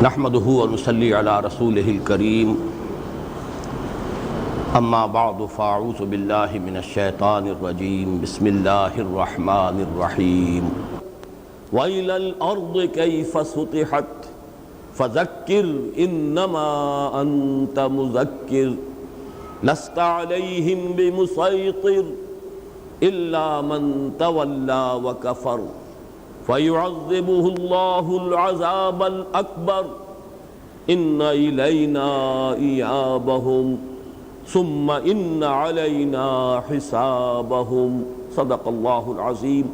نحمده ونصلي على رسوله الكريم اما بعد فاعوذ بالله من الشيطان الرجيم بسم الله الرحمن الرحيم وإلى الأرض كيف سطحت فذكر إنما أنت مذكر لست عليهم بمسيطر إلا من تولى وكفر فيعذبه الله العذاب الأكبر إن إلينا إيابهم ثم إن علينا حسابهم صدق الله العظيم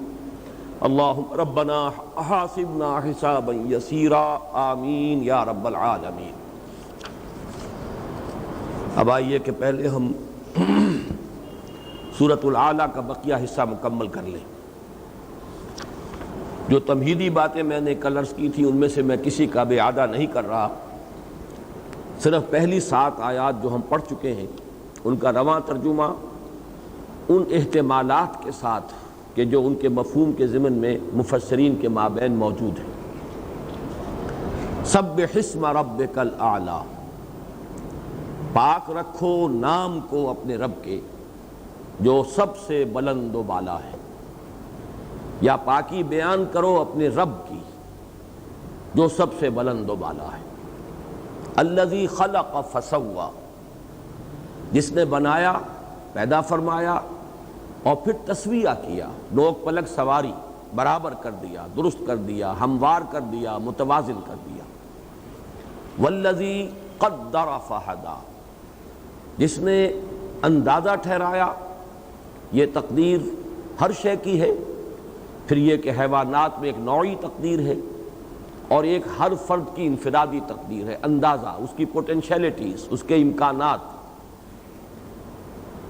اللهم ربنا حاسبنا حسابا يسيرا آمین یا رب العالمین۔ اب آئیے کہ پہلے ہم سورۃ الاعلیٰ کا بقیہ حصہ مکمل کر لیں۔ جو تمہیدی باتیں میں نے کل عرض کی تھی ان میں سے میں کسی کا بھی اعادہ نہیں کر رہا، صرف پہلی 7 آیات جو ہم پڑھ چکے ہیں ان کا رواں ترجمہ ان احتمالات کے ساتھ کہ جو ان کے مفہوم کے ضمن میں مفسرین کے مابین موجود ہیں۔ سبح اسم ربک الاعلیٰ، پاک رکھو نام کو اپنے رب کے جو سب سے بلند و بالا ہے، یا پاکی بیان کرو اپنے رب کی جو سب سے بلند و بالا ہے۔ الذی خلق فسوی، جس نے بنایا، پیدا فرمایا اور پھر تسویہ کیا، نوک پلک سواری، برابر کر دیا، درست کر دیا، ہموار کر دیا، متوازن کر دیا۔ والذی قدر فہدی، جس نے اندازہ ٹھہرایا، یہ تقدیر ہر شے کی ہے، پھر یہ کہ حیوانات میں ایک نوعی تقدیر ہے اور ایک ہر فرد کی انفرادی تقدیر ہے، اندازہ، اس کی پوٹینشیلٹیز، اس کے امکانات۔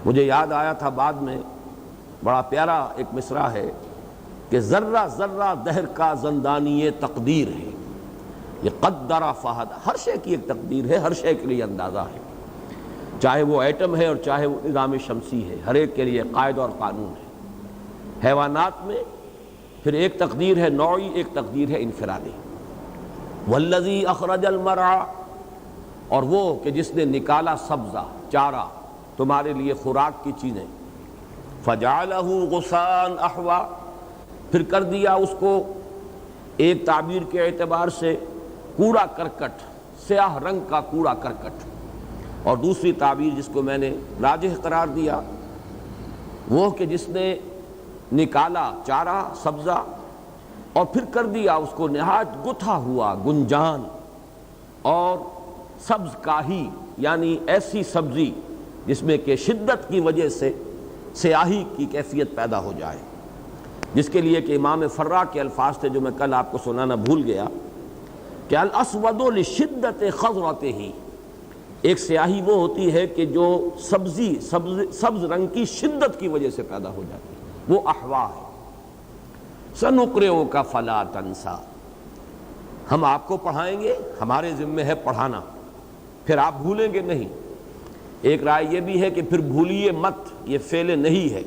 مجھے یاد آیا تھا بعد میں، بڑا پیارا ایک مصرع ہے کہ ذرہ ذرہ دہر کا زندانی تقدیر ہے، یہ قدر فہد، ہر شے کی ایک تقدیر ہے، ہر شے کے لیے اندازہ ہے، چاہے وہ ایٹم ہے اور چاہے وہ نظام شمسی ہے، ہر ایک کے لیے قاعدہ اور قانون ہے۔ حیوانات میں پھر ایک تقدیر ہے نوعی، ایک تقدیر ہے انفرادی۔ والذی اخرج المرعى، اور وہ کہ جس نے نکالا سبزہ، چارہ، تمہارے لیے خوراک کی چیزیں، فجعلہ غثاء احوا، پھر کر دیا اس کو ایک تعبیر کے اعتبار سے کوڑا کرکٹ، سیاہ رنگ کا کوڑا کرکٹ، اور دوسری تعبیر جس کو میں نے راجح قرار دیا وہ کہ جس نے نکالا چارہ، سبزہ، اور پھر کر دیا اس کو نہایت گتھا ہوا، گنجان اور سبز کاہی، یعنی ایسی سبزی جس میں کہ شدت کی وجہ سے سیاہی کی کیفیت پیدا ہو جائے، جس کے لیے کہ امام فرا کے الفاظ تھے جو میں کل آپ کو سنانا بھول گیا کہ الاسود لشدت خضرتہ، ایک سیاہی وہ ہوتی ہے کہ جو سبز رنگ کی شدت کی وجہ سے پیدا ہو جاتی ہے، وہ احوا ہے۔ سنقرئک فلا تنسیٰ، ہم آپ کو پڑھائیں گے، ہمارے ذمہ ہے پڑھانا، پھر آپ بھولیں گے نہیں۔ ایک رائے یہ بھی ہے کہ پھر بھولیے مت، یہ فعل نہیں ہے،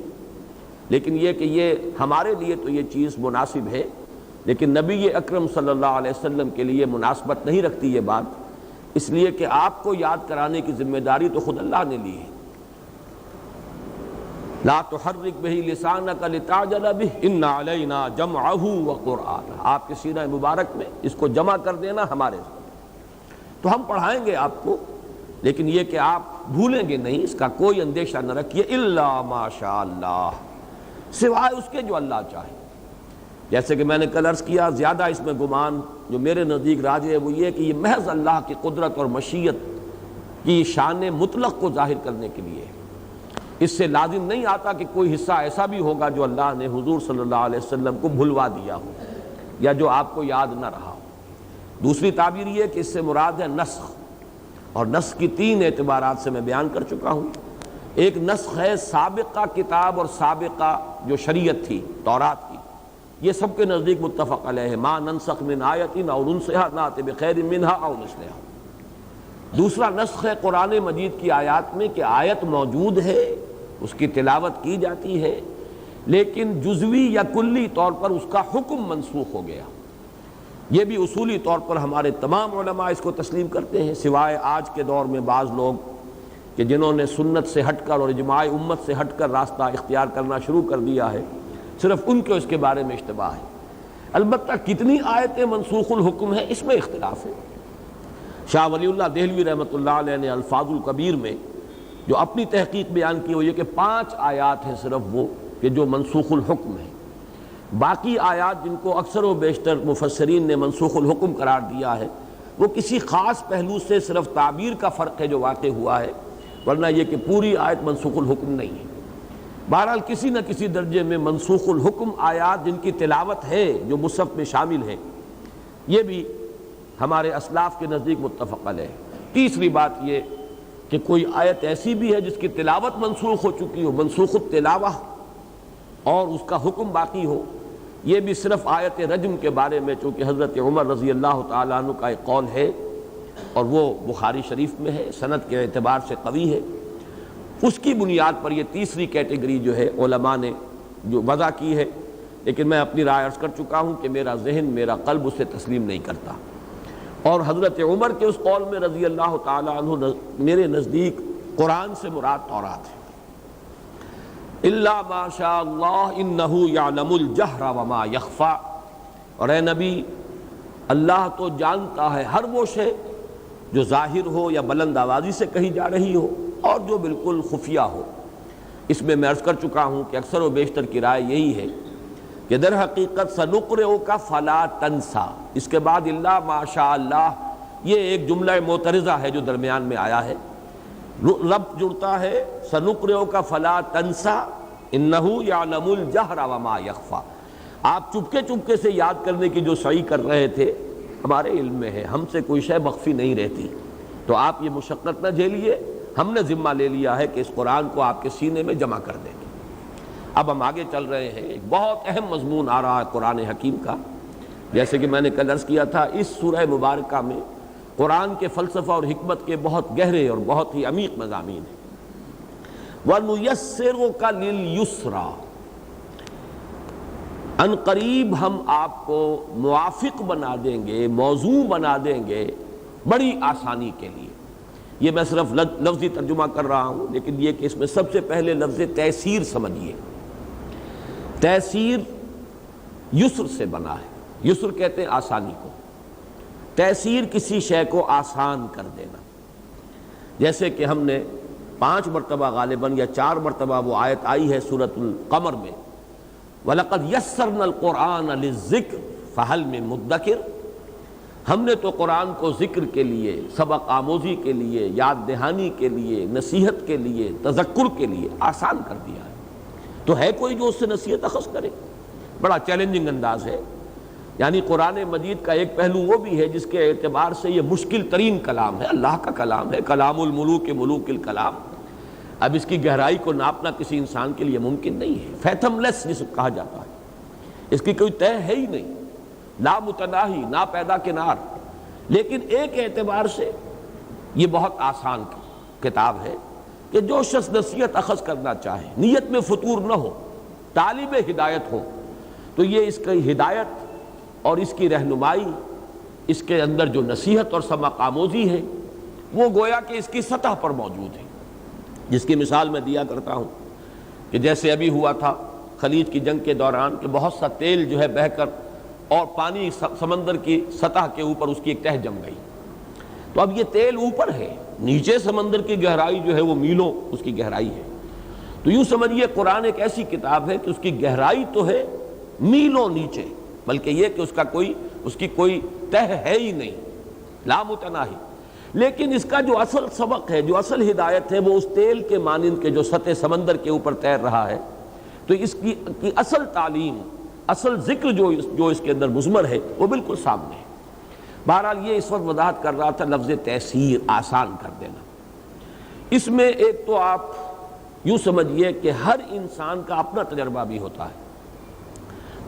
لیکن یہ کہ یہ ہمارے لیے تو یہ چیز مناسب ہے، لیکن نبی اکرم صلی اللہ علیہ وسلم کے لیے مناسبت نہیں رکھتی یہ بات، اس لیے کہ آپ کو یاد کرانے کی ذمہ داری تو خود اللہ نے لی ہے۔ لا تحرک بہ لسانک لتعجل بہ ان علینا جمعہ وقرآنہ، آپ کے سینہ مبارک میں اس کو جمع کر دینا ہمارے ذمہ، تو ہم پڑھائیں گے آپ کو، لیکن یہ کہ آپ بھولیں گے نہیں، اس کا کوئی اندیشہ نہ رکھیے۔ الا ما شاء اللہ، سوائے اس کے جو اللہ چاہے۔ جیسے کہ میں نے کل عرض کیا، زیادہ اس میں گمان جو میرے نزدیک راجح ہے وہ یہ کہ یہ محض اللہ کی قدرت اور مشیت کی شان مطلق کو ظاہر کرنے کے لیے ہے۔ اس سے لازم نہیں آتا کہ کوئی حصہ ایسا بھی ہوگا جو اللہ نے حضور صلی اللہ علیہ وسلم کو بھلوا دیا ہو یا جو آپ کو یاد نہ رہا ہو۔ دوسری تعبیر یہ کہ اس سے مراد ہے نسخ، اور نسخ کی 3 اعتبارات سے میں بیان کر چکا ہوں۔ ایک نسخ ہے سابقہ کتاب اور سابقہ جو شریعت تھی تورات کی، یہ سب کے نزدیک متفق علیہ ہے، ما ننسخ من آیت او ننسها نأت بخیر منها او مثلها۔ دوسرا نسخ ہے قرآن مجید کی آیات میں کہ آیت موجود ہے، اس کی تلاوت کی جاتی ہے، لیکن جزوی یا کلی طور پر اس کا حکم منسوخ ہو گیا۔ یہ بھی اصولی طور پر ہمارے تمام علماء اس کو تسلیم کرتے ہیں، سوائے آج کے دور میں بعض لوگ کہ جنہوں نے سنت سے ہٹ کر اور اجماع امت سے ہٹ کر راستہ اختیار کرنا شروع کر دیا ہے، صرف ان کو اس کے بارے میں اشتباہ ہے۔ البتہ کتنی آیتیں منسوخ الحکم ہیں اس میں اختلاف ہے۔ شاہ ولی اللہ دہلوی رحمۃ اللہ علیہ نے الفاظ الکبیر میں جو اپنی تحقیق بیان کی ہوئی ہے کہ 5 آیات ہیں صرف وہ کہ جو منسوخ الحکم ہیں، باقی آیات جن کو اکثر و بیشتر مفسرین نے منسوخ الحکم قرار دیا ہے وہ کسی خاص پہلو سے صرف تعبیر کا فرق ہے جو واقع ہوا ہے، ورنہ یہ کہ پوری آیت منسوخ الحکم نہیں ہے۔ بہرحال کسی نہ کسی درجے میں منسوخ الحکم آیات جن کی تلاوت ہے جو مصحف میں شامل ہیں، یہ بھی ہمارے اسلاف کے نزدیک متفق علیہ ہے۔ تیسری بات یہ کہ کوئی آیت ایسی بھی ہے جس کی تلاوت منسوخ ہو چکی ہو، منسوخ التلاوہ، اور اس کا حکم باقی ہو، یہ بھی صرف آیت رجم کے بارے میں، چونکہ حضرت عمر رضی اللہ تعالیٰ عنہ کا ایک قول ہے اور وہ بخاری شریف میں ہے، سند کے اعتبار سے قوی ہے، اس کی بنیاد پر یہ تیسری کیٹیگری جو ہے علماء نے جو وضع کی ہے، لیکن میں اپنی رائے عرض کر چکا ہوں کہ میرا ذہن، میرا قلب اسے تسلیم نہیں کرتا، اور حضرت عمر کے اس قول میں رضی اللہ تعالیٰ عنہ میرے نزدیک قرآن سے مراد تورات ہے۔ الا ما شاء اللہ انہ یعلم الجہر وما یخفی، اور اے نبی اللہ تو جانتا ہے ہر وہ شے جو ظاہر ہو یا بلند آوازی سے کہی جا رہی ہو اور جو بالکل خفیہ ہو۔ اس میں عرض کر چکا ہوں کہ اکثر و بیشتر کی رائے یہی ہے کہ در حقیقت سنقرئک فلا تنسیٰ، اس کے بعد الا ما شاء اللہ یہ ایک جملہ معترضہ ہے جو درمیان میں آیا ہے، رب جڑتا ہے سنقرئک فلا تنسیٰ انہ یعلم الجہر وما یخفی، آپ چپکے چپکے سے یاد کرنے کی جو سعی کر رہے تھے ہمارے علم میں ہے، ہم سے کوئی شے مخفی نہیں رہتی، تو آپ یہ مشقت نہ جھیلیے، ہم نے ذمہ لے لیا ہے کہ اس قرآن کو آپ کے سینے میں جمع کر دیں گے۔ اب ہم آگے چل رہے ہیں، ایک بہت اہم مضمون آ رہا ہے قرآن حکیم کا، جیسے کہ میں نے کل عرض کیا تھا، اس سورہ مبارکہ میں قرآن کے فلسفہ اور حکمت کے بہت گہرے اور بہت ہی عمیق مضامین ہیں۔ وَنُيَسِّرُكَ لِلْيُسْرَىٰ، ان قریب ہم آپ کو موافق بنا دیں گے، موضوع بنا دیں گے بڑی آسانی کے لیے۔ یہ میں صرف لفظی ترجمہ کر رہا ہوں، لیکن یہ کہ اس میں سب سے پہلے لفظ تیسیر سمجھیے۔ تیسیر یسر سے بنا ہے، یسر کہتے ہیں آسانی کو، تیسیر کسی شے کو آسان کر دینا۔ جیسے کہ ہم نے 5 مرتبہ غالباً یا 4 مرتبہ وہ آیت آئی ہے سورۃ القمر میں، وَلَقَدْ يَسَّرْنَا الْقُرْآنَ لِلذِّكْرِ فَهَلْ مِن مُدَّكِرٍ، ہم نے تو قرآن کو ذکر کے لیے، سبق آموزی کے لیے، یاد دہانی کے لیے، نصیحت کے لیے، تذکر کے لیے آسان کر دیا ہے، تو ہے کوئی جو اس سے نصیحت اخذ کرے؟ بڑا چیلنجنگ انداز ہے۔ یعنی قرآن مجید کا ایک پہلو وہ بھی ہے جس کے اعتبار سے یہ مشکل ترین کلام ہے، اللہ کا کلام ہے، کلام الملوک ملوک الکلام۔ اب اس کی گہرائی کو ناپنا کسی انسان کے لیے ممکن نہیں ہے، فیتھم لیس جسے کہا جاتا ہے، اس کی کوئی طے ہے ہی نہیں، لا متناہی، نا پیدا کنار، لیکن ایک اعتبار سے یہ بہت آسان کتاب ہے کہ جو شخص نصیحت اخذ کرنا چاہے، نیت میں فطور نہ ہو، طالب ہدایت ہو، تو یہ اس کی ہدایت اور اس کی رہنمائی، اس کے اندر جو نصیحت اور سبق آموزی ہے وہ گویا کہ اس کی سطح پر موجود ہے۔ جس کی مثال میں دیا کرتا ہوں کہ جیسے ابھی ہوا تھا خلیج کی جنگ کے دوران کہ بہت سا تیل جو ہے بہہ کر اور پانی سمندر کی سطح کے اوپر اس کی ایک تہہ جم گئی، تو اب یہ تیل اوپر ہے، نیچے سمندر کی گہرائی جو ہے وہ میلوں اس کی گہرائی ہے، تو یوں سمجھیے قرآن ایک ایسی کتاب ہے کہ اس کی گہرائی تو ہے میلوں نیچے، بلکہ یہ کہ اس کی کوئی تہہ ہے ہی نہیں، لا متناہی، لیکن اس کا جو اصل سبق ہے، جو اصل ہدایت ہے، وہ اس تیل کے مانند کے جو سطح سمندر کے اوپر تیر رہا ہے، تو اس کی اصل تعلیم، اصل ذکر جو اس کے اندر مضمر ہے وہ بالکل سامنے ہے۔ بہرحال یہ اس وقت وضاحت کر رہا تھا لفظ تیسیر، آسان کر دینا۔ اس میں ایک تو آپ یوں سمجھیے کہ ہر انسان کا اپنا تجربہ بھی ہوتا ہے،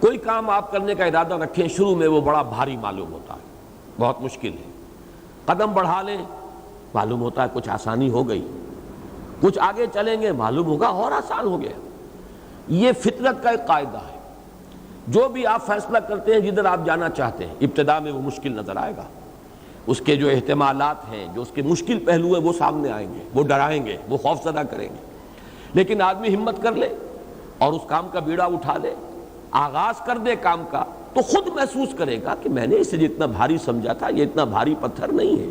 کوئی کام آپ کرنے کا ارادہ رکھیں، شروع میں وہ بڑا بھاری معلوم ہوتا ہے، بہت مشکل ہے، قدم بڑھا لیں معلوم ہوتا ہے کچھ آسانی ہو گئی، کچھ آگے چلیں گے معلوم ہوگا اور آسان ہو گیا۔ یہ فطرت کا ایک قاعدہ ہے، جو بھی آپ فیصلہ کرتے ہیں جدھر آپ جانا چاہتے ہیں ابتدا میں وہ مشکل نظر آئے گا، اس کے جو احتمالات ہیں، جو اس کے مشکل پہلو ہیں وہ سامنے آئیں گے، وہ ڈرائیں گے، وہ خوف زدہ کریں گے، لیکن آدمی ہمت کر لے اور اس کام کا بیڑا اٹھا لے، آغاز کر دے کام کا، تو خود محسوس کرے گا کہ میں نے اسے جتنا بھاری سمجھا تھا یہ اتنا بھاری پتھر نہیں ہے،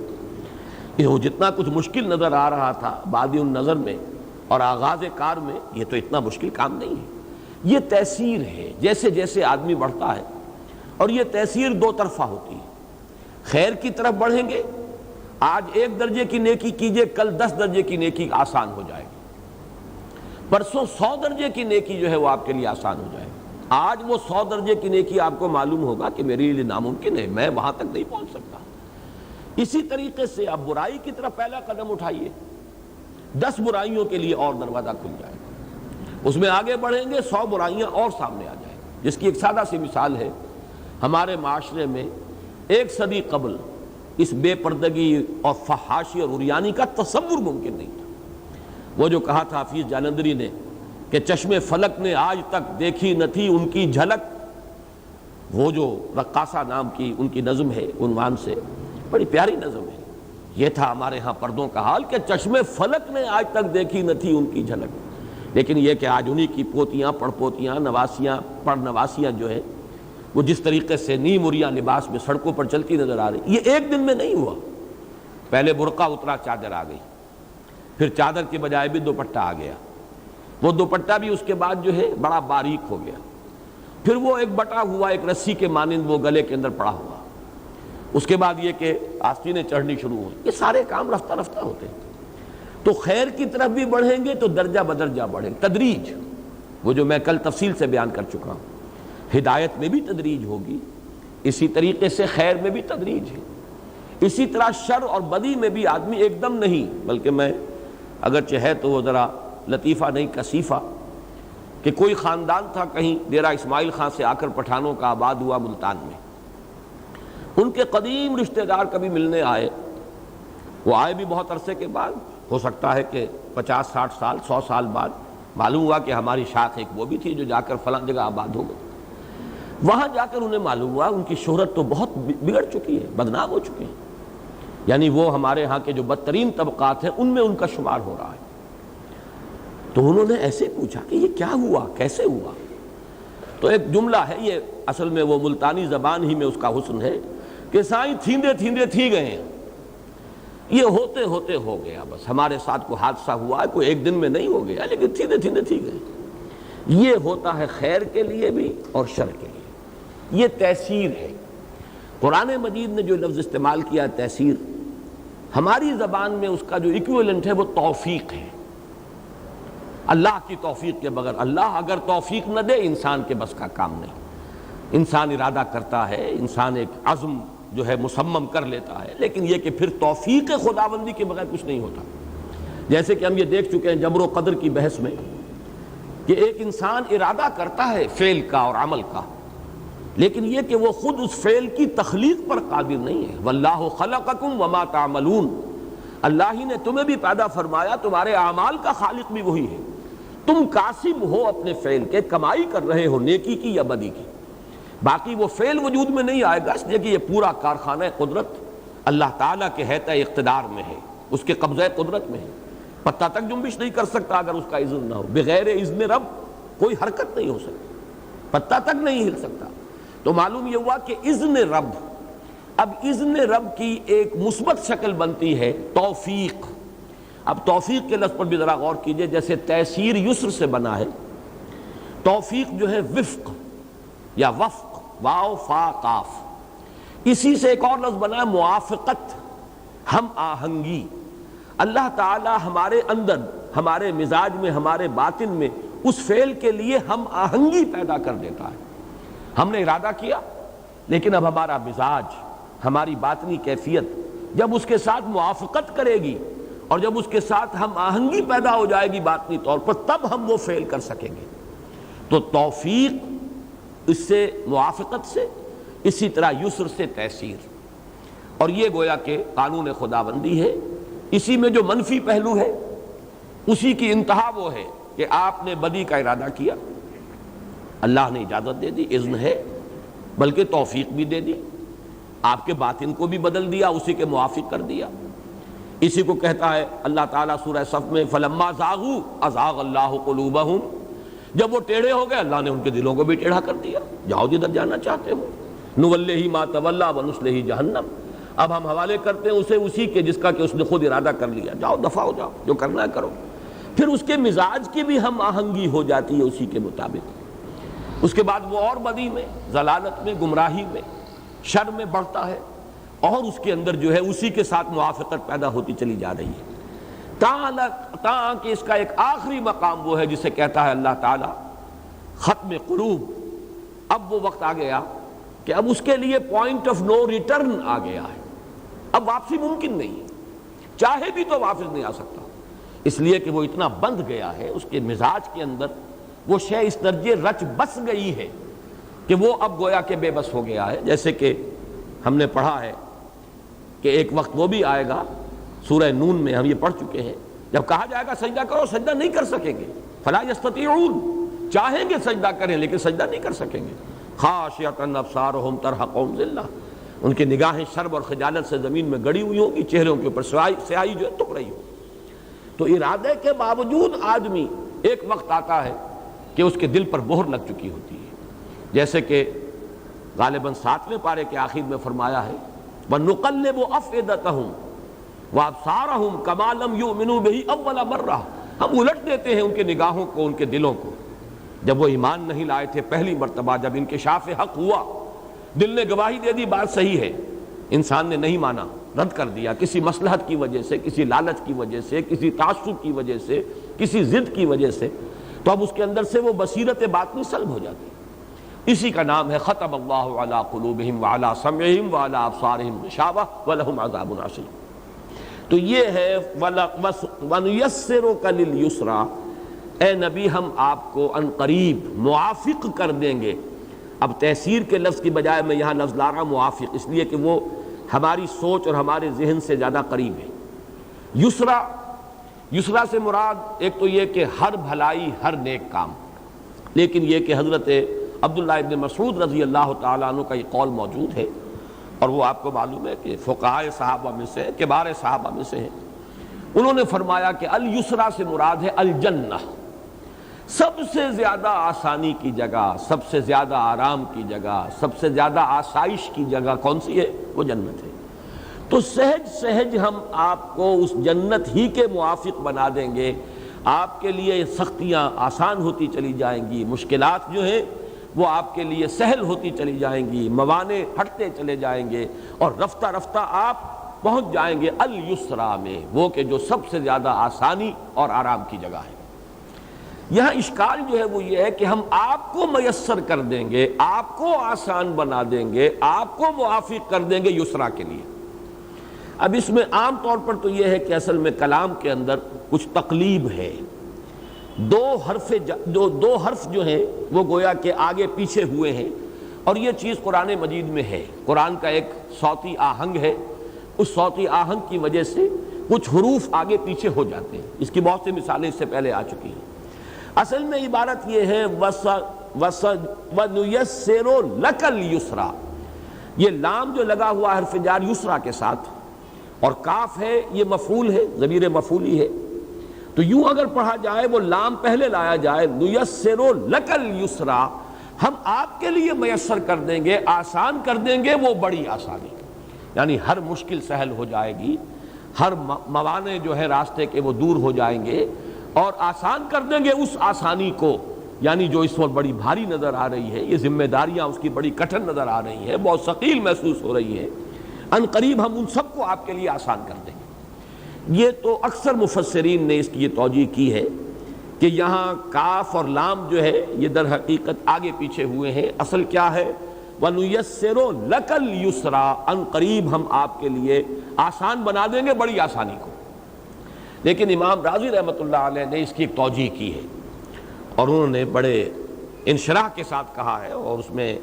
یہ جتنا کچھ مشکل نظر آ رہا تھا بادی النظر میں اور آغاز کار میں، یہ تو اتنا مشکل کام نہیں ہے۔ یہ تیسیر ہے جیسے جیسے آدمی بڑھتا ہے، اور یہ تیسیر دو طرفہ ہوتی ہے۔ خیر کی طرف بڑھیں گے، آج 1 درجے کی نیکی کیجئے، کل 10 درجے کی نیکی آسان ہو جائے گی، پرسوں 100 درجے کی نیکی جو ہے وہ آپ کے لیے آسان ہو جائے گی۔ آج وہ 100 درجے کی نیکی آپ کو معلوم ہوگا کہ میرے لیے ناممکن ہے، میں وہاں تک نہیں پہنچ سکتا۔ اسی طریقے سے آپ برائی کی طرف پہلا قدم اٹھائیے، 10 برائیوں کے لیے اور دروازہ کھل جائے گا، اس میں آگے بڑھیں گے 100 برائیاں اور سامنے آ جائیں گی۔ جس کی ایک سادہ سی مثال ہے، ہمارے معاشرے میں 1 صدی قبل اس بے پردگی اور فحاشی اور عریانی کا تصور ممکن نہیں تھا۔ وہ جو کہا تھا حفیظ جالندری نے کہ چشم فلک نے آج تک دیکھی نہ تھی ان کی جھلک، وہ جو رقاصہ نام کی ان کی نظم ہے، عنوان سے بڑی پیاری نظم ہے، یہ تھا ہمارے ہاں پردوں کا حال کہ چشم فلک نے آج تک دیکھی نہ تھی ان کی جھلک۔ لیکن یہ کہ آج انہی کی پوتیاں، پڑ پوتیاں، نواسیاں، پڑ نواسیاں جو ہے وہ جس طریقے سے نیم عریاں لباس میں سڑکوں پر چلتی نظر آ رہی، یہ ایک دن میں نہیں ہوا۔ پہلے برقع اترا، چادر آ گئی، پھر چادر کے بجائے بھی دوپٹہ آ گیا، وہ دوپٹہ بھی اس کے بعد جو ہے بڑا باریک ہو گیا، پھر وہ ایک بٹا ہوا ایک رسی کے مانند وہ گلے کے اندر پڑا ہوا، اس کے بعد یہ کہ آستینیں چڑھنی شروع ہوئی۔ یہ سارے کام رفتہ رفتہ ہوتے ہیں۔ تو خیر کی طرف بھی بڑھیں گے تو درجہ بدرجہ بڑھیں، تدریج، وہ جو میں کل تفصیل سے بیان کر چکا ہوں۔ ہدایت میں بھی تدریج ہوگی، اسی طریقے سے خیر میں بھی تدریج ہے، اسی طرح شر اور بدی میں بھی آدمی ایک دم نہیں، بلکہ میں اگرچہ ہے تو وہ ذرا لطیفہ نہیں کثیفہ، کہ کوئی خاندان تھا کہیں ڈیرہ اسماعیل خان سے آ کر پٹھانوں کا آباد ہوا ملتان میں، ان کے قدیم رشتہ دار کبھی ملنے آئے، وہ آئے بھی بہت عرصے کے بعد، ہو سکتا ہے کہ 50 60 سال 100 سال بعد، معلوم ہوا کہ ہماری شاخ ایک وہ بھی تھی جو جا کر فلاں جگہ آباد ہو گئی۔ وہاں جا کر انہیں معلوم ہوا ان کی شہرت تو بہت بگڑ چکی ہے، بدنام ہو چکے ہیں، یعنی وہ ہمارے ہاں کے جو بدترین طبقات ہیں ان میں ان کا شمار ہو رہا ہے۔ تو انہوں نے ایسے پوچھا کہ یہ کیا ہوا، کیسے ہوا؟ تو ایک جملہ ہے، یہ اصل میں وہ ملتانی زبان ہی میں اس کا حسن ہے کہ سائیں تھیندے تھیندے تھی گئے ہیں، یہ ہوتے ہوتے ہو گیا، بس ہمارے ساتھ کوئی حادثہ ہوا ہے، کوئی ایک دن میں نہیں ہو گیا، لیکن تھیندے تھیندے تھی گئے۔ یہ ہوتا ہے خیر کے لیے بھی اور شر کے لیے، یہ تیسیر ہے۔ قرآن مجید نے جو لفظ استعمال کیا تیسیر، ہماری زبان میں اس کا جو ایکویلنٹ ہے وہ توفیق ہے۔ اللہ کی توفیق کے بغیر، اللہ اگر توفیق نہ دے انسان کے بس کا کام نہیں۔ انسان ارادہ کرتا ہے، انسان ایک عزم جو ہے مصمم کر لیتا ہے، لیکن یہ کہ پھر توفیق خداوندی کے بغیر کچھ نہیں ہوتا۔ جیسے کہ ہم یہ دیکھ چکے ہیں جبر و قدر کی بحث میں کہ ایک انسان ارادہ کرتا ہے فعل کا اور عمل کا، لیکن یہ کہ وہ خود اس فعل کی تخلیق پر قادر نہیں ہے۔ واللہ خلقکم وما تعملون، اللہ ہی نے تمہیں بھی پیدا فرمایا، تمہارے اعمال کا خالق بھی وہی ہے، تم کاسب ہو اپنے فعل کے، کمائی کر رہے ہو نیکی کی یا بدی کی، باقی وہ فعل وجود میں نہیں آئے گا، اس لیے کہ یہ پورا کارخانہ قدرت اللہ تعالیٰ کے ہیئت اقتدار میں ہے، اس کے قبضہ قدرت میں ہے، پتہ تک جنبش نہیں کر سکتا اگر اس کا اذن نہ ہو، بغیر اذن رب کوئی حرکت نہیں ہو سکتی، پتہ تک نہیں ہل سکتا۔ تو معلوم یہ ہوا کہ اذن رب، اب اذن رب کی ایک مثبت شکل بنتی ہے توفیق۔ اب توفیق کے لفظ پر بھی ذرا غور کیجئے، جیسے تیسیر یسر سے بنا ہے، توفیق جو ہے وفق یا وفق، واو فا قاف، اسی سے ایک اور لفظ بنا ہے موافقت، ہم آہنگی۔ اللہ تعالی ہمارے اندر، ہمارے مزاج میں، ہمارے باطن میں اس فعل کے لیے ہم آہنگی پیدا کر دیتا ہے۔ ہم نے ارادہ کیا، لیکن اب ہمارا مزاج، ہماری باطنی کیفیت جب اس کے ساتھ موافقت کرے گی اور جب اس کے ساتھ ہم آہنگی پیدا ہو جائے گی باطنی طور پر، تب ہم وہ فعل کر سکیں گے۔ تو توفیق اس سے، موافقت سے، اسی طرح یسر سے تیسیر، اور یہ گویا کہ قانون خداوندی ہے۔ اسی میں جو منفی پہلو ہے، اسی کی انتہا وہ ہے کہ آپ نے بدی کا ارادہ کیا، اللہ نے اجازت دے دی، اذن ہے، بلکہ توفیق بھی دے دی، آپ کے باطن کو بھی بدل دیا، اسی کے موافق کر دیا۔ اسی کو کہتا ہے اللہ تعالیٰ سورہ صف میں فلما زاغوا ازاغ اللہ قلوبہم، جب وہ ٹیڑھے ہو گئے اللہ نے ان کے دلوں کو بھی ٹیڑھا کر دیا، جاؤ جدھر جانا چاہتے ہو، نولیہ ما تولی ونصلہ جہنم، اب ہم حوالے کرتے ہیں اسے اسی کے جس کا کہ اس نے خود ارادہ کر لیا، جاؤ دفع ہو جاؤ، جو کرنا ہے کرو۔ پھر اس کے مزاج کی بھی ہم آہنگی ہو جاتی ہے اسی کے مطابق، اس کے بعد وہ اور بدی میں، ضلالت میں، گمراہی میں، شر میں بڑھتا ہے، اور اس کے اندر جو ہے اسی کے ساتھ موافقت پیدا ہوتی چلی جا رہی ہے، تاں کہ اس کا ایک آخری مقام وہ ہے جسے کہتا ہے اللہ تعالیٰ ختم قلوب۔ اب وہ وقت آ گیا کہ اب اس کے لیے پوائنٹ آف نو ریٹرن آ گیا ہے، اب واپسی ممکن نہیں ہے، چاہے بھی تو واپس نہیں آ سکتا، اس لیے کہ وہ اتنا بندھ گیا ہے، اس کے مزاج کے اندر وہ شے اس درجے رچ بس گئی ہے کہ وہ اب گویا کہ بے بس ہو گیا ہے۔ جیسے کہ ہم نے پڑھا ہے کہ ایک وقت وہ بھی آئے گا، سورہ نون میں ہم یہ پڑھ چکے ہیں، جب کہا جائے گا سجدہ کرو، سجدہ نہیں کر سکیں گے، فلا یستطیعون، چاہیں گے سجدہ کریں لیکن سجدہ نہیں کر سکیں گے، خاشعۃ ابصارہم ترہقہم ذلہ، ان کی نگاہیں شرم اور خجالت سے زمین میں گڑی ہوئی ہوں گی، چہروں کے اوپر سیاہی جو ہے ٹک رہی ہو۔ تو ارادے کے باوجود آدمی ایک وقت آتا ہے کہ اس کے دل پر مہر لگ چکی ہوتی ہے، جیسے کہ غالباً 7ویں پارے کے آخر میں فرمایا ہے وَنُقَلِّبُ أَفْئِدَتَهُمْ وَأَبْصَارَهُمْ كَمَا لَمْ يُؤْمِنُوا بِهِ أَوَّلَ مَرَّةٍ، ہم الٹ دیتے ہیں ان کے نگاہوں کو، ان کے دلوں کو، جب وہ ایمان نہیں لائے تھے پہلی مرتبہ، جب انکشاف حق ہوا، دل نے گواہی دے دی بات صحیح ہے، انسان نے نہیں مانا، رد کر دیا، کسی مصلحت کی وجہ سے، کسی لالچ کی وجہ سے، کسی تعصب کی وجہ سے، کسی ضد کی وجہ سے، تو اب اس کے اندر سے وہ بصیرت باطنی سلب ہو جاتی ہے۔ اسی کا نام ہے ختم اللہ علی قلوبہم وعلی سمعہم وعلی ابصارہم غشاوہ ولہم عذاب عظیم۔ تو یہ ہے وَنُيَسِّرُكَ لِلْيُسْرَىٰ، اے نبی ہم آپ کو ان قریب موافق کر دیں گے۔ اب تیسیر کے لفظ کی بجائے میں یہاں لفظ لا رہا موافق، اس لیے کہ وہ ہماری سوچ اور ہمارے ذہن سے زیادہ قریب ہے۔ یسرا سے مراد ایک تو یہ کہ ہر بھلائی، ہر نیک کام، لیکن یہ کہ حضرت عبداللہ ابن مسعود رضی اللہ تعالیٰ عنہ کا یہ قول موجود ہے، اور وہ آپ کو معلوم ہے کہ فقہائے صحابہ میں سے، کبار صحابہ میں سے ہیں، انہوں نے فرمایا کہ الیسرا سے مراد ہے الجنہ، سب سے زیادہ آسانی کی جگہ، سب سے زیادہ آرام کی جگہ، سب سے زیادہ آسائش کی جگہ کون سی ہے؟ وہ جنت ہے۔ تو سہج سہج ہم آپ کو اس جنت ہی کے موافق بنا دیں گے، آپ کے لیے سختیاں آسان ہوتی چلی جائیں گی، مشکلات جو ہیں وہ آپ کے لیے سہل ہوتی چلی جائیں گی، موانع ہٹتے چلے جائیں گے، اور رفتہ رفتہ آپ پہنچ جائیں گے الیسرا میں، وہ کہ جو سب سے زیادہ آسانی اور آرام کی جگہ ہے۔ یہاں اشکال جو ہے وہ یہ ہے کہ ہم آپ کو میسر کر دیں گے، آپ کو آسان بنا دیں گے، آپ کو موافق کر دیں گے یسرا کے لیے۔ اب اس میں عام طور پر تو یہ ہے کہ اصل میں کلام کے اندر کچھ تقلیب ہے، دو حرف جو ہیں وہ گویا کہ آگے پیچھے ہوئے ہیں، اور یہ چیز قرآن مجید میں ہے، قرآن کا ایک صوتی آہنگ ہے، اس صوتی آہنگ کی وجہ سے کچھ حروف آگے پیچھے ہو جاتے ہیں، اس کی بہت سی مثالیں اس سے پہلے آ چکی ہیں۔ اصل میں عبارت یہ ہے وَنُيَسِّرُ لَكَ الْيُسْرَىٰ، یہ لام جو لگا ہوا حرف جار یسرا کے ساتھ، اور کاف ہے یہ مفعول ہے، ضمیر مفعولی ہے، تو یوں اگر پڑھا جائے وہ لام پہلے لایا جائے نُيَسِّرُ لَكَ الْيُسْرَىٰ، ہم آپ کے لیے میسر کر دیں گے، آسان کر دیں گے وہ بڑی آسانی، یعنی ہر مشکل سہل ہو جائے گی، ہر موانع جو ہے راستے کے وہ دور ہو جائیں گے، اور آسان کر دیں گے اس آسانی کو، یعنی جو اس وقت بڑی بھاری نظر آ رہی ہے، یہ ذمہ داریاں اس کی بڑی کٹھن نظر آ رہی ہیں، بہت ثقیل محسوس ہو رہی ہے، ان قریب ہم ان سب کو آپ کے لیے آسان کر دیں گے۔ یہ تو اکثر مفسرین نے اس کی یہ توجیہ کی ہے کہ یہاں کاف اور لام جو ہے یہ در حقیقت آگے پیچھے ہوئے ہیں، اصل کیا ہے؟ وَنُيَسِّرُ لَكَ الْيُسْرَىٰ، ان قریب ہم آپ کے لیے آسان بنا دیں گے بڑی آسانی کو۔ لیکن امام رازی رحمۃ اللہ علیہ نے اس کی ایک توجیہ کی ہے، اور انہوں نے بڑے انشراح کے ساتھ کہا ہے، اور اس میں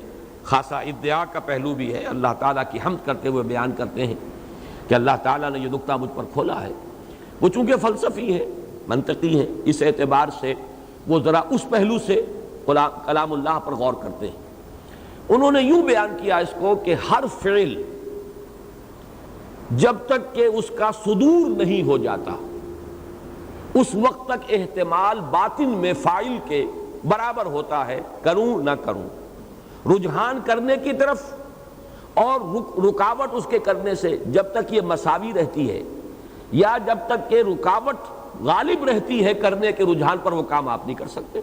خاصا ادعا کا پہلو بھی ہے، اللہ تعالیٰ کی حمد کرتے ہوئے بیان کرتے ہیں کہ اللہ تعالیٰ نے یہ نکتہ مجھ پر کھولا ہے۔ وہ چونکہ فلسفی ہے، منطقی ہے، اس اعتبار سے وہ ذرا اس پہلو سے کلام اللہ پر غور کرتے ہیں، انہوں نے یوں بیان کیا اس کو کہ ہر فعل جب تک کہ اس کا صدور نہیں ہو جاتا اس وقت تک احتمال باطن میں فاعل کے برابر ہوتا ہے، کروں نہ کروں، رجحان کرنے کی طرف اور رکاوٹ اس کے کرنے سے جب تک یہ مساوی رہتی ہے، یا جب تک کہ رکاوٹ غالب رہتی ہے کرنے کے رجحان پر، وہ کام آپ نہیں کر سکتے۔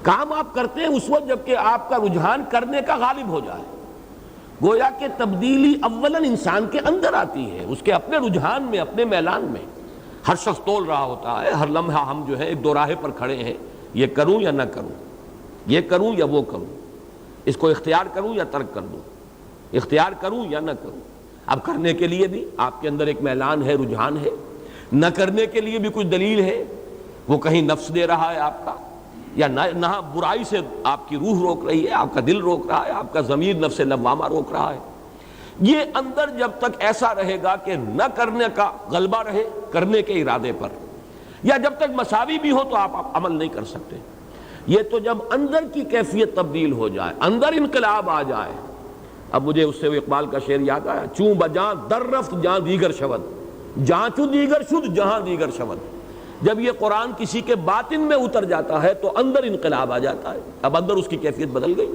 کام آپ کرتے ہیں اس وقت جب کہ آپ کا رجحان کرنے کا غالب ہو جائے۔ گویا کہ تبدیلی اولاً انسان کے اندر آتی ہے، اس کے اپنے رجحان میں، اپنے میلان میں۔ ہر شخص تول رہا ہوتا ہے، ہر لمحہ ہم جو ہے ایک دو راہے پر کھڑے ہیں، یہ کروں یا نہ کروں، یہ کروں یا وہ کروں، اس کو اختیار کروں یا ترک کر دوں، اختیار کروں یا نہ کروں۔ اب کرنے کے لیے بھی آپ کے اندر ایک میلان ہے، رجحان ہے، نہ کرنے کے لیے بھی کچھ دلیل ہے، وہ کہیں نفس دے رہا ہے آپ کا، یا نہ برائی سے آپ کی روح روک رہی ہے، آپ کا دل روک رہا ہے، آپ کا ضمیر نفس لوامہ روک رہا ہے۔ یہ اندر جب تک ایسا رہے گا کہ نہ کرنے کا غلبہ رہے کرنے کے ارادے پر، یا جب تک مساوی بھی ہو تو آپ عمل نہیں کر سکتے۔ یہ تو جب اندر کی کیفیت تبدیل ہو جائے، اندر انقلاب آ جائے۔ اب مجھے اس سے وہ اقبال کا شعر یاد آیا، چوں بجاں در رفت جہاں دیگر شود، جہاں چوں دیگر شد جہاں دیگر شود۔ جب یہ قرآن کسی کے باطن میں اتر جاتا ہے تو اندر انقلاب آ جاتا ہے، اب اندر اس کی کیفیت بدل گئی۔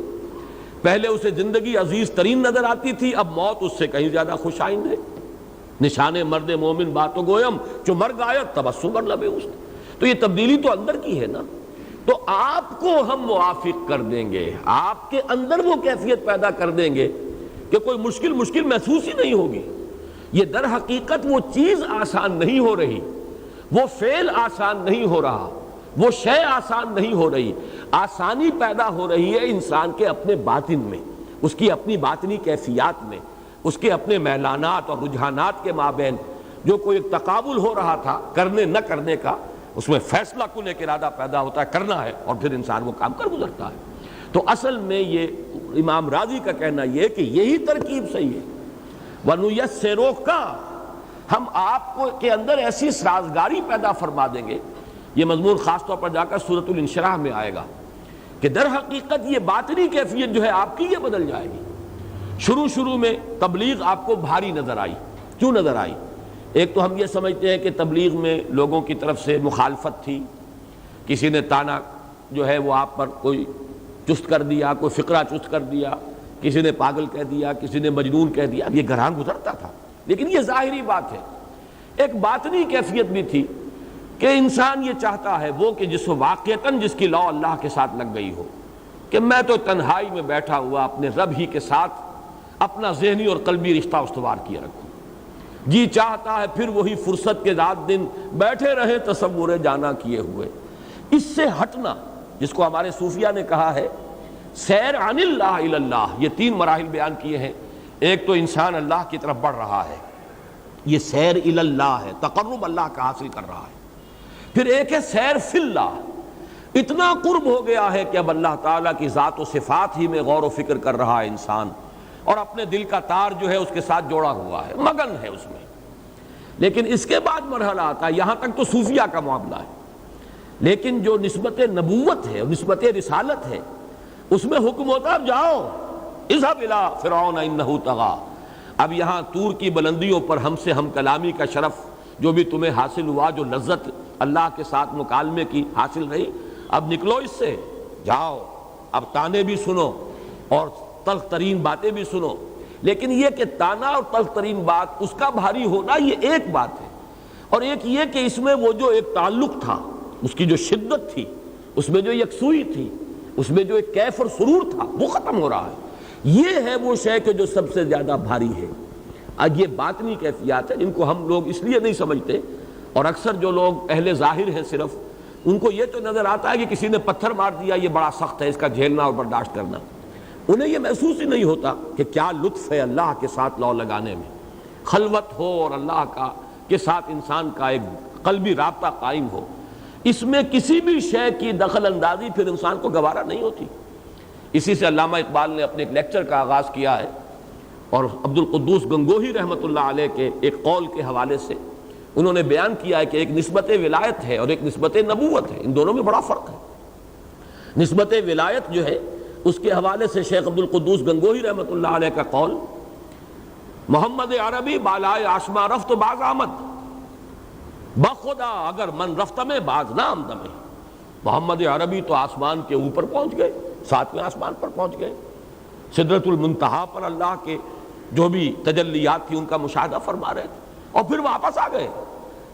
پہلے اسے زندگی عزیز ترین نظر آتی تھی، اب موت اس سے کہیں زیادہ خوش آئند ہے۔ نشان مرد مومن باتو گویم جو مر گایت تبسم بر لب اوست۔ تو یہ تبدیلی تو اندر کی ہے نا، تو آپ کو ہم موافق کر دیں گے، آپ کے اندر وہ کیفیت پیدا کر دیں گے کہ کوئی مشکل محسوس ہی نہیں ہوگی۔ یہ در حقیقت وہ چیز آسان نہیں ہو رہی، وہ فعل آسان نہیں ہو رہا، وہ شے آسان نہیں ہو رہی، آسانی پیدا ہو رہی ہے انسان کے اپنے باطن میں، اس کی اپنی باطنی کیفیات میں، اس کے اپنے میلانات اور رجحانات کے مابین جو کوئی ایک تقابل ہو رہا تھا کرنے نہ کرنے کا، اس میں فیصلہ کن ایک ارادہ پیدا ہوتا ہے، کرنا ہے، اور پھر انسان وہ کام کر گزرتا ہے۔ تو اصل میں یہ امام راضی کا کہنا یہ ہے کہ یہی ترکیب صحیح ہے۔ وَنُيَسِّرُكَ، ہم آپ کو کے اندر ایسی سازگاری پیدا فرما دیں گے۔ یہ مضمون خاص طور پر جا کر سورۃ الانشراح میں آئے گا کہ در حقیقت یہ باطنی کیفیت جو ہے آپ کی یہ بدل جائے گی۔ شروع میں تبلیغ آپ کو بھاری نظر آئی، کیوں نظر آئی؟ ایک تو ہم یہ سمجھتے ہیں کہ تبلیغ میں لوگوں کی طرف سے مخالفت تھی، کسی نے تانا جو ہے وہ آپ پر کوئی چست کر دیا، کوئی فقرہ چست کر دیا، کسی نے پاگل کہہ دیا، کسی نے مجنون کہہ دیا، اب یہ گھراں گزرتا تھا۔ لیکن یہ ظاہری بات ہے، ایک باطنی کیفیت بھی تھی کہ انسان یہ چاہتا ہے وہ کہ جس واقعتاً جس کی لو اللہ کے ساتھ لگ گئی ہو، کہ میں تو تنہائی میں بیٹھا ہوا اپنے رب ہی کے ساتھ اپنا ذہنی اور قلبی رشتہ استوار کیے رکھوں، جی چاہتا ہے پھر وہی فرصت کے رات دن بیٹھے رہے تصور جانا کیے ہوئے۔ اس سے ہٹنا، جس کو ہمارے صوفیہ نے کہا ہے سیر عن اللہ الی اللہ، یہ تین مراحل بیان کیے ہیں۔ ایک تو انسان اللہ کی طرف بڑھ رہا ہے، یہ سیر الی اللہ ہے، تقرب اللہ کا حاصل کر رہا ہے۔ پھر ایک ہے سیر فی اللہ، اتنا قرب ہو گیا ہے کہ اب اللہ تعالیٰ کی ذات و صفات ہی میں غور و فکر کر رہا ہے انسان، اور اپنے دل کا تار جو ہے اس کے ساتھ جوڑا ہوا ہے، مگن ہے اس میں۔ لیکن اس کے بعد مرحلہ آتا ہے، یہاں تک تو صوفیہ کا معاملہ ہے، لیکن جو نسبت نبوت ہے، نسبت رسالت ہے، اس میں حکم ہوتا ہے اب جاؤ، اذهب الى فرعون انه طغى۔ اب یہاں طور کی بلندیوں پر ہم سے ہم کلامی کا شرف جو بھی تمہیں حاصل ہوا، جو لذت اللہ کے ساتھ مکالمے کی حاصل رہی، اب نکلو اس سے، جاؤ، اب تانے بھی سنو اور تلخ ترین باتیں بھی سنو۔ لیکن یہ کہ تانا اور تلخ ترین بات اس کا بھاری ہونا یہ ایک بات ہے، اور ایک یہ کہ اس میں وہ جو ایک تعلق تھا، اس کی جو شدت تھی، اس میں جو یکسوئی تھی، اس میں جو ایک کیف اور سرور تھا، وہ ختم ہو رہا ہے۔ یہ ہے وہ شے کہ جو سب سے زیادہ بھاری ہے۔ اب یہ باطنی کیفیات ہے جن کو ہم لوگ اس لیے نہیں سمجھتے، اور اکثر جو لوگ اہل ظاہر ہیں صرف، ان کو یہ تو نظر آتا ہے کہ کسی نے پتھر مار دیا، یہ بڑا سخت ہے، اس کا جھیلنا اور برداشت کرنا۔ انہیں یہ محسوس ہی نہیں ہوتا کہ کیا لطف ہے اللہ کے ساتھ لو لگانے میں، خلوت ہو اور اللہ کا کے ساتھ انسان کا ایک قلبی رابطہ قائم ہو، اس میں کسی بھی شے کی دخل اندازی پھر انسان کو گوارا نہیں ہوتی۔ اسی سے علامہ اقبال نے اپنے ایک لیکچر کا آغاز کیا ہے، اور عبد القدوس گنگوہی رحمۃ اللہ علیہ کے ایک قول کے حوالے سے انہوں نے بیان کیا ہے کہ ایک نسبت ولایت ہے اور ایک نسبت نبوت ہے، ان دونوں میں بڑا فرق ہے۔ نسبت ولایت جو ہے اس کے حوالے سے شیخ عبد القدوس گنگوہی رحمۃ اللہ علیہ کا قول، محمد عربی بالائے آسماں رفت و باز آمد، بخدا اگر من رفت میں باز نہ آمد میں۔ محمد عربی تو آسمان کے اوپر پہنچ گئے، 7ویں آسمان پر پہنچ گئے، سدرۃ المنتہا پر اللہ کے جو بھی تجلیات تھی ان کا مشاہدہ فرما رہے تھے، اور پھر واپس آ گئے۔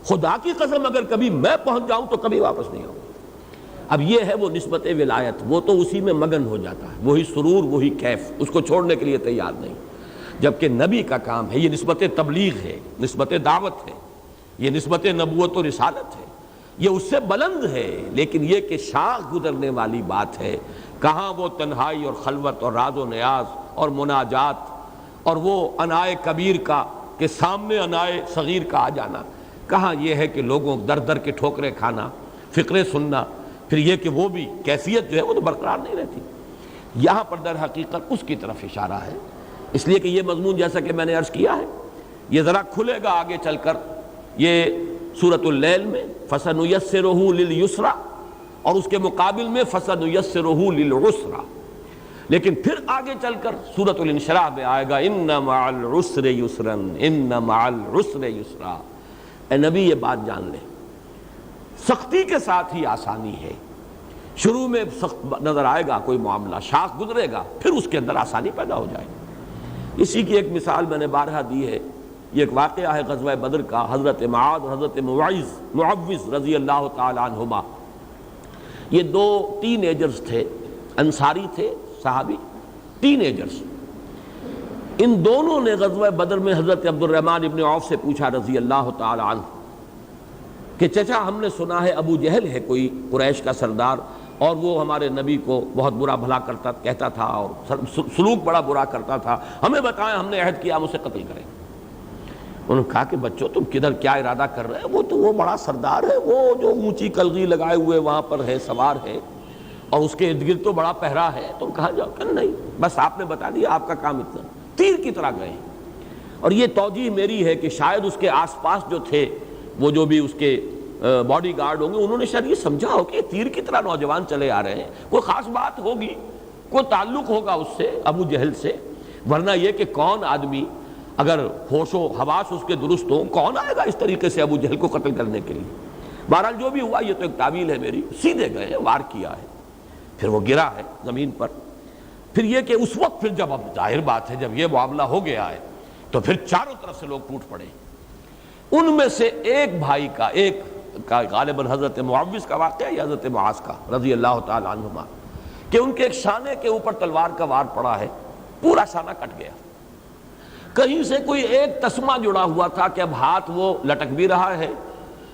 خدا کی قسم اگر کبھی میں پہنچ جاؤں تو کبھی واپس نہیں آؤں۔ اب یہ ہے وہ نسبت ولایت، وہ تو اسی میں مگن ہو جاتا ہے، وہی سرور وہی کیف، اس کو چھوڑنے کے لیے تیار نہیں۔ جبکہ نبی کا کام ہے، یہ نسبت تبلیغ ہے، نسبت دعوت ہے، یہ نسبت نبوت و رسالت ہے، یہ اس سے بلند ہے، لیکن یہ کہ شاخ گزرنے والی بات ہے۔ کہاں وہ تنہائی اور خلوت اور راز و نیاز اور مناجات اور وہ انائے کبیر کا کہ سامنے انائے صغیر کا آ جانا، کہاں یہ ہے کہ لوگوں در در کے ٹھوکریں کھانا، فقرے سننا، پھر یہ کہ وہ بھی کیفیت جو ہے وہ تو برقرار نہیں رہتی۔ یہاں پر در حقیقت اس کی طرف اشارہ ہے، اس لیے کہ یہ مضمون جیسا کہ میں نے عرض کیا ہے یہ ذرا کھلے گا آگے چل کر، یہ سورۃ اللیل میں فَسَنُيَسِّرُهُ لِلْيُسْرَىٰ اور اس کے مقابل میں فَسَنُيَسِّرُهُ لِلْعُسْرَىٰ، لیکن پھر آگے چل کر سورۃ الانشراح میں آئے گا اِنَّ مَعَ الْعُسْرِ يُسْرًا اِنَّ مَعَ الْعُسْرِ يُسْرًا۔ اے نبی یہ بات جان لے، سختی کے ساتھ ہی آسانی ہے۔ شروع میں سخت نظر آئے گا کوئی معاملہ، شاخ گزرے گا، پھر اس کے اندر آسانی پیدا ہو جائے گی۔ اسی کی ایک مثال میں نے بارہا دی ہے، یہ ایک واقعہ ہے غزوہ بدر کا، حضرت معاذ اور حضرت معوذ رضی اللہ تعالی عنہما، یہ دو ٹین ایجرز تھے، انصاری تھے صحابی، ٹین ایجرز۔ ان دونوں نے غزوہ بدر میں حضرت عبد الرحمن ابن عوف سے پوچھا رضی اللہ تعالی عنہ کہ چچا ہم نے سنا ہے ابو جہل ہے کوئی قریش کا سردار، اور وہ ہمارے نبی کو بہت برا بھلا کہتا تھا اور سلوک بڑا برا کرتا تھا، ہمیں بتائیں، ہم نے عہد کیا ہم اسے قتل کریں۔ انہوں نے کہا کہ بچوں تم کدھر کیا ارادہ کر رہے ہیں، وہ تو وہ بڑا سردار ہے، وہ جو اونچی کلغی لگائے ہوئے وہاں پر ہے، سوار ہے، اور اس کے ارد گرد تو بڑا پہرا ہے۔ تم کہا جاؤ کہ نہیں، بس آپ نے بتا دیا، آپ کا کام اتنا، تیر کی طرح گئے۔ اور یہ توجیہ میری ہے کہ شاید اس کے آس پاس جو تھے وہ جو بھی اس کے باڈی گارڈ ہوں گے، انہوں نے شاید یہ سمجھا ہو کہ تیر کی طرح نوجوان چلے آ رہے ہیں، کوئی خاص بات ہوگی، کوئی تعلق ہوگا اس سے، ابو جہل سے، ورنہ یہ کہ کون آدمی اگر ہوش و حواس اس کے درست ہوں، کون آئے گا اس طریقے سے ابو جہل کو قتل کرنے کے لیے۔ بہرحال جو بھی ہوا یہ تو ایک تعویل ہے میری، سیدھے گئے، وار کیا ہے، پھر وہ گرا ہے زمین پر۔ پھر یہ کہ اس وقت پھر جب اب ظاہر بات ہے جب یہ معاملہ ہو گیا ہے تو پھر چاروں طرف سے لوگ ٹوٹ پڑے۔ ان میں سے ایک بھائی کا غالباً حضرت معوذ کا واقعہ یا حضرت معاذ کا رضی اللہ تعالی عنہما، کہ ان کے ایک شانے کے اوپر تلوار کا وار پڑا ہے، پورا شانہ کٹ گیا۔ کہیں سے کوئی ایک تسمہ جڑا ہوا تھا کہ اب ہاتھ وہ لٹک بھی رہا ہے،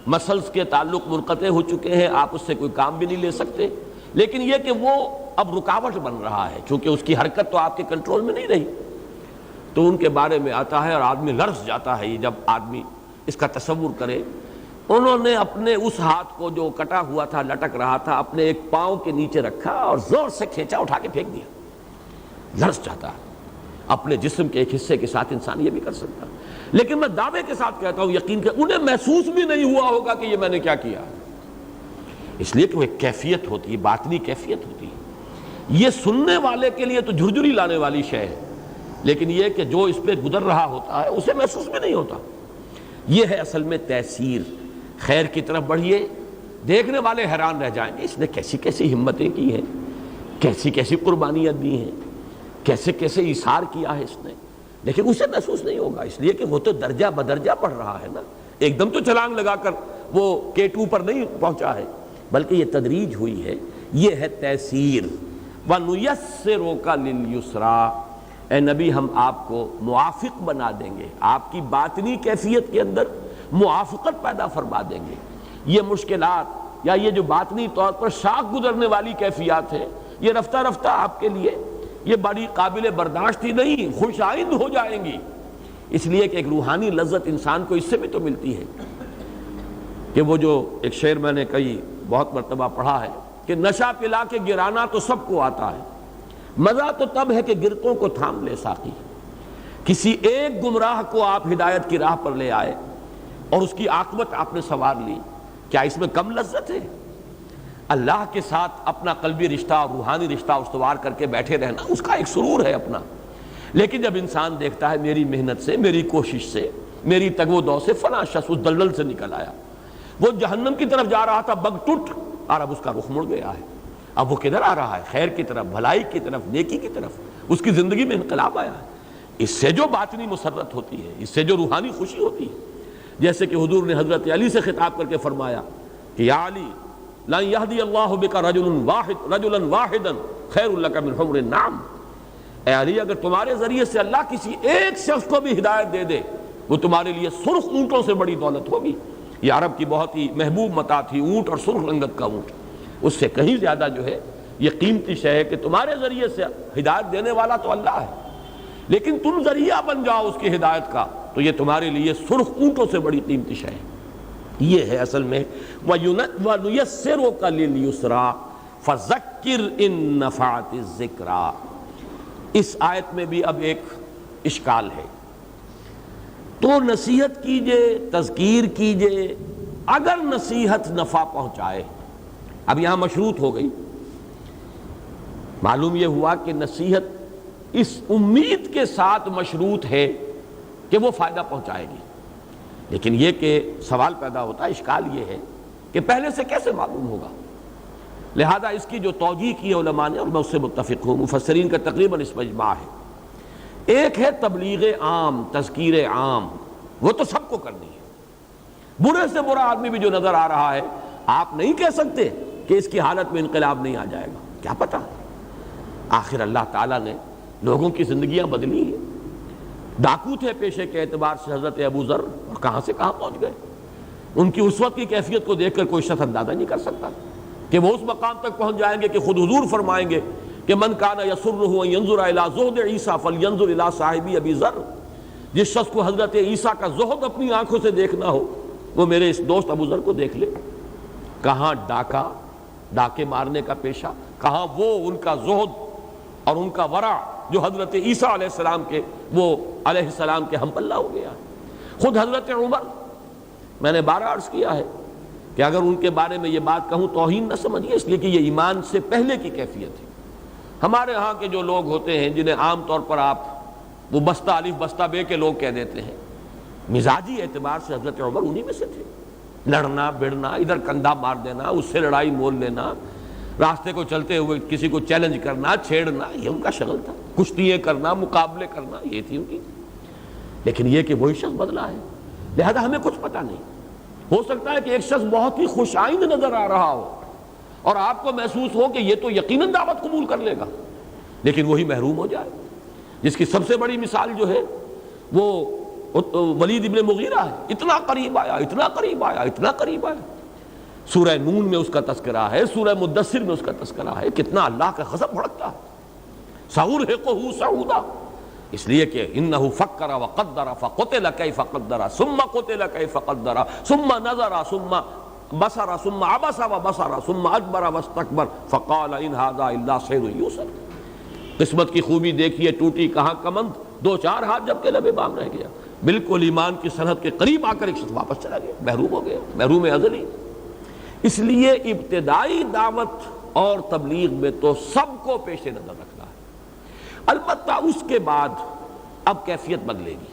مسلز کے تعلق منقطع ہو چکے ہیں، آپ اس سے کوئی کام بھی نہیں لے سکتے، لیکن یہ کہ وہ اب رکاوٹ بن رہا ہے چونکہ اس کی حرکت تو آپ کے کنٹرول میں نہیں رہی۔ تو ان کے بارے میں آتا ہے اور آدمی لرز جاتا ہے یہ جب آدمی اس کا تصور کرے۔ انہوں نے اپنے اس ہاتھ کو جو کٹا ہوا تھا، لٹک رہا تھا، اپنے ایک پاؤں کے نیچے رکھا اور زور سے کھینچا، اٹھا کے پھینک دیا۔ لرز جاتا ہے، اپنے جسم کے ایک حصے کے ساتھ انسان یہ بھی کر سکتا، لیکن میں دعوے کے ساتھ کہتا ہوں، یقین کہ انہیں محسوس بھی نہیں ہوا ہوگا کہ یہ میں نے کیا کیا، اس لیے کہ وہ ایک کیفیت ہوتی ہے، باطنی کیفیت ہوتی ہے۔ یہ سننے والے کے لیے تو جھرجھری لانے والی شے ہے، لیکن یہ کہ جو اس پہ گزر رہا ہوتا ہے اسے محسوس بھی نہیں ہوتا۔ یہ ہے اصل میں تاثیر۔ خیر کی طرف بڑھیے، دیکھنے والے حیران رہ جائیں گے، اس نے کیسی کیسی ہمتیں کی ہیں، کیسی کیسی قربانیاں دی ہیں، کیسے کیسے ایثار کیا ہے اس نے، لیکن اسے محسوس نہیں ہوگا، اس لیے کہ وہ تو درجہ بدرجہ پڑھ رہا ہے نا، ایک دم تو چھلانگ لگا کر وہ K2 پر نہیں پہنچا ہے، بلکہ یہ تدریج ہوئی ہے۔ یہ ہے تیسیر۔ وَنُيَسِّرُكَ لِلْيُسْرَىٰ، اے نبی ہم آپ کو موافق بنا دیں گے، آپ کی باطنی کیفیت کے اندر موافقت پیدا فرما دیں گے۔ یہ مشکلات یا یہ جو باطنی طور پر شاخ گزرنے والی کیفیات ہیں، یہ رفتہ رفتہ آپ کے لیے یہ بڑی قابل برداشت ہی نہیں، خوش آئند ہو جائیں گی، اس لیے کہ ایک روحانی لذت انسان کو اس سے بھی تو ملتی ہے کہ وہ جو ایک شعر میں نے کئی بہت مرتبہ پڑھا ہے کہ نشہ پلا کے گرانا تو سب کو آتا ہے، مزہ تو تب ہے کہ گرتوں کو تھام لے ساقی۔ کسی ایک گمراہ کو آپ ہدایت کی راہ پر لے آئے اور اس کی عاقبت آپ نے سنوار لی، کیا اس میں کم لذت ہے؟ اللہ کے ساتھ اپنا قلبی رشتہ اور روحانی رشتہ استوار کر کے بیٹھے رہنا اس کا ایک سرور ہے اپنا. لیکن جب انسان دیکھتا ہے میری محنت سے، میری کوشش سے، میری تگ و دو سے فلاں شخص اس دلدل سے نکل آیا، وہ جہنم کی طرف جا رہا تھا بگ ٹوٹ، اور اب اس کا رخ مڑ گیا ہے، اب وہ کدھر آ رہا ہے؟ خیر کی طرف، بھلائی کی طرف، نیکی کی طرف. اس کی زندگی میں انقلاب آیا ہے. اس سے جو باطنی مسرت ہوتی ہے، اس سے جو روحانی خوشی ہوتی ہے، جیسے کہ حضور نے حضرت علی سے خطاب کر کے فرمایا کہ یا علی لن یہدی اللہ بک رجلا واحدا خیر لک من حمر النعم. اے علی، اگر تمہارے ذریعے سے اللہ کسی ایک شخص کو بھی ہدایت دے دے، وہ تمہارے لیے سرخ اونٹوں سے بڑی دولت ہوگی. یہ عرب کی بہت ہی محبوب متاع تھی، اونٹ اور سرخ رنگت کا اونٹ. اس سے کہیں زیادہ جو ہے یہ قیمتی شے ہے کہ تمہارے ذریعے سے ہدایت دینے والا تو اللہ ہے، لیکن تم ذریعہ بن جاؤ اس کی ہدایت کا، تو یہ تمہارے لیے سرخ اونٹوں سے بڑی قیمتی شے ہے. یہ ہے اصل میں وَنُيَسِّرُكَ لِلْيُسْرَىٰ فَذَكِّرْ إِن نَّفَعَتِ الذِّكْرَىٰ. اس آیت میں بھی اب ایک اشکال ہے. تو نصیحت کیجئے، تذکیر کیجئے، اگر نصیحت نفع پہنچائے. اب یہاں مشروط ہو گئی. معلوم یہ ہوا کہ نصیحت اس امید کے ساتھ مشروط ہے کہ وہ فائدہ پہنچائے گی. لیکن یہ کہ سوال پیدا ہوتا ہے، اشکال یہ ہے کہ پہلے سے کیسے معلوم ہوگا؟ لہذا اس کی جو توجیہ کی ہے علماء نے، اور میں اس سے متفق ہوں، مفسرین کا تقریباً اس میں اجماع ہے. ایک ہے تبلیغ عام، تذکیر عام، وہ تو سب کو کرنی ہے. برے سے برا آدمی بھی جو نظر آ رہا ہے، آپ نہیں کہہ سکتے کہ اس کی حالت میں انقلاب نہیں آ جائے گا. کیا پتہ، آخر اللہ تعالیٰ نے لوگوں کی زندگیاں بدلی ہیں. ڈاکو تھے پیشے کے اعتبار سے حضرت ابو ذر، اور کہاں سے کہاں پہنچ گئے. ان کی اس وقت کی کیفیت کو دیکھ کر کوئی شخص اندازہ نہیں کر سکتا کہ وہ اس مقام تک پہنچ جائیں گے کہ خود حضور فرمائیں گے کہ من کان یسرہ ان ینظر الی زہد عیسیٰ فلینظر الی صاحبی ابی ذر. جس شخص کو حضرت عیسیٰ کا زہد اپنی آنکھوں سے دیکھنا ہو، وہ میرے اس دوست ابو ذر کو دیکھ لے. کہاں ڈاکے مارنے کا پیشہ، کہاں وہ ان کا زہد اور ان کا ورع جو حضرت عیسیٰ علیہ السلام کے، وہ علیہ السلام کے ہم پلہ ہو گیا. خود حضرت عمر، میں نے بارہ عرض کیا ہے کہ اگر ان کے بارے میں یہ بات کہوں توہین نہ سمجھیے، اس لیے کہ یہ ایمان سے پہلے کی کیفیت ہے. ہمارے ہاں کے جو لوگ ہوتے ہیں جنہیں عام طور پر آپ وہ بستہ الف بستہ بے کے لوگ کہہ دیتے ہیں، مزاجی اعتبار سے حضرت عمر انہی میں سے تھے. لڑنا بڑنا، ادھر کندھا مار دینا، اس سے لڑائی مول لینا، راستے کو چلتے ہوئے کسی کو چیلنج کرنا، چھیڑنا، یہ ان کا شغل تھا. کشتیاں کرنا، مقابلے کرنا، یہ تھی ان کی. لیکن یہ کہ وہی شخص بدلا ہے، لہذا ہمیں کچھ پتہ نہیں. ہو سکتا ہے کہ ایک شخص بہت ہی خوش آئند نظر آ رہا ہو اور آپ کو محسوس ہو کہ یہ تو یقیناً دعوت قبول کر لے گا، لیکن وہی محروم ہو جائے. جس کی سب سے بڑی مثال جو ہے وہ ولید ابن مغیرہ ہے. اتنا قریب آیا، اتنا قریب آیا، اتنا قریب آیا. سورہ نون میں اس کا تذکرہ ہے، سورہ مدثر میں اس کا تذکرہ ہے. کتنا اللہ کا غضب بھڑکتا ہے. سأرهقه صعودا، اس لیے کہ انه فکر وقدر فقتل کیف قدر ثم قتل کیف قدر ثم نظر ثم بصر ثم عبس وبصر ثم ادبر واستكبر فقال ان هذا الا سحر يوسف. قسمت کی خوبی دیکھیے، ٹوٹی کہاں کمند، دو چار ہاتھ جب کے لبے بام رہ گیا. بالکل ایمان کی سرحد کے قریب آ کر ایک شخص واپس چلا گیا، محروم ہو گیا، محروم ازلی. اس لیے ابتدائی دعوت اور تبلیغ میں تو سب کو پیش نظر رکھنا ہے. البتہ اس کے بعد اب کیفیت بدلے گی.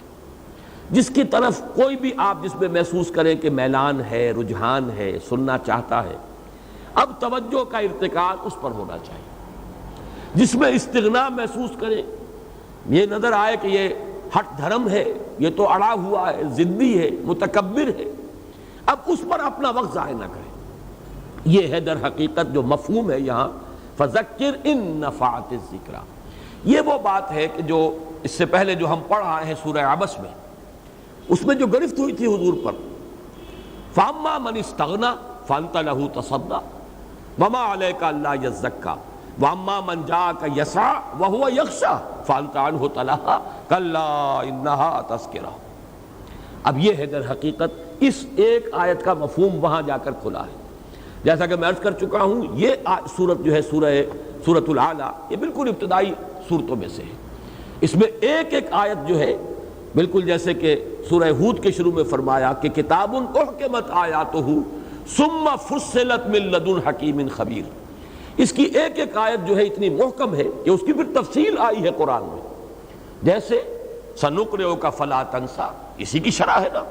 جس کی طرف کوئی بھی آپ جس میں محسوس کریں کہ میلان ہے، رجحان ہے، سننا چاہتا ہے، اب توجہ کا ارتکاز اس پر ہونا چاہیے. جس میں استغنا محسوس کریں، یہ نظر آئے کہ یہ ہٹ دھرم ہے، یہ تو اڑا ہوا ہے، ضدی ہے، متکبر ہے، اب اس پر اپنا وقت ضائع نہ کریں. یہ ہے در حقیقت جو مفہوم ہے یہاں فذکر ان نفعت الذکریٰ. یہ وہ بات ہے کہ جو اس سے پہلے جو ہم پڑھ آئے ہیں سورہ عبس میں، اس میں جو گرفت ہوئی تھی حضور پر، فاما من استغنى فانت له تصدى وما عليك الا يزكى واما من جاءك يسعى وهو يخشى فانت عنه تلهى كلا انها تذکرہ. اب یہ ہے در حقیقت اس ایک آیت کا مفہوم وہاں جا کر کھلا ہے. جیسا کہ میں عرض کر چکا ہوں، یہ سورت جو ہے سورۃ الاعلیٰ، یہ بالکل ابتدائی صورتوں میں سے ہے. اس میں ایک ایک آیت جو ہے بالکل جیسے کہ سورہ ہود کے شروع میں فرمایا کہ کتاب احکمت آیاتہ ثم فصلت من لدن حکیم خبیر. اس کی ایک ایک آیت جو ہے اتنی محکم ہے کہ اس کی پھر تفصیل آئی ہے قرآن میں. جیسے سنقرئک فلا تنسیٰ، اسی کی شرح ہے نا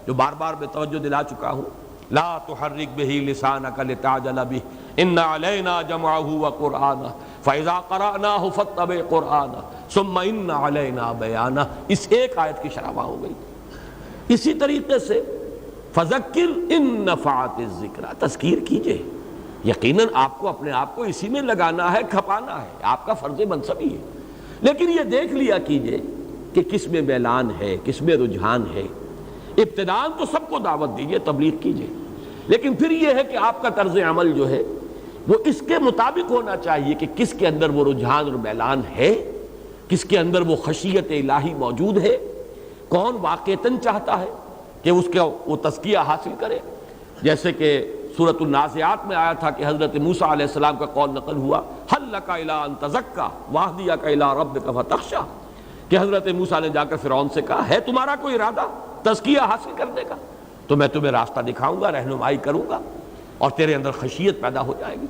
جو بار بار میں توجہ دلا چکا ہوں. لا تحرک بہ لسانک لتعجل بہ ان علینا جمعہ وقرآنہ فاذا قرأناہ فاتبع قرآنہ ثم ان علینا بیانہ. اس ایک آیت کی شرح ہو گئی. اسی طریقے سے فذکر ان نفعت الذکریٰ، تذکیر کیجئے. یقیناً آپ کو اپنے آپ کو اسی میں لگانا ہے، کھپانا ہے، آپ کا فرض منصبی ہے. لیکن یہ دیکھ لیا کیجئے کہ کس میں میلان ہے، کس میں رجحان ہے. ابتداءً تو سب کو دعوت دیجئے، تبلیغ کیجئے، لیکن پھر یہ ہے کہ آپ کا طرز عمل جو ہے وہ اس کے مطابق ہونا چاہیے کہ کس کے اندر وہ رجحان اور میلان ہے، کس کے اندر وہ خشیت الہی موجود ہے، کون واقعتاً چاہتا ہے کہ اس کا وہ تزکیہ حاصل کرے. جیسے کہ سورۃ النازعات میں آیا تھا کہ حضرت موسیٰ علیہ السلام کا قول نقل ہوا هل لک الی ان تزکی واہدیک الی ربک فتخشی، کہ حضرت موسیٰ نے جا کر فرعون سے کہا ہے تمہارا کوئی ارادہ تزکیہ حاصل کرنے کا، تو میں تمہیں راستہ دکھاؤں گا، رہنمائی کروں گا اور تیرے اندر خشیت پیدا ہو جائے گی.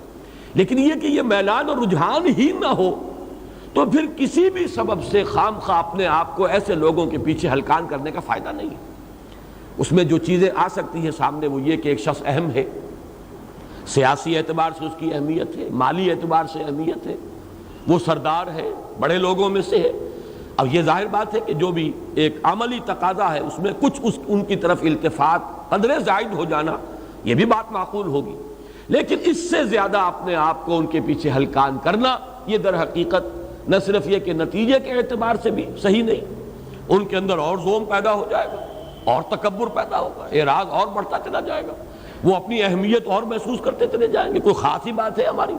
لیکن یہ کہ یہ میلان اور رجحان ہی نہ ہو تو پھر کسی بھی سبب سے خام خواہ اپنے آپ کو ایسے لوگوں کے پیچھے ہلکان کرنے کا فائدہ نہیں ہے. اس میں جو چیزیں آ سکتی ہیں سامنے وہ یہ کہ ایک شخص اہم ہے، سیاسی اعتبار سے اس کی اہمیت ہے، مالی اعتبار سے اہمیت ہے، وہ سردار ہے، بڑے لوگوں میں سے ہے. اب یہ ظاہر بات ہے کہ جو بھی ایک عملی تقاضا ہے اس میں کچھ ان کی طرف التفات قدرے زائد ہو جانا یہ بھی بات معقول ہوگی. لیکن اس سے زیادہ اپنے آپ کو ان کے پیچھے ہلکان کرنا یہ در حقیقت نہ صرف یہ کہ نتیجے کے اعتبار سے بھی صحیح نہیں، ان کے اندر اور زوم پیدا ہو جائے گا اور تکبر پیدا ہوگا، اعراض اور بڑھتا چلا جائے گا، وہ اپنی اہمیت اور محسوس کرتے چلے جائیں گے. کوئی خاص ہی بات ہے ہماری،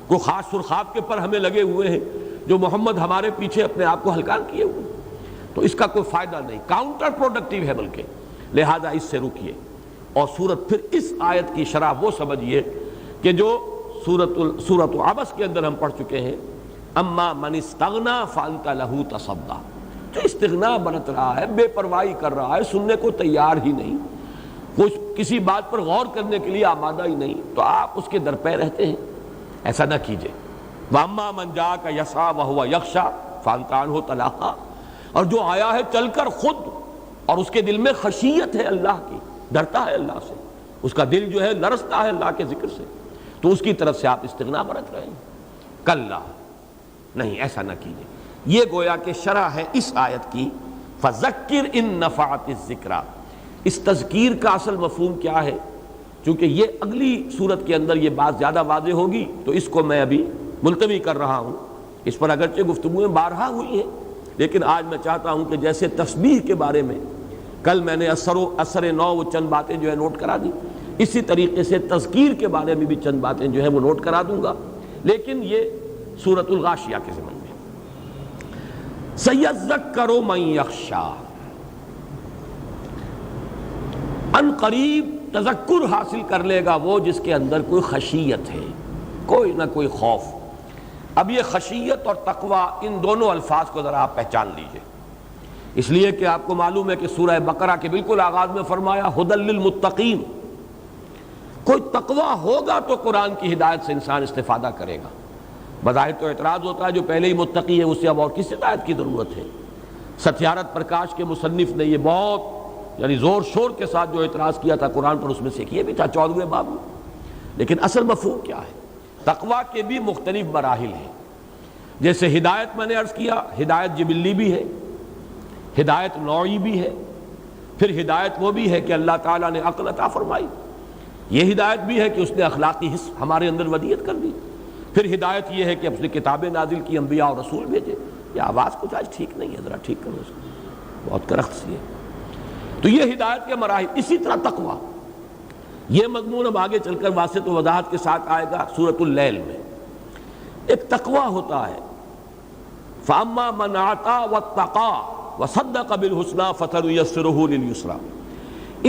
کوئی خاص سرخاب کے پر ہمیں لگے ہوئے ہیں جو محمد ہمارے پیچھے اپنے آپ کو ہلکان کیے ہوئے، تو اس کا کوئی فائدہ نہیں، کاؤنٹر پروڈکٹیو ہے بلکہ. لہذا اس سے رکیے اور سورت پھر اس آیت کی شرح وہ سمجھیے کہ جو سورۃ عبس کے اندر ہم پڑھ چکے ہیں، اما من استغنا فانت لہ تصدی، جو استغنا برت رہا ہے، بے پرواہی کر رہا ہے، سننے کو تیار ہی نہیں، کسی بات پر غور کرنے کے لیے آمادہ ہی نہیں، تو آپ اس کے در پہ رہتے ہیں. ایسا نہ کیجئے. وَأَمَّا مَنْ جَاءَكَ يَسْعَىٰ وَهُوَ يَخْشَىٰ فَأَنْتَ عَنْهُ تَلَهَّىٰ، اور جو آیا ہے چل کر خود اور اس کے دل میں خشیت ہے اللہ کی، ڈرتا ہے اللہ سے، اس کا دل جو ہے لرزتا ہے اللہ کے ذکر سے، تو اس کی طرف سے آپ استغنا برت رہے ہیں. کلا، نہیں، ایسا نہ کیجئے. یہ گویا کہ شرح ہے اس آیت کی فَذَكِّرْ إِن نَفَعَتِ الذِّكْرَىٰ. اس تذکیر کا اصل مفہوم کیا ہے؟ چونکہ یہ اگلی صورت کے اندر یہ بات زیادہ واضح ہوگی تو اس کو میں ابھی ملتوی کر رہا ہوں. اس پر اگرچہ گفتگویں بارہا ہوئی ہیں، لیکن آج میں چاہتا ہوں کہ جیسے تسبیح کے بارے میں کل میں نے اثر نو وہ چند باتیں جو ہے نوٹ کرا دی، اسی طریقے سے تذکیر کے بارے میں بھی چند باتیں جو ہے وہ نوٹ کرا دوں گا، لیکن یہ سورۃ الغاشیہ کے ضمن میں. سَيَذَّكَّرُ مَن يَخْشَىٰ، ان قریب تذکر حاصل کر لے گا وہ جس کے اندر کوئی خشیت ہے، کوئی نہ کوئی خوف. اب یہ خشیت اور تقوی ان دونوں الفاظ کو ذرا آپ پہچان لیجئے، اس لیے کہ آپ کو معلوم ہے کہ سورہ بقرہ کے بالکل آغاز میں فرمایا ھدی للمتقین. کوئی تقوی ہوگا تو قرآن کی ہدایت سے انسان استفادہ کرے گا. بظاہر تو اعتراض ہوتا ہے جو پہلے ہی متقی ہے اسے اب اور کس ہدایت کی ضرورت ہے. ستیارت پرکاش کے مصنف نے یہ بہت یعنی زور شور کے ساتھ جو اعتراض کیا تھا قرآن پر، اس میں سے یہ بھی تھا 14ویں باب میں. لیکن اصل مفہوم کیا ہے؟ تقوی کے بھی مختلف مراحل ہیں. جیسے ہدایت میں نے عرض کیا، ہدایت جبلی بھی ہے، ہدایت نوعی بھی ہے، پھر ہدایت وہ بھی ہے کہ اللہ تعالیٰ نے عقل عطا فرمائی، یہ ہدایت بھی ہے کہ اس نے اخلاقی حص ہمارے اندر ودیت کر دی. پھر ہدایت یہ ہے کہ اس نے کتابیں نازل کی، انبیاء اور رسول بھیجے. یہ آواز کچھ آج ٹھیک نہیں ہے، ذرا ٹھیک کرو اس کو، بہت کرخت سی ہے. تو یہ ہدایت کے مراحل. اسی طرح تقوی، یہ مضمون اب آگے چل کر واضح و وضاحت کے ساتھ آئے گا سورۃ اللیل میں. ایک تقوی ہوتا ہے فَأَمَّا مَنْ أَعْطَىٰ وَاتَّقَىٰ وَصَدَّقَ بِالْحُسْنَىٰ فَسَنُيَسِّرُهُ لِلْيُسْرَىٰ.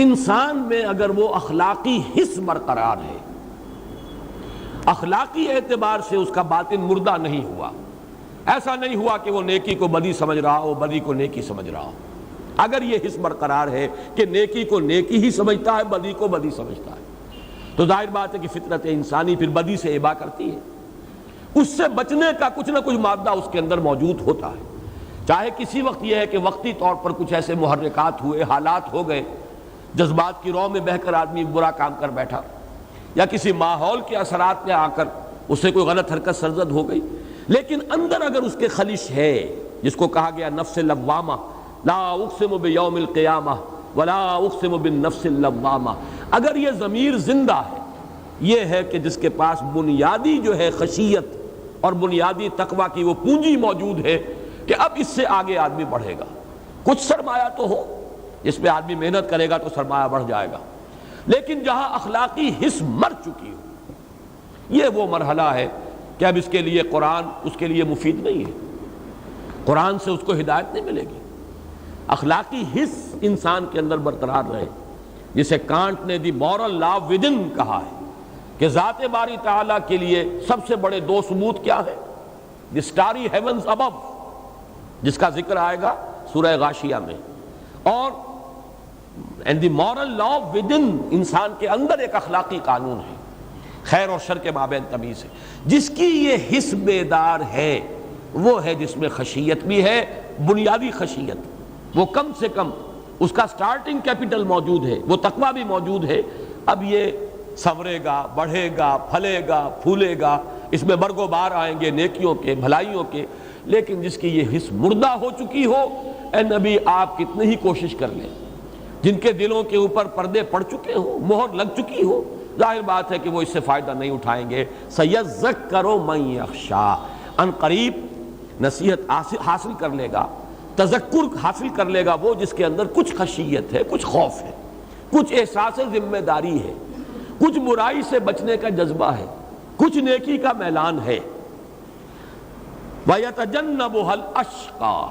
انسان میں اگر وہ اخلاقی حص برقرار ہے، اخلاقی اعتبار سے اس کا باطن مردہ نہیں ہوا، ایسا نہیں ہوا کہ وہ نیکی کو بدی سمجھ رہا ہو، بدی کو نیکی سمجھ رہا ہو. اگر یہ حص برقرار ہے کہ نیکی کو نیکی ہی سمجھتا ہے، بدی کو بدی سمجھتا ہے، تو ظاہر بات ہے کہ فطرت انسانی پھر بدی سے ابا کرتی ہے، اس سے بچنے کا کچھ نہ کچھ مادہ اس کے اندر موجود ہوتا ہے، چاہے کسی وقت یہ ہے کہ وقتی طور پر کچھ ایسے محرکات ہوئے، حالات ہو گئے، جذبات کی رو میں بہہ کر آدمی برا کام کر بیٹھا، یا کسی ماحول کے اثرات میں آ کر اس سے کوئی غلط حرکت سرزد ہو گئی، لیکن اندر اگر اس کے خلش ہے، جس کو کہا گیا نفس لوامہ، لا اقسم بیوم القیامہ ولا اقسم بالنفس اللوامہ، اگر یہ ضمیر زندہ ہے، یہ ہے کہ جس کے پاس بنیادی جو ہے خشیت اور بنیادی تقوی کی وہ پونجی موجود ہے کہ اب اس سے آگے آدمی بڑھے گا، کچھ سرمایہ تو ہو، اس پہ آدمی محنت کرے گا تو سرمایہ بڑھ جائے گا، لیکن جہاں اخلاقی حس مر چکی ہو، یہ وہ مرحلہ ہے کہ اب اس کے لیے قرآن اس کے لیے مفید نہیں ہے، قرآن سے اس کو ہدایت نہیں ملے گی۔ اخلاقی حس انسان کے اندر برقرار رہے، جسے کانٹ نے دی مورل لا ودن کہا ہے کہ ذات باری تعالیٰ کے لیے سب سے بڑے دو ثبوت کیا ہے؟ دی سٹاری ہیونز ابو، جس کا ذکر آئے گا سورہ غاشیہ میں، اور اینڈ دی مورل لا ودن، انسان کے اندر ایک اخلاقی قانون ہے، خیر اور شر کے مابین تمیز ہے، جس کی یہ حس بیدار ہے وہ ہے جس میں خشیت بھی ہے، بنیادی خشیت، وہ کم سے کم اس کا سٹارٹنگ کیپٹل موجود ہے، وہ تقویٰ بھی موجود ہے، اب یہ سنورے گا، بڑھے گا، پھلے گا، پھولے گا، اس میں برگ و بار آئیں گے نیکیوں کے، بھلائیوں کے، لیکن جس کی یہ حس مردہ ہو چکی ہو، اے نبی آپ کتنی ہی کوشش کر لیں، جن کے دلوں کے اوپر پردے پڑ چکے ہو، مہر لگ چکی ہو، ظاہر بات ہے کہ وہ اس سے فائدہ نہیں اٹھائیں گے۔ سَيَذَّكَّرُ مَن يَخْشَىٰ، ان قریب نصیحت حاصل کر لے گا، تذکر حاصل کر لے گا وہ جس کے اندر کچھ خشیت ہے، کچھ خوف ہے، کچھ احساس ذمہ داری ہے، کچھ برائی سے بچنے کا جذبہ ہے، کچھ نیکی کا میلان ہے۔ وَيَتَجَنَّبُهَا الْأَشْقَىٰ،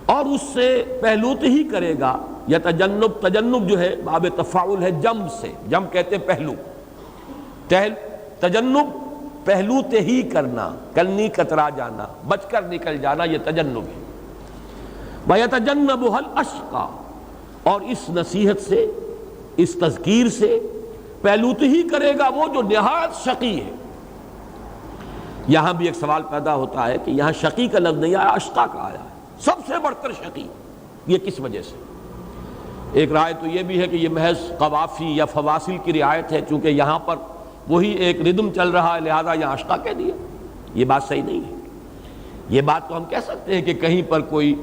اور اس سے پہلوت ہی کرے گا، یتجنب، تجنب جو ہے باب تفاعل ہے جم سے، جم کہتے ہیں پہلو، تجنب پہلوت ہی کرنا، کلنی کترا جانا، بچ کر نکل جانا، یہ تجنب ہے۔ وَيَتَجَنَّبُهَا الْأَشْقَىٰ، اور اس نصیحت سے، اس تذکیر سے پہلوت ہی کرے گا وہ جو نہایت شقی ہے۔ یہاں بھی ایک سوال پیدا ہوتا ہے کہ یہاں شقی کا لفظ نہیں آیا، اشقا کا آیا ہے، سب سے بڑھ کر شقی، یہ کس وجہ سے؟ ایک رائے تو یہ بھی ہے کہ یہ محض قوافی یا فواصل کی رعایت ہے، چونکہ یہاں پر وہی ایک ردم چل رہا ہے، لہذا یہاں اشقا کہہ دیا، یہ بات صحیح نہیں ہے۔ یہ بات تو ہم کہہ سکتے ہیں کہ کہیں پر کوئی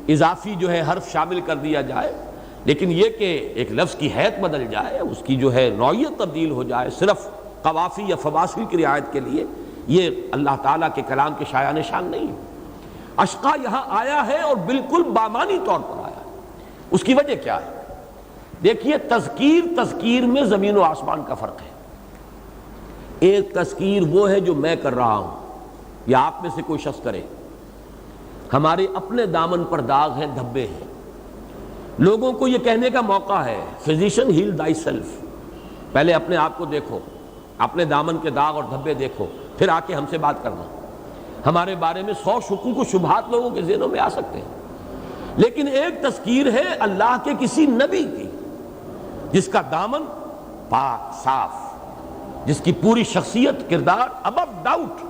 اضافی جو ہے حرف شامل کر دیا جائے، لیکن یہ کہ ایک لفظ کی حیت بدل جائے، اس کی جو ہے نوعیت تبدیل ہو جائے صرف قوافی یا فواصل کی رعایت کے لیے، یہ اللہ تعالیٰ کے کلام کے شایان شان نہیں ہے۔ اشقا یہاں آیا ہے اور بالکل بامانی طور پر آیا ہے، اس کی وجہ کیا ہے؟ دیکھیے، تذکیر میں زمین و آسمان کا فرق ہے۔ ایک تذکیر وہ ہے جو میں کر رہا ہوں یا آپ میں سے کوئی شخص کرے، ہمارے اپنے دامن پر داغ ہیں، دھبے ہیں، لوگوں کو یہ کہنے کا موقع ہے فزیشن ہیل دائی سیلف، پہلے اپنے آپ کو دیکھو، اپنے دامن کے داغ اور دھبے دیکھو، پھر آ کے ہم سے بات کرنا۔ ہمارے بارے میں 100 شکوک و شبہات لوگوں کے ذہنوں میں آ سکتے ہیں، لیکن ایک تذکیر ہے اللہ کے کسی نبی کی جس کا دامن پاک صاف، جس کی پوری شخصیت، کردار ابو ڈاؤٹ،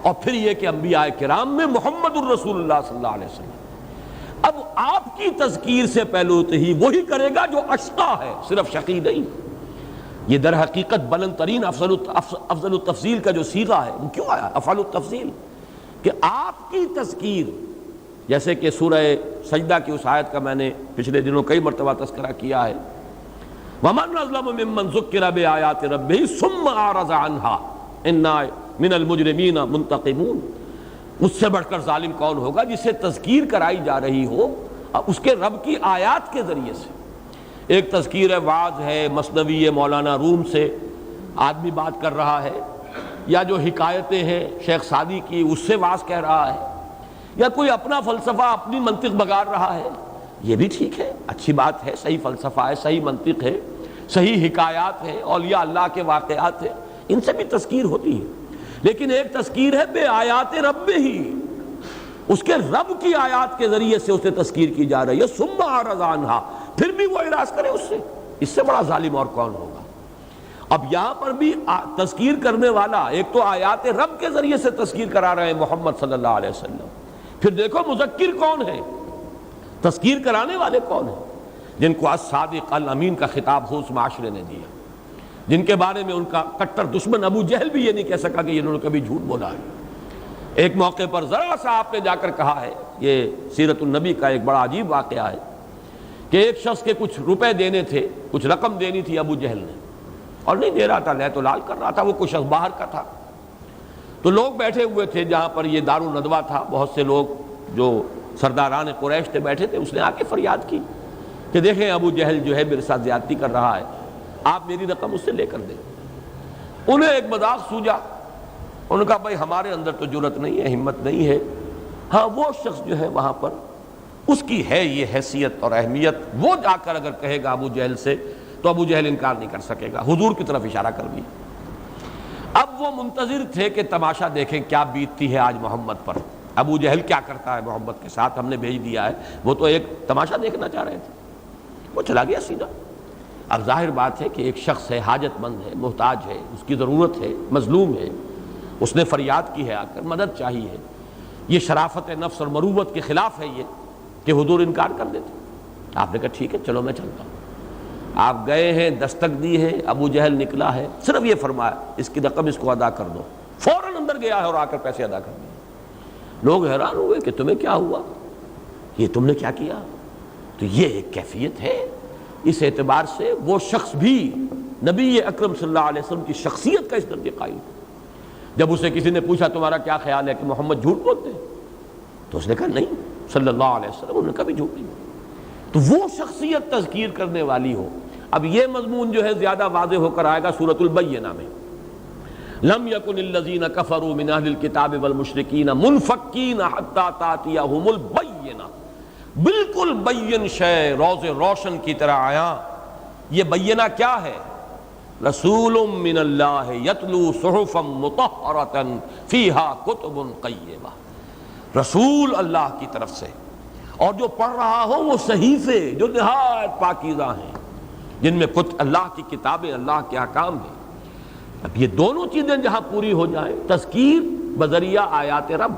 اور پھر یہ کہ انبیاء کرام میں محمد الرسول اللہ صلی اللہ علیہ وسلم۔ اب آپ کی تذکیر سے پہلوت ہی وہی کرے گا جو اشقا ہے، صرف شقی نہیں۔ یہ در حقیقت بلند ترین افضل التفضیل کا جو صیغہ ہے، وہ کیوں آیا افعل التفضیل؟ کہ آپ کی تذکیر، جیسے کہ سورہ سجدہ کی اس آیت کا میں نے پچھلے دنوں کئی مرتبہ تذکرہ کیا ہے، وَمَنْ أَظْلَمُ مِمَّنْ ذُكِّرَ بِآيَاتِ رَبِّهِ ثُمَّ أَعْرَضَ عَنْهَا إِنَّا مِنَ الْمُجْرِمِينَ مُنْتَقِمُونَ۔ اس سے بڑھ کر ظالم کون ہوگا جسے تذکیر کرائی جا رہی ہو اس کے رب کی آیات کے ذریعے سے۔ ایک تذکیر ہے، وعظ ہے، مثنوی مولانا روم سے آدمی بات کر رہا ہے، یا جو حکایتیں ہیں شیخ سعدی کی اس سے وعظ کہہ رہا ہے، یا کوئی اپنا فلسفہ، اپنی منطق بگاڑ رہا ہے، یہ بھی ٹھیک ہے، اچھی بات ہے، صحیح فلسفہ ہے، صحیح منطق ہے، صحیح حکایات ہیں، اولیاء اللہ کے واقعات ہیں، ان سے بھی تذکیر ہوتی ہے۔ لیکن ایک تذکیر ہے بے آیات رب ہی، اس کے رب کی آیات کے ذریعے سے اسے تذکیر کی جا رہی ہے، ثم اعرض عنہا، پھر بھی وہ اعراض کرے اس سے بڑا ظالم اور کون ہوگا؟ اب یہاں پر بھی تذکیر کرنے والا ایک تو آیات رب کے ذریعے سے تذکیر کرا رہے ہیں محمد صلی اللہ علیہ وسلم، پھر دیکھو مذکر کون ہے، تذکیر کرانے والے کون ہیں، جن کو الصادق الامین کا خطاب خود معاشرے نے دیا، جن کے بارے میں ان کا کٹر دشمن ابو جہل بھی یہ نہیں کہہ سکا کہ انہوں نے کبھی جھوٹ بولا ہے۔ ایک موقع پر ذرا سا آپ نے جا کر کہا ہے، یہ سیرت النبی کا ایک بڑا عجیب واقعہ ہے کہ ایک شخص کے کچھ روپے دینے تھے، کچھ رقم دینی تھی ابو جہل نے، اور نہیں دے رہا تھا، لے تو لال کر رہا تھا، وہ کچھ شخص باہر کا تھا۔ تو لوگ بیٹھے ہوئے تھے جہاں پر یہ دار الندوہ تھا، بہت سے لوگ جو سرداران قریش تھے بیٹھے تھے، اس نے آ کے فریاد کی کہ دیکھیں ابو جہل جو ہے میرے ساتھ زیادتی کر رہا ہے، آپ میری رقم اس سے لے کر دیں۔ انہیں ایک مذاق سوجا، انہوں نے کہا بھائی ہمارے اندر تو جرأت نہیں ہے، ہمت نہیں ہے، ہاں وہ شخص جو ہے وہاں پر اس کی ہے یہ حیثیت اور اہمیت، وہ جا کر اگر کہے گا ابو جہل سے تو ابو جہل انکار نہیں کر سکے گا، حضور کی طرف اشارہ کر دیا۔ اب وہ منتظر تھے کہ تماشا دیکھیں کیا بیتتی ہے آج محمد پر، ابو جہل کیا کرتا ہے محمد کے ساتھ، ہم نے بھیج دیا ہے، وہ تو ایک تماشا دیکھنا چاہ رہے تھے، وہ چلا گیا سیدھا۔ اب ظاہر بات ہے کہ ایک شخص ہے، حاجت مند ہے، محتاج ہے، اس کی ضرورت ہے، مظلوم ہے، اس نے فریاد کی ہے، آ کر مدد چاہیے، یہ شرافت نفس اور مروت کے خلاف ہے یہ کہ حضور انکار کر دیتے۔ آپ نے کہا ٹھیک ہے چلو میں چلتا ہوں۔ آپ گئے ہیں، دستک دی ہے، ابو جہل نکلا ہے، صرف یہ فرمایا اس کی رقم اس کو ادا کر دو، فوراً اندر گیا ہے اور آ کر پیسے ادا کر دیے۔ لوگ حیران ہوئے کہ تمہیں کیا ہوا، یہ تم نے کیا کیا؟ تو یہ ایک کیفیت ہے، اس اعتبار سے وہ شخص بھی نبی اکرم صلی اللہ علیہ وسلم کی شخصیت کا اس درجے قائل تھا۔ جب اسے کسی نے پوچھا تمہارا کیا خیال ہے کہ محمد جھوٹ بولتے ہیں، تو اس نے کہا نہیں صلی اللہ علیہ وسلم، انہوں نے کبھی جھوٹ نہیں بولا۔ تو وہ شخصیت تذکیر کرنے والی ہو۔ اب یہ مضمون جو ہے زیادہ واضح ہو کر آئے گا سورۃ البینہ میں، لم یکن الذین کفروا من اہل الکتاب والمشرکین منفکین حتی تأتیہم البینہ، بالکل بین شے، روز روشن کی طرح آیا۔ یہ بینہ کیا ہے؟ رسول من اللہ یتلو صحفا مطہرۃ فیہا کتب قیمہ، رسول اللہ کی طرف سے، اور جو پڑھ رہا ہو وہ صحیفے جو نہایت پاکیزہ ہیں، جن میں اللہ کی کتابیں، اللہ کے احکام ہیں۔ اب یہ دونوں چیزیں جہاں پوری ہو جائیں، تذکیر بذریعہ آیات رب،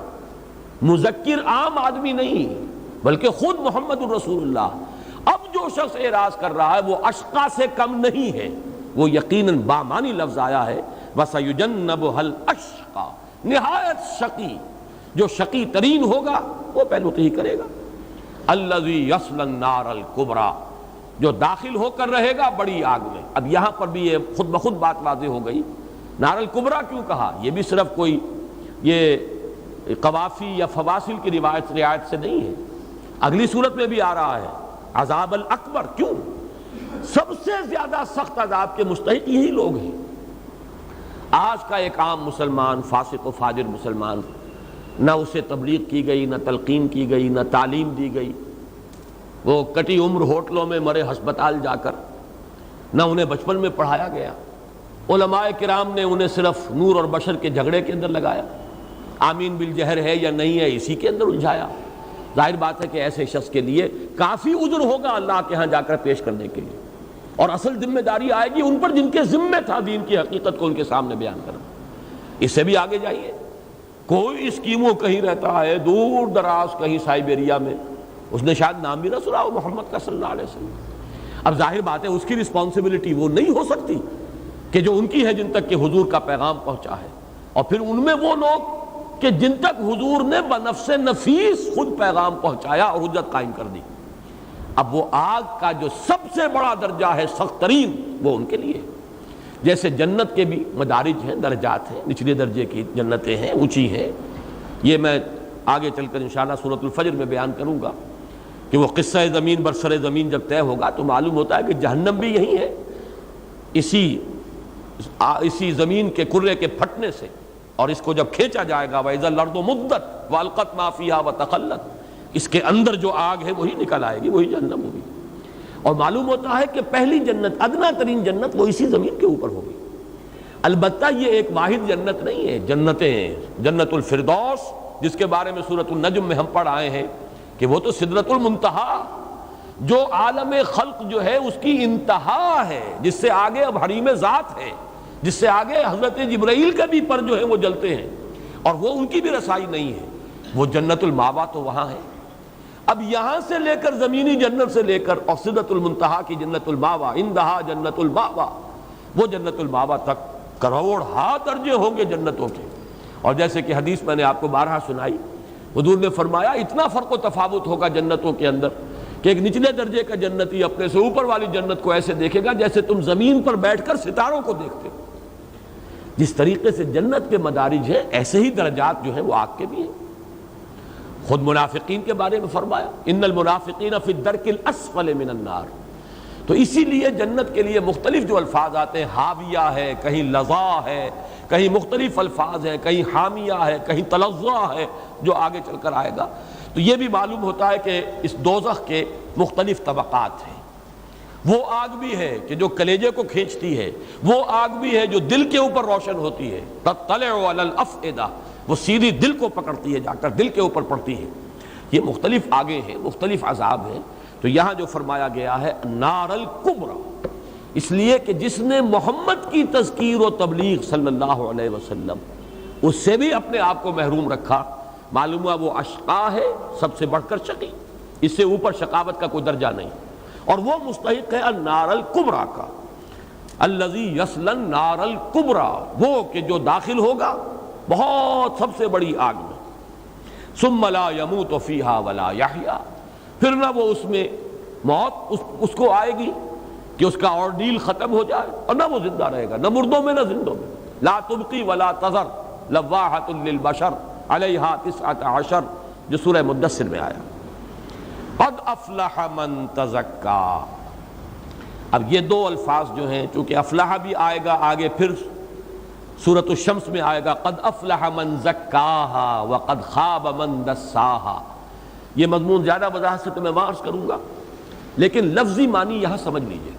مذکر عام آدمی نہیں بلکہ خود محمد الرسول اللہ۔ اب جو شخص اعراض کر رہا ہے وہ اشقا سے کم نہیں ہے، وہ یقیناً بامانی لفظ آیا ہے وَسَيُجَنَّبُهَا الْأَشْقَى، نہایت شقی، جو شقی ترین ہوگا وہ پہلو تو ہی کرے گا، الَّذِي يَصْلَى النَّارَ الْكُبْرَى، جو داخل ہو کر رہے گا بڑی آگ میں۔ اب یہاں پر بھی یہ خود بخود بات واضح ہو گئی، نار الکبریٰ کیوں کہا؟ یہ بھی صرف کوئی یہ قوافی یا فواصل کی رعایت سے نہیں ہے، اگلی صورت میں بھی آ رہا ہے عذاب الاکبر۔ کیوں؟ سب سے زیادہ سخت عذاب کے مستحق یہی لوگ ہیں۔ آج کا ایک عام مسلمان، فاسق و فاجر مسلمان، نہ اسے تبلیغ کی گئی، نہ تلقین کی گئی، نہ تعلیم دی گئی، وہ کٹی عمر ہوٹلوں میں مرے ہسپتال جا کر، نہ انہیں بچپن میں پڑھایا گیا، علماء کرام نے انہیں صرف نور اور بشر کے جھگڑے کے اندر لگایا، آمین بالجہر ہے یا نہیں ہے اسی کے اندر الجھایا۔ ظاہر بات ہے کہ ایسے شخص کے لیے کافی عذر ہوگا اللہ کے ہاں جا کر پیش کرنے کے لیے، اور اصل ذمہ داری آئے گی ان پر جن کے ذمہ تھا دین کی حقیقت کو ان کے سامنے بیان کرنا۔ اس سے بھی آگے جائیے، کوئی اسکیموں کہیں رہتا ہے دور دراز کہیں سائبیریا میں، اس نے شاید نام بھی نہ سنا ہو محمد کا صلی اللہ علیہ وسلم۔ اب ظاہر بات ہے اس کی رسپانسبلٹی وہ نہیں ہو سکتی کہ جو ان کی ہے جن تک کہ حضور کا پیغام پہنچا ہے، اور پھر ان میں وہ لوگ کہ جن تک حضور نے بنفس نفیس خود پیغام پہنچایا اور حجت قائم کر دی۔ اب وہ آگ کا جو سب سے بڑا درجہ ہے سخت ترین، وہ ان کے لیے، جیسے جنت کے بھی مدارج ہیں، درجات ہیں، نچلے درجے کی جنتیں ہیں، اونچی ہیں، یہ میں آگے چل کر انشاءاللہ سورۃ الفجر میں بیان کروں گا کہ وہ قصہ زمین برسر زمین جب طے ہوگا تو معلوم ہوتا ہے کہ جہنم بھی یہی ہے، اسی زمین کے کرے کے پھٹنے سے، اور اس کو جب کھینچا جائے گا وَإِذَا الْأَرْضُ مُدَّتْ وَأَلْقَتْ مَا فِيهَا وَتَخَلَّتْ، اس کے اندر جو آگ ہے وہی نکل آئے گی، وہی جہنم ہوگی۔ اور معلوم ہوتا ہے کہ پہلی جنت، ادنا ترین جنت، وہ اسی زمین کے اوپر ہوگی۔ البتہ یہ ایک واحد جنت نہیں ہے، جنتیں ہیں، جنت الفردوس جس کے بارے میں سورۃ النجم میں ہم پڑھ آئے ہیں کہ وہ تو سدرۃ المنتہا، جو عالم خلق جو ہے اس کی انتہا ہے، جس سے آگے اب حریم ذات ہے، جس سے آگے حضرت جبرائیل کے بھی پر جو ہے وہ جلتے ہیں اور وہ ان کی بھی رسائی نہیں ہے، وہ جنت الماوا تو وہاں ہے۔ اب یہاں سے لے کر زمینی جنت سے لے کر اور سدرۃ المنتہا کی جنت الماوا، اندہا جنت الماوا، وہ جنت الماوا تک کروڑ ہا درجے ہوں گے جنتوں کے۔ اور جیسے کہ حدیث میں نے آپ کو بارہا سنائی، حضور نے فرمایا اتنا فرق و تفاوت ہوگا جنتوں کے اندر کہ ایک نچلے درجے کا جنتی اپنے سے اوپر والی جنت کو ایسے دیکھے گا جیسے تم زمین پر بیٹھ کر ستاروں کو دیکھتے ہو۔ جس طریقے سے جنت کے مدارج ہیں ایسے ہی درجات جو ہیں وہ آگ کے بھی ہیں۔ خود منافقین کے بارے میں فرمایا ان المنافقین فی الدرک الاسفل من النار، تو اسی لیے جنت کے لیے مختلف جو الفاظ آتے ہیں، حاویہ ہے، کہیں لظا ہے، کہیں مختلف الفاظ ہیں، کہیں حامیہ ہے، کہیں تلظہ ہے، جو آگے چل کر آئے گا۔ تو یہ بھی معلوم ہوتا ہے کہ اس دوزخ کے مختلف طبقات ہیں۔ وہ آگ بھی ہے کہ جو کلیجے کو کھینچتی ہے، وہ آگ بھی ہے جو دل کے اوپر روشن ہوتی ہے، تطلع علی الافئدہ، وہ سیدھی دل کو پکڑتی ہے، جا کر دل کے اوپر پڑتی ہے۔ یہ مختلف آگے ہیں، مختلف عذاب ہیں۔ تو یہاں جو فرمایا گیا ہے نار الکبریٰ، اس لیے کہ جس نے محمد کی تذکیر و تبلیغ صلی اللہ علیہ وسلم اس سے بھی اپنے آپ کو محروم رکھا، معلوم ہوا وہ اشقا ہے، سب سے بڑھ کر شقی، اس سے اوپر شقاوت کا کوئی درجہ نہیں، اور وہ مستحق ہے النار الکبریٰ کا، الذی یصلی النار الکبریٰ، وہ کہ جو داخل ہوگا بہت سب سے بڑی آگ میں، ثم لا یموت فیہا ولا یحییٰ، پھر نہ وہ اس میں موت اس کو آئے گی کہ اس کا ordeal ختم ہو جائے، اور نہ وہ زندہ رہے گا، نہ مردوں میں نہ زندوں میں۔ لا تبقی ولا تذر لواحۃ للبشر علیہا 19 جو سورہ مدثر میں آیا۔ قد افلح من تزکا، اب یہ دو الفاظ جو ہیں چونکہ افلح بھی آئے گا آگے، پھر سورۃ الشمس میں آئے گا قد افلح من زکاہا وقد خاب من دساہا۔ یہ مضمون زیادہ وضاحت سے تو میں عرض کروں گا، لیکن لفظی معنی یہاں سمجھ لیجئے۔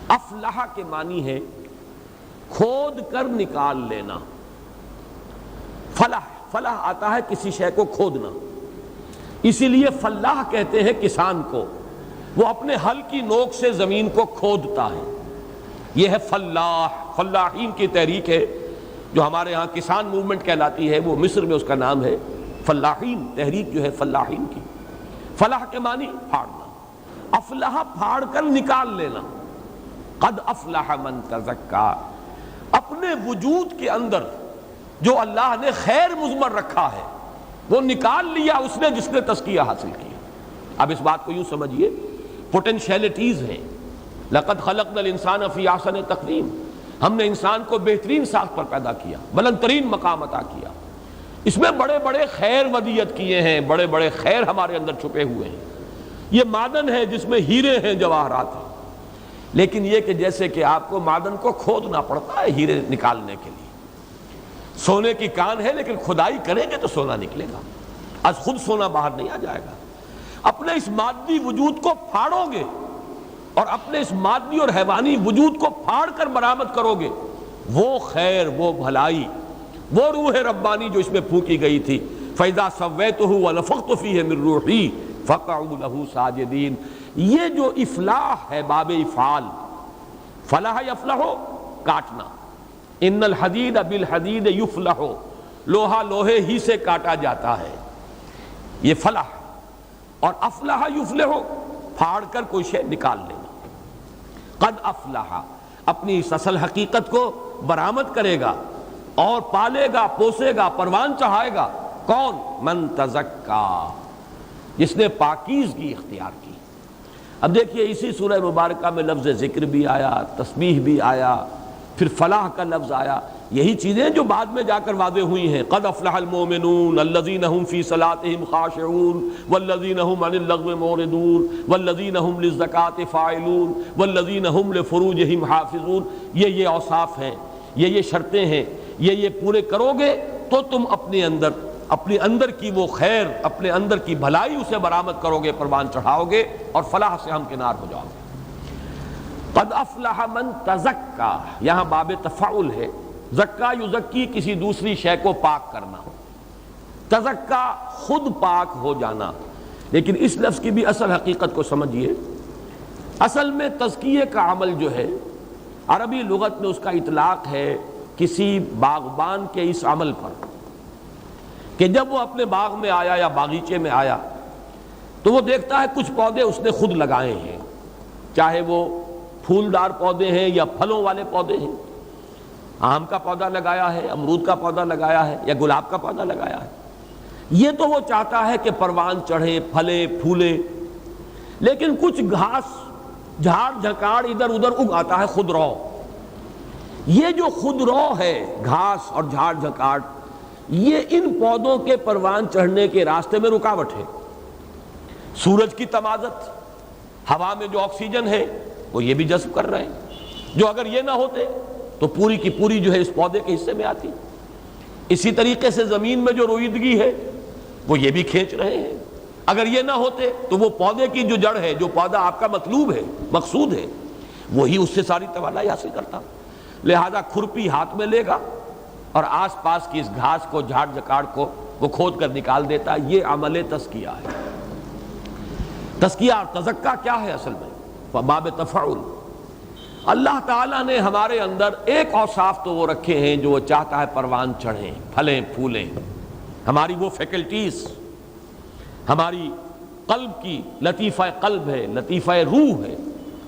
افلح کے معنی ہے کھود کر نکال لینا، فلاح، فلاح آتا ہے کسی شے کو کھودنا، اسی لیے فلاح کہتے ہیں کسان کو، وہ اپنے ہل کی نوک سے زمین کو کھودتا ہے، یہ ہے فلاح۔ فلاحین کی تحریک ہے جو ہمارے ہاں کسان موومنٹ کہلاتی ہے، وہ مصر میں اس کا نام ہے فلاحین، تحریک جو ہے فلاحین کی۔ فلاح کے معنی پھاڑنا، افلاح پھاڑ کر نکال لینا۔ قد افلح من تزکا، اپنے وجود کے اندر جو اللہ نے خیر مضمر رکھا ہے وہ نکال لیا اس نے جس نے تزکیہ حاصل کیا۔ اب اس بات کو یوں سمجھیے، پوٹینشیلٹیز ہیں۔ لقد خلقنا الانسان فی احسن تقویم، ہم نے انسان کو بہترین ساخت پر پیدا کیا، بلند ترین مقام عطا کیا، اس میں بڑے بڑے خیر ودیت کیے ہیں، بڑے بڑے خیر ہمارے اندر چھپے ہوئے ہیں۔ یہ معدن ہے جس میں ہیرے ہیں، جواہرات ہیں، لیکن یہ کہ جیسے کہ آپ کو معدن کو کھودنا پڑتا ہے ہیرے نکالنے کے لیے، سونے کی کان ہے لیکن کھدائی کریں گے تو سونا نکلے گا، از خود سونا باہر نہیں آ جائے گا۔ اپنے اس مادی وجود کو پھاڑو گے اور اپنے اس مادی اور حیوانی وجود کو پھاڑ کر برآمد کرو گے، وہ خیر، وہ بھلائی، وہ روح ربانی جو اس میں پھونکی گئی تھی، فَإِذَا سَوَّيْتُهُ وَنَفَخْتُ فِيهِ مِن رُوحِي فَقَعُوا لَهُ سَاجِدِينَ۔ یہ جو افلاح ہے، باب افعال، فلاح یفلح، کاٹنا، ان الحدید بالحدید یفلح، لوہا لوہے ہی سے کاٹا جاتا ہے، یہ فلاح۔ اور افلح یفلح، پھاڑ کر کوئی شے نکال لینا۔ قد افلح، اپنی اس اصل حقیقت کو برآمد کرے گا اور پالے گا، پوسے گا، پروان چڑھائے گا، کون؟ من تزکا، جس نے پاکیزگی اختیار کی۔ اب دیکھیے اسی سورہ مبارکہ میں لفظ ذکر بھی آیا، تسبیح بھی آیا، پھر فلاح کا لفظ آیا، یہی چیزیں جو بعد میں جا کر واضح ہوئی ہیں۔ قد افلح المؤمنون الذین هم فی صلاتهم خاشعون والذین هم عن اللغو معرضون والذین هم للزکاة فاعلون والذین هم لفروجهم حافظون۔ یہ اوصاف ہیں، یہ شرطیں ہیں، یہ پورے کرو گے تو تم اپنے اندر کی وہ خیر، اپنے اندر کی بھلائی اسے برآمد کرو گے، پروان چڑھاؤ گے اور فلاح سے ہمکنار ہو جاؤ گے۔ قد افلح من تزکا، یہاں باب تفاعل ہے، زکا یزکی کسی دوسری شے کو پاک کرنا، تزکا خود پاک ہو جانا۔ لیکن اس لفظ کی بھی اصل حقیقت کو سمجھیے. اصل میں تزکیے کا عمل جو ہے عربی لغت میں اس کا اطلاق ہے کسی باغبان کے اس عمل پر کہ جب وہ اپنے باغ میں آیا یا باغیچے میں آیا تو وہ دیکھتا ہے کچھ پودے اس نے خود لگائے ہیں، چاہے وہ پھولدار پودے ہیں یا پھلوں والے پودے ہیں. آم کا پودا لگایا ہے، امرود کا پودا لگایا ہے یا گلاب کا پودا لگایا ہے. یہ تو وہ چاہتا ہے کہ پروان چڑھے، پھلے پھولے، لیکن کچھ گھاس جھاڑ جھکاڑ ادھر ادھر اگ آتا ہے خود رو. یہ جو خود رو ہے گھاس اور جھاڑ جھکاڑ، یہ ان پودوں کے پروان چڑھنے کے راستے میں رکاوٹ ہے. سورج کی تمازت، ہوا میں جو آکسیجن ہے وہ یہ بھی جذب کر رہے ہیں، جو اگر یہ نہ ہوتے تو پوری کی پوری جو ہے اس پودے کے حصے میں آتی. اسی طریقے سے زمین میں جو روئیدگی ہے وہ یہ بھی کھینچ رہے ہیں، اگر یہ نہ ہوتے تو وہ پودے کی جو جڑ ہے، جو پودا آپ کا مطلوب ہے، مقصود ہے، وہی اس سے ساری توانائی حاصل کرتا. لہذا کھرپی ہاتھ میں لے گا اور آس پاس کی اس گھاس کو، جھاڑ جھکاڑ کو وہ کھود کر نکال دیتا. یہ عمل تزکیہ ہے. تزکیہ اور تزکیہ کیا ہے اصل میں؟ باب تفعل. اللہ تعالیٰ نے ہمارے اندر ایک اوصاف تو وہ رکھے ہیں جو وہ چاہتا ہے پروان چڑھیں، پھلیں پھولیں. ہماری وہ فیکلٹیز، ہماری قلب کی لطیفہ قلب ہے، لطیفہ روح ہے،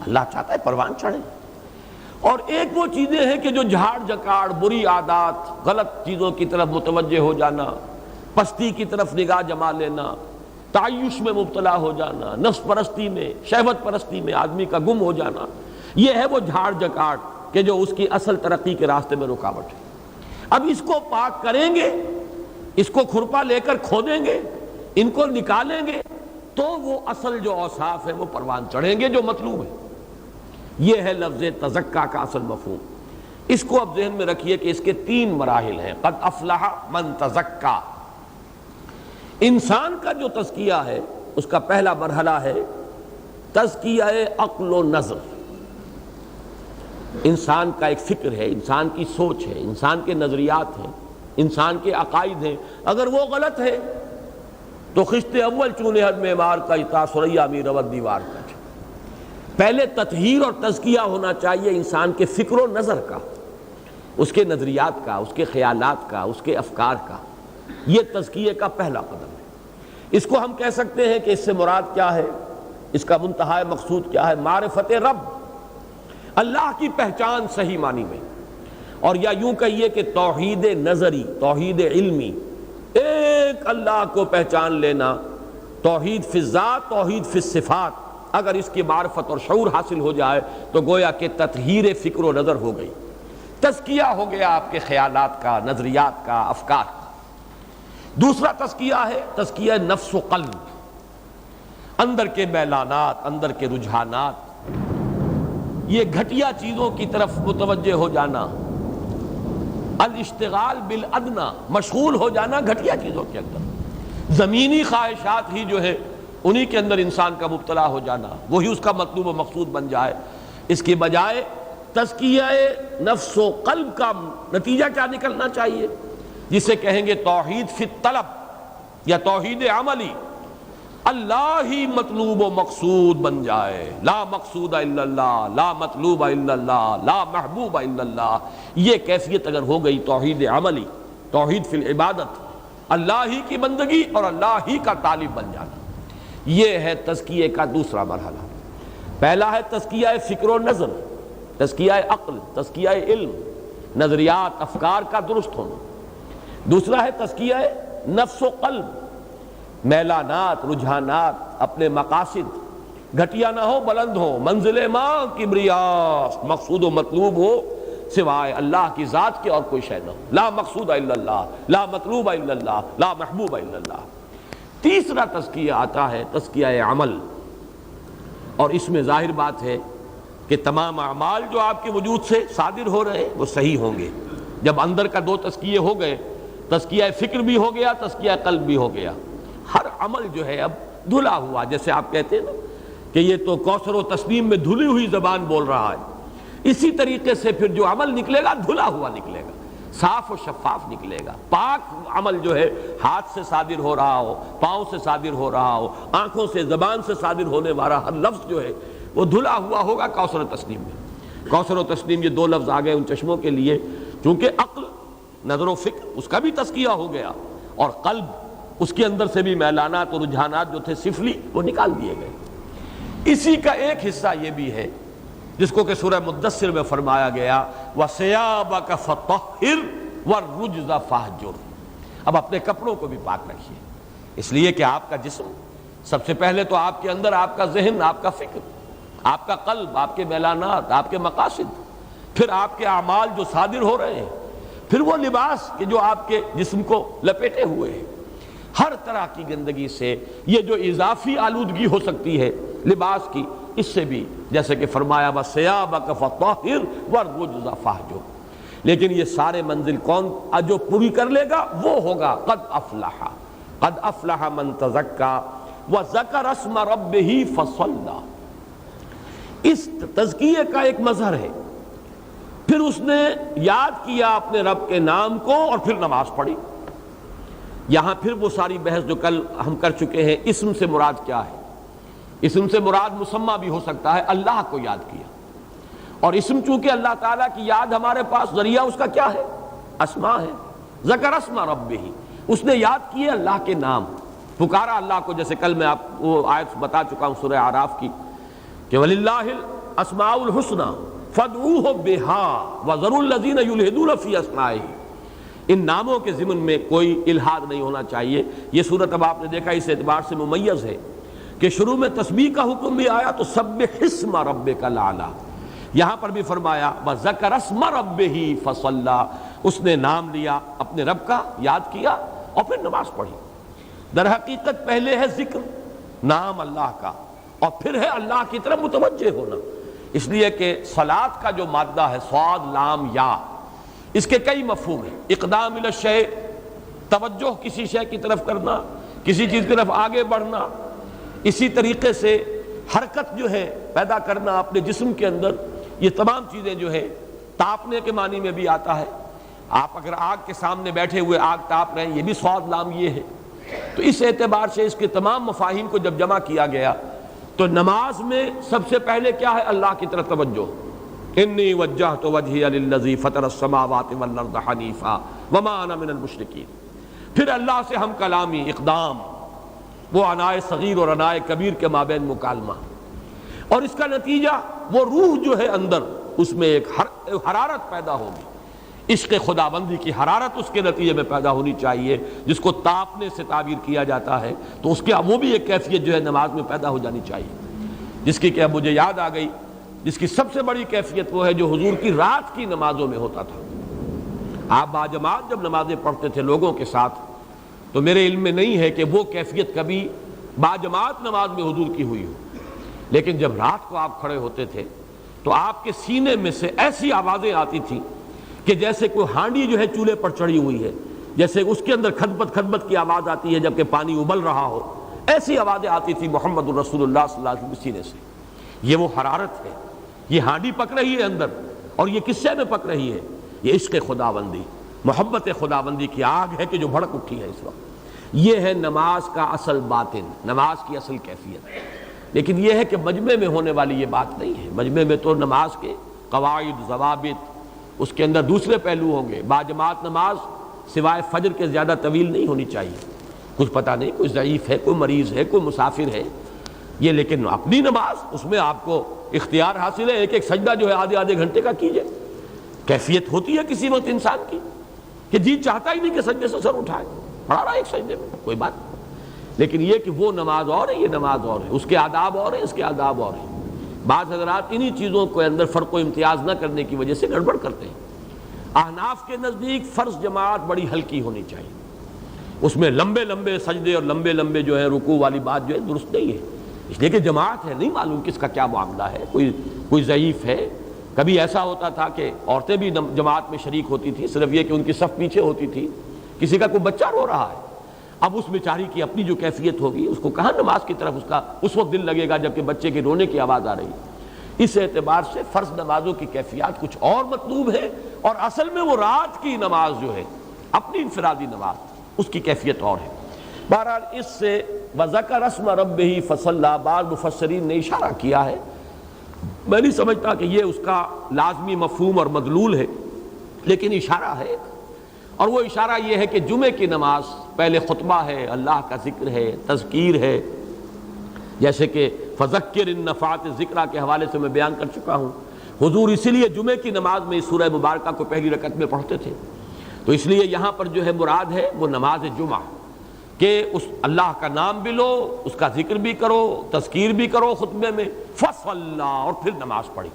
اللہ چاہتا ہے پروان چڑھیں. اور ایک وہ چیزیں ہیں کہ جو جھاڑ جھکاڑ، بری عادات، غلط چیزوں کی طرف متوجہ ہو جانا، پستی کی طرف نگاہ جما لینا، تعیش میں مبتلا ہو جانا، نفس پرستی میں، شہوت پرستی میں آدمی کا گم ہو جانا، یہ ہے وہ جھاڑ جھکاڑ کہ جو اس کی اصل ترقی کے راستے میں رکاوٹ ہے. اب اس کو پاک کریں گے، اس کو کھرپا لے کر کھودیں گے، ان کو نکالیں گے تو وہ اصل جو اوصاف ہے وہ پروان چڑھیں گے جو مطلوب ہے. یہ ہے لفظ تزکیہ کا اصل مفہوم. اس کو اب ذہن میں رکھیے کہ اس کے 3 مراحل ہیں. قد افلح من تزکیٰ. انسان کا جو تزکیہ ہے اس کا پہلا مرحلہ ہے تزکیہ عقل و نظر. انسان کا ایک فکر ہے، انسان کی سوچ ہے، انسان کے نظریات ہیں، انسان کے عقائد ہیں. اگر وہ غلط ہے تو خشت اول چونے حد میں مار کا اتا سریا می روت دیوار کا. پہلے تطہیر اور تزکیہ ہونا چاہیے انسان کے فکر و نظر کا، اس کے نظریات کا، اس کے خیالات کا، اس کے افکار کا. یہ تزکیے کا پہلا قدم ہے. اس کو ہم کہہ سکتے ہیں کہ اس سے مراد کیا ہے، اس کا منتہا مقصود کیا ہے؟ معرفت رب، اللہ کی پہچان صحیح معنی میں. اور یا یوں کہیے کہ توحید نظری، توحید علمی، ایک اللہ کو پہچان لینا. توحید فی الذات، توحید فی الصفات. اگر اس کی معرفت اور شعور حاصل ہو جائے تو گویا کہ تطہیر فکر و نظر ہو گئی، تزکیہ ہو گیا آپ کے خیالات کا، نظریات کا، افکار کا. دوسرا تزکیہ ہے تزکیہ نفس و قلب. اندر کے میلانات، اندر کے رجحانات، یہ گھٹیا چیزوں کی طرف متوجہ ہو جانا، الاشتغال بالادنی، مشغول ہو جانا گھٹیا چیزوں کے اندر. زمینی خواہشات ہی جو ہے انہی کے اندر انسان کا مبتلا ہو جانا، وہی اس کا مطلوب و مقصود بن جائے. اس کے بجائے تزکیہ نفس و قلب کا نتیجہ کیا نکلنا چاہیے، جسے کہیں گے توحید فی الطلب یا توحید عملی. اللہ ہی مطلوب و مقصود بن جائے. لا مقصود الا اللہ، لا مطلوب الا اللہ، لا محبوب الا اللہ. یہ کیفیت اگر ہو گئی توحید عملی، توحید فی العبادت، اللہ ہی کی بندگی اور اللہ ہی کا طالب بن جانا، یہ ہے تزکیے کا دوسرا مرحلہ. پہلا ہے تزکیہ فکر و نظر، تزکیہ عقل، تزکیہ علم، نظریات، افکار کا درست ہونا. دوسرا ہے تزکیہ نفس و قلب، میلانات، رجحانات، اپنے مقاصد گھٹیا نہ ہو، بلند ہو. منزل ماں کبریاست، مقصود و مطلوب ہو سوائے اللہ کی ذات کے اور کوئی شے نہ ہو. لا مقصود الا اللہ، لا مطلوب الا اللہ، لا محبوب الا اللہ. تیسرا تزکیہ آتا ہے تزکیہ عمل. اور اس میں ظاہر بات ہے کہ تمام اعمال جو آپ کے وجود سے صادر ہو رہے وہ صحیح ہوں گے. جب اندر کا 2 تزکیے ہو گئے، تزکیہ فکر بھی ہو گیا، تزکیہ قلب بھی ہو گیا. ہر عمل جو ہے اب دھلا ہوا، جیسے آپ کہتے ہیں نا کہ یہ تو کوثر و تسنیم میں دھلی ہوئی زبان بول رہا ہے، اسی طریقے سے پھر جو عمل نکلے گا دھلا ہوا نکلے گا، صاف و شفاف نکلے گا۔ پاک عمل جو ہے ہاتھ سے صادر ہو رہا ہو، پاؤں سے صادر ہو رہا ہو، آنکھوں سے، زبان سے صادر ہونے والا ہر لفظ جو ہے وہ دھلا ہوا ہوگا کوثر و تسنیم میں۔ کوثر و تسنیم یہ دو لفظ آ گئے ان چشموں کے لیے، چونکہ عقل، نظر و فکر اس کا بھی تزکیہ ہو گیا، اور قلب اس کے اندر سے بھی میلانات اور رجحانات جو تھے سفلی وہ نکال دیے گئے۔ اسی کا ایک حصہ یہ بھی ہے جس کو کہ سورہ مدثر میں فرمایا گیا وَثِيَابَكَ فَطَهِّرْ وَالرُّجْزَ فَاهْجُرْ۔ اب اپنے کپڑوں کو بھی پاک رکھیے، اس لیے کہ آپ کا جسم، سب سے پہلے تو آپ کے اندر آپ کا ذہن، آپ کا فکر، آپ کا قلب، آپ کے میلانات، آپ کے مقاصد، پھر آپ کے اعمال جو صادر ہو رہے ہیں، پھر وہ لباس کہ جو آپ کے جسم کو لپیٹے ہوئے ہیں، ہر طرح کی گندگی سے یہ جو اضافی آلودگی ہو سکتی ہے لباس کی، اس سے بھی جیسے کہ فرمایا وَثِيَابَكَ فَطَهِّرْ وَالرُّجْزَ فَاهْجُرْ۔ لیکن یہ سارے منزل کون جو پوری کر لے گا وہ ہوگا قد افلح من تزکا وذکر اسم ربہ فصلی۔ اس تزکیے کا ایک مظہر ہے، پھر اس نے یاد کیا اپنے رب کے نام کو اور پھر نماز پڑھی۔ یہاں پھر وہ ساری بحث جو کل ہم کر چکے ہیں، اسم سے مراد کیا ہے؟ اسم سے مراد مسمى بھی ہو سکتا ہے، اللہ کو یاد کیا، اور اسم چونکہ اللہ تعالیٰ کی یاد ہمارے پاس ذریعہ اس کا کیا ہے؟ اسماء ہے۔ ذکر اسم ربہ، اس نے یاد کیے اللہ کے نام، پکارا اللہ کو، جیسے کل میں آپ وہ آیت بتا چکا ہوں سورہ اعراف کی کہ وَلِلَّهِ الْأَسْمَاءُ الْحُسْنَى فَادْعُوهُ بِهَا وَذَرُوا الَّذِينَ يُلْحِدُونَ فِي أَسْمَائِهِ۔ ان ناموں کے ضمن میں کوئی الحاد نہیں ہونا چاہیے۔ یہ صورت اب آپ نے دیکھا اس اعتبار سے ممیز ہے کہ شروع میں تسبیح کا حکم بھی آیا تو سبح اسم ربک الاعلی، یہاں پر بھی فرمایا وذکر اسم ربہ فصلی، اس نے نام لیا اپنے رب کا، یاد کیا اور پھر نماز پڑھی۔ در حقیقت پہلے ہے ذکر، نام اللہ کا، اور پھر ہے اللہ کی طرف متوجہ ہونا، اس لیے کہ صلاۃ کا جو مادہ ہے صاد لام یا، اس کے کئی مفہوم ہیں۔ اقدام الی الشیء، توجہ کسی شے کی طرف کرنا، کسی چیز کی طرف آگے بڑھنا، اسی طریقے سے حرکت جو ہے پیدا کرنا اپنے جسم کے اندر، یہ تمام چیزیں جو ہے تاپنے کے معنی میں بھی آتا ہے۔ آپ اگر آگ کے سامنے بیٹھے ہوئے آگ تاپ رہے ہیں، یہ بھی صاد لام یہ ہے۔ تو اس اعتبار سے اس کے تمام مفاہیم کو جب جمع کیا گیا تو نماز میں سب سے پہلے کیا ہے؟ اللہ کی طرف توجہ۔ انی وجہت وجہی للذی فطر السماوات والارض حنیفا وما انا من المشرکین۔ پھر اللہ سے ہم کلامی، اقدام، وہ عنائے صغیر اور عنائے کبیر کے مابین مکالمہ، اور اس کا نتیجہ وہ روح جو ہے اندر، اس میں ایک حرارت پیدا ہوگی، عشق خداوندی کی حرارت اس کے نتیجے میں پیدا ہونی چاہیے، جس کو تاپنے سے تعبیر کیا جاتا ہے۔ تو اس کے وہ بھی ایک کیفیت جو ہے نماز میں پیدا ہو جانی چاہیے، جس کی کہ اب مجھے یاد آ گئی، جس کی سب سے بڑی کیفیت وہ ہے جو حضور کی رات کی نمازوں میں ہوتا تھا۔ آپ باجماعت جب نمازیں پڑھتے تھے لوگوں کے ساتھ، تو میرے علم میں نہیں ہے کہ وہ کیفیت کبھی باجماعت نماز میں حضور کی ہوئی ہو، لیکن جب رات کو آپ کھڑے ہوتے تھے تو آپ کے سینے میں سے ایسی آوازیں آتی تھیں کہ جیسے کوئی ہانڈی جو ہے چولہے پر چڑھی ہوئی ہے، جیسے اس کے اندر کھدبت کھدبت کی آواز آتی ہے جبکہ پانی ابل رہا ہو، ایسی آوازیں آتی تھی محمد الرسول اللہ صلی اللہ علیہ وسلم کے سینے سے۔ یہ وہ حرارت ہے، یہ ہانڈی پک رہی ہے اندر، اور یہ کس سے میں پک رہی ہے؟ یہ عشق خداوندی، محبت خداوندی کی آگ ہے کہ جو بھڑک اٹھی ہے اس وقت۔ یہ ہے نماز کا اصل باطن، نماز کی اصل کیفیت۔ لیکن یہ ہے کہ مجمع میں ہونے والی یہ بات نہیں ہے۔ مجمع میں تو نماز کے قواعد، ضوابط، اس کے اندر دوسرے پہلو ہوں گے۔ باجماعت نماز سوائے فجر کے زیادہ طویل نہیں ہونی چاہیے۔ کچھ پتہ نہیں، کوئی ضعیف ہے، کوئی مریض ہے، کوئی مسافر ہے، یہ لیکن اپنی نماز اس میں آپ کو اختیار حاصل ہے، ایک ایک سجدہ جو ہے آدھے آدھے گھنٹے کا کیجئے۔ کیفیت ہوتی ہے کسی وقت انسان کی کہ جی چاہتا ہی نہیں کہ سجدے سے سر اٹھائے، پڑھا رہا ہے ایک سجدے میں، کوئی بات نہیں۔ لیکن یہ کہ وہ نماز اور ہے، یہ نماز اور ہے، اس کے آداب اور ہیں، اس کے آداب اور ہیں۔ بعض حضرات انہی چیزوں کو اندر فرق و امتیاز نہ کرنے کی وجہ سے گڑبڑ کرتے ہیں۔ احناف کے نزدیک فرض جماعت بڑی ہلکی ہونی چاہیے، اس میں لمبے لمبے سجدے اور لمبے لمبے جو ہے رکوع والی بات جو ہے درست نہیں ہے، اس لیے کہ جماعت ہے، نہیں معلوم کس کا کیا معاملہ ہے، کوئی ضعیف ہے۔ کبھی ایسا ہوتا تھا کہ عورتیں بھی جماعت میں شریک ہوتی تھی، صرف یہ کہ ان کی صف پیچھے ہوتی تھی، کسی کا کوئی بچہ رو رہا ہے، اب اس بیچاری کی اپنی جو کیفیت ہوگی، اس کو کہاں نماز کی طرف اس کا اس وقت دل لگے گا جبکہ بچے کے رونے کی آواز آ رہی ہے۔ اس اعتبار سے فرض نمازوں کی کیفیات کچھ اور مطلوب ہے، اور اصل میں وہ رات کی نماز جو ہے اپنی انفرادی نماز اس کی کیفیت اور ہے۔ بہرحال اس سے وَذَكَرَ اسْمَ رَبِّهِ فَصَلَّىٰ بعض مفسرین نے اشارہ کیا ہے، میں نہیں سمجھتا کہ یہ اس کا لازمی مفہوم اور مدلول ہے، لیکن اشارہ ہے، اور وہ اشارہ یہ ہے کہ جمعے کی نماز پہلے خطبہ ہے، اللہ کا ذکر ہے، تذکیر ہے، جیسے کہ فذکر ان نفعت ذکرہ کے حوالے سے میں بیان کر چکا ہوں۔ حضور اسی لیے جمعے کی نماز میں اس سورہ مبارکہ کو پہلی رکعت میں پڑھتے تھے، تو اس لیے یہاں پر جو ہے مراد ہے وہ نماز جمعہ، کہ اس اللہ کا نام بھی لو، اس کا ذکر بھی کرو، تذکیر بھی کرو خطبے میں، فصلا، اور پھر نماز پڑھی۔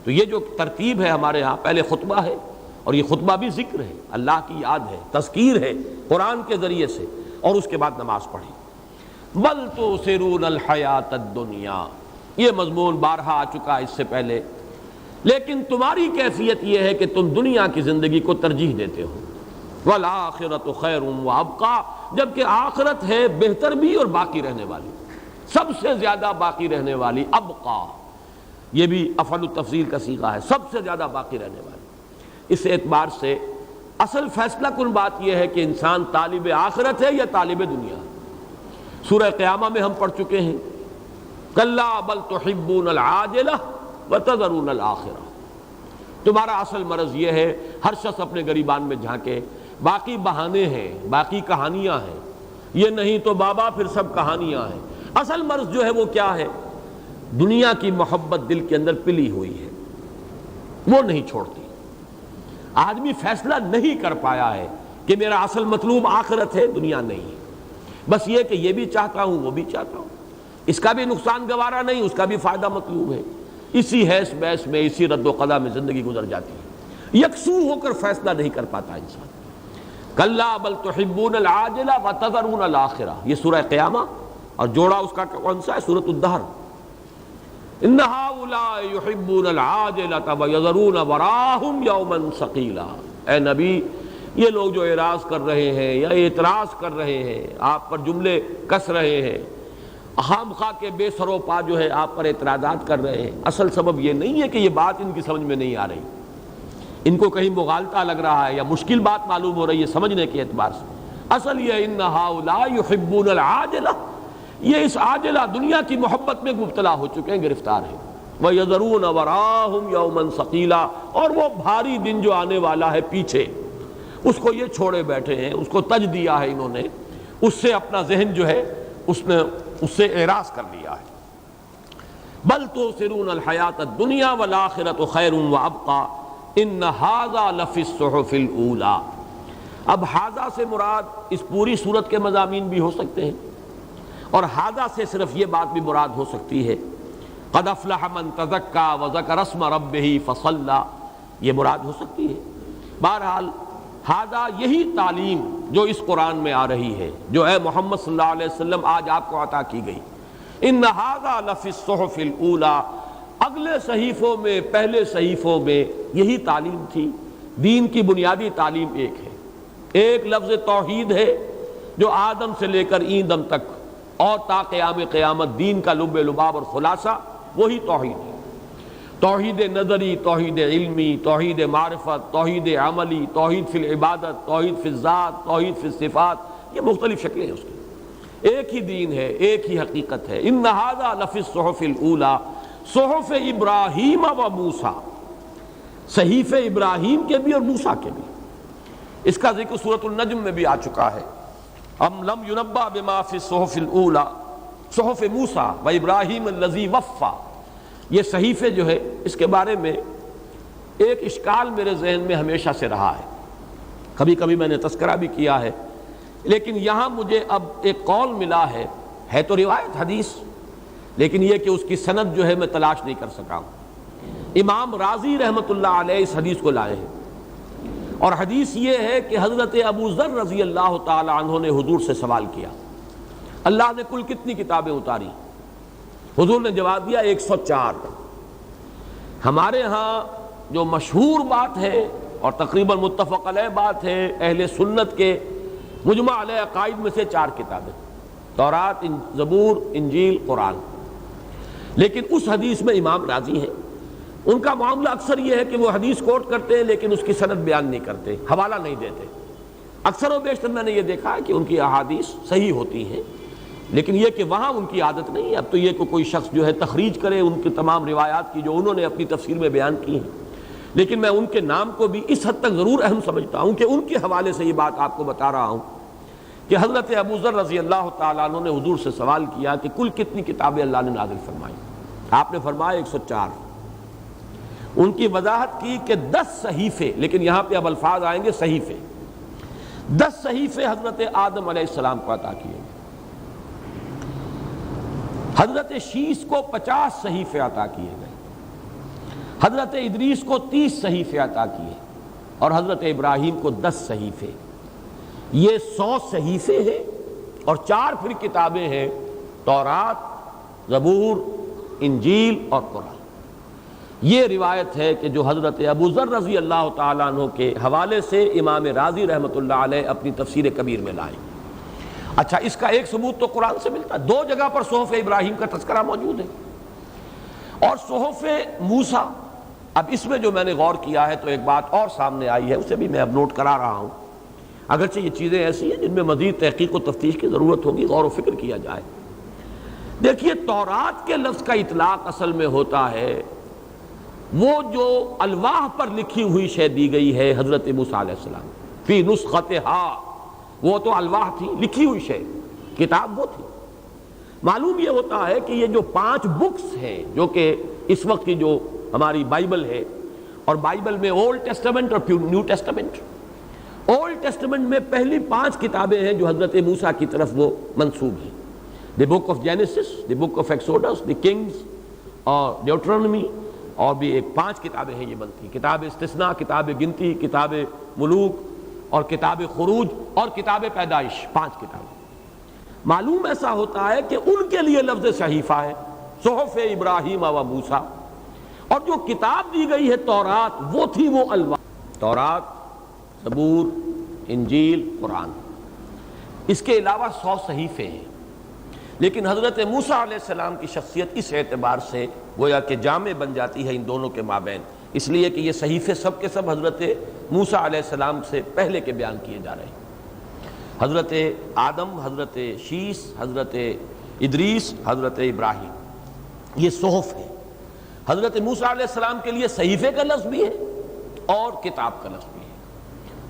تو یہ جو ترتیب ہے ہمارے ہاں، پہلے خطبہ ہے، اور یہ خطبہ بھی ذکر ہے، اللہ کی یاد ہے، تذکیر ہے قرآن کے ذریعے سے، اور اس کے بعد نماز پڑھی۔ بل تؤثرون الحیات الدنیا، یہ مضمون بارہا آ چکا اس سے پہلے، لیکن تمہاری کیفیت یہ ہے کہ تم دنیا کی زندگی کو ترجیح دیتے ہو، والآخرۃ خیر وابقیٰ، جبکہ آخرت ہے بہتر بھی اور باقی رہنے والی، سب سے زیادہ باقی رہنے والی، ابقیٰ، یہ بھی افعل التفضیل کا صیغہ ہے، سب سے زیادہ باقی رہنے والی۔ اس اعتبار سے اصل فیصلہ کن بات یہ ہے کہ انسان طالب آخرت ہے یا طالب دنیا۔ سورہ قیامہ میں ہم پڑھ چکے ہیں، کلا بل تحبون العاجلہ وتذرون الآخرہ، تمہارا اصل مرض یہ ہے، ہر شخص اپنے گریبان میں جھانکے، باقی بہانے ہیں، باقی کہانیاں ہیں، یہ نہیں تو بابا پھر سب کہانیاں ہیں۔ اصل مرض جو ہے وہ کیا ہے؟ دنیا کی محبت دل کے اندر پلی ہوئی ہے، وہ نہیں چھوڑتی۔ آدمی فیصلہ نہیں کر پایا ہے کہ میرا اصل مطلوب آخرت ہے، دنیا نہیں، بس یہ کہ یہ بھی چاہتا ہوں وہ بھی چاہتا ہوں، اس کا بھی نقصان گوارا نہیں، اس کا بھی فائدہ مطلوب ہے، اسی حیث بحث میں، اسی رد و قضا میں زندگی گزر جاتی ہے، یکسو ہو کر فیصلہ نہیں کر پاتا انسان۔ کلا بل تحبون العاجلہ وتذرون الآخرہ، یہ سورہ قیامہ، اور جوڑا اس کا کون سا ہے؟ سورۃ الدہر، ان ہؤلاء یحبون العاجلۃ ویذرون وراءہم یوما ثقیلا۔ اے نبی، یہ لوگ جو اعراض کر رہے ہیں یا اعتراض کر رہے ہیں، آپ پر جملے کس رہے ہیں، خام خواہ کے بے سر و پا جو ہے آپ پر اعتراضات کر رہے ہیں، اصل سبب یہ نہیں ہے کہ یہ بات ان کی سمجھ میں نہیں آ رہی، ان کو کہیں مغالطہ لگ رہا ہے یا مشکل بات معلوم ہو رہی ہے سمجھنے کے اعتبار سے، اصل یہ ان ہؤلاء یحبون العاجلہ، یہ اس عاجلہ دنیا کی محبت میں مبتلا ہو چکے ہیں، گرفتار ہیں، وَيَذَرُونَ وَرَاهُمْ يَوْمًا ثَقِيلًا، اور وہ بھاری دن جو آنے والا ہے پیچھے، اس کو یہ چھوڑے بیٹھے ہیں، اس کو تج دیا ہے انہوں نے، اس سے اپنا ذہن جو ہے اس نے اس سے اعراض کر لیا ہے۔ بل تؤثرون الحیات الدنیا والآخرۃ خیر وابقیٰ ان ھذا لفی الصحف الاولی۔ اب ھذا سے مراد اس پوری صورت کے مضامین بھی ہو سکتے ہیں، اور ھذا سے صرف یہ بات بھی مراد ہو سکتی ہے، قد افلح من تزکیٰ وذکر اسم ربہ فصلی، یہ مراد ہو سکتی ہے۔ بہرحال ھذا یہی تعلیم جو اس قرآن میں آ رہی ہے، جو اے محمد صلی اللہ علیہ وسلم آج آپ کو عطا کی گئی، ان ھذا لفی الصحف الاولی، اگلے صحیفوں میں، پہلے صحیفوں میں یہی تعلیم تھی۔ دین کی بنیادی تعلیم ایک ہے، ایک لفظ توحید ہے جو آدم سے لے کر این دم تک اور تا قیام قیامت دین کا لب لباب اور خلاصہ وہی توحید ہے۔ توحید نظری، توحید علمی، توحید معرفت، توحید عملی، توحید فی العبادت، توحید فی الذات، توحید فی الصفات، یہ مختلف شکلیں ہیں اس کی، ایک ہی دین ہے، ایک ہی حقیقت ہے۔ ان ھذا لفی الصحف الاولی صحف ابراہیم و موسیٰ، صحیف ابراہیم کے بھی اور موسیٰ کے بھی، اس کا ذکر سورۃ النجم میں بھی آ چکا ہے، ام لم ینبأ بما فی الصحف الاولی صحف موسیٰ و ابراہیم الذی وفی، یہ صحیفے جو ہے اس کے بارے میں ایک اشکال میرے ذہن میں ہمیشہ سے رہا ہے، کبھی کبھی میں نے تذکرہ بھی کیا ہے، لیکن یہاں مجھے اب ایک قول ملا ہے تو روایت حدیث، لیکن یہ کہ اس کی سند جو ہے میں تلاش نہیں کر سکا ہوں۔ امام رازی رحمۃ اللہ علیہ اس حدیث کو لائے ہیں، اور حدیث یہ ہے کہ حضرت ابو ذر رضی اللہ تعالی عنہ نے حضور سے سوال کیا، اللہ نے کل کتنی کتابیں اتاری؟ حضور نے جواب دیا 104۔ ہمارے ہاں جو مشہور بات ہے اور تقریباً متفق علیہ بات ہے، اہل سنت کے مجمع علیہ عقائد میں سے 4 کتابیں، تورات، زبور، انجیل، قرآن۔ لیکن اس حدیث میں امام راضی ہیں، ان کا معاملہ اکثر یہ ہے کہ وہ حدیث کوٹ کرتے ہیں لیکن اس کی سند بیان نہیں کرتے، حوالہ نہیں دیتے۔ اکثر و بیشتر میں نے یہ دیکھا ہے کہ ان کی احادیث صحیح ہوتی ہیں، لیکن یہ کہ وہاں ان کی عادت نہیں ہے۔ اب تو یہ کہ کوئی شخص جو ہے تخریج کرے ان کی تمام روایات کی جو انہوں نے اپنی تفسیر میں بیان کی ہیں، لیکن میں ان کے نام کو بھی اس حد تک ضرور اہم سمجھتا ہوں کہ ان کے حوالے سے یہ بات آپ کو بتا رہا ہوں کہ حضرت ابو ذر رضی اللہ تعالیٰ عنہ نے حضور سے سوال کیا کہ کل کتنی کتابیں اللہ نے نازل فرمائی؟ آپ نے فرمایا 104۔ ان کی وضاحت کی کہ 10 صحیفے، لیکن یہاں پہ اب الفاظ آئیں گے صحیفے، 10 صحیفے حضرت آدم علیہ السلام کو عطا کیے گئے، حضرت شیس کو 50 صحیفے عطا کیے گئے، حضرت ادریس کو 30 صحیفے عطا کیے، اور حضرت ابراہیم کو 10 صحیفے۔ یہ 100 صحیفے ہیں، اور 4 پھر کتابیں ہیں، تورات، زبور، انجیل اور قرآن۔ یہ روایت ہے کہ جو حضرت ابو ذر رضی اللہ تعالیٰ عنہ کے حوالے سے امام راضی رحمۃ اللہ علیہ اپنی تفسیر کبیر میں لائیں۔ اچھا، اس کا ایک ثبوت تو قرآن سے ملتا ہے، 2 جگہ پر صحف ابراہیم کا تذکرہ موجود ہے، اور صحف موسیٰ۔ اب اس میں جو میں نے غور کیا ہے تو ایک بات اور سامنے آئی ہے، اسے بھی میں اب نوٹ کرا رہا ہوں، اگرچہ یہ چیزیں ایسی ہیں جن میں مزید تحقیق و تفتیش کی ضرورت ہوگی، غور و فکر کیا جائے۔ دیکھیے، تورات کے لفظ کا اطلاق اصل میں ہوتا ہے وہ جو الواح پر لکھی ہوئی شے دی گئی ہے حضرت موسیٰ علیہ السلام، فی نسختہا، وہ تو الواح تھی، لکھی ہوئی شے، کتاب وہ تھی۔ معلوم یہ ہوتا ہے کہ یہ جو 5 بکس ہیں جو کہ اس وقت کی جو ہماری بائبل ہے، اور بائبل میں اولڈ ٹیسٹمنٹ اور نیو ٹیسٹمنٹ، اولڈ ٹیسٹمنٹ میں پہلی 5 کتابیں ہیں جو حضرت موسیٰ کی طرف وہ منسوب ہیں، the book of Genesis, the book of Exodus, the Kings اور ڈیوٹرونومی، اور بھی ایک 5 کتابیں ہیں یہ بنتی، کتاب استثناء، کتاب گنتی، کتاب ملوک، اور کتاب خروج، اور کتاب پیدائش، 5 کتابیں۔ معلوم ایسا ہوتا ہے کہ ان کے لیے لفظ صحیفہ ہے، صحف ابراہیم و موسیٰ، اور جو کتاب دی گئی ہے تورات، وہ تھی وہ الواح، تورات، زبور، انجیل، قرآن۔ اس کے علاوہ 100 صحیفے ہیں، لیکن حضرت موسیٰ علیہ السلام کی شخصیت اس اعتبار سے گویا کہ جامع بن جاتی ہے ان دونوں کے مابین، اس لیے کہ یہ صحیفے سب کے سب حضرت موسیٰ علیہ السلام سے پہلے کے بیان کیے جا رہے ہیں۔ حضرت آدم، حضرت شیس، حضرت ادریس، حضرت ابراہیم، یہ صحف ہے۔ حضرت موسیٰ علیہ السلام کے لیے صحیفے کا لفظ بھی ہے اور کتاب کا لفظ بھی ہے۔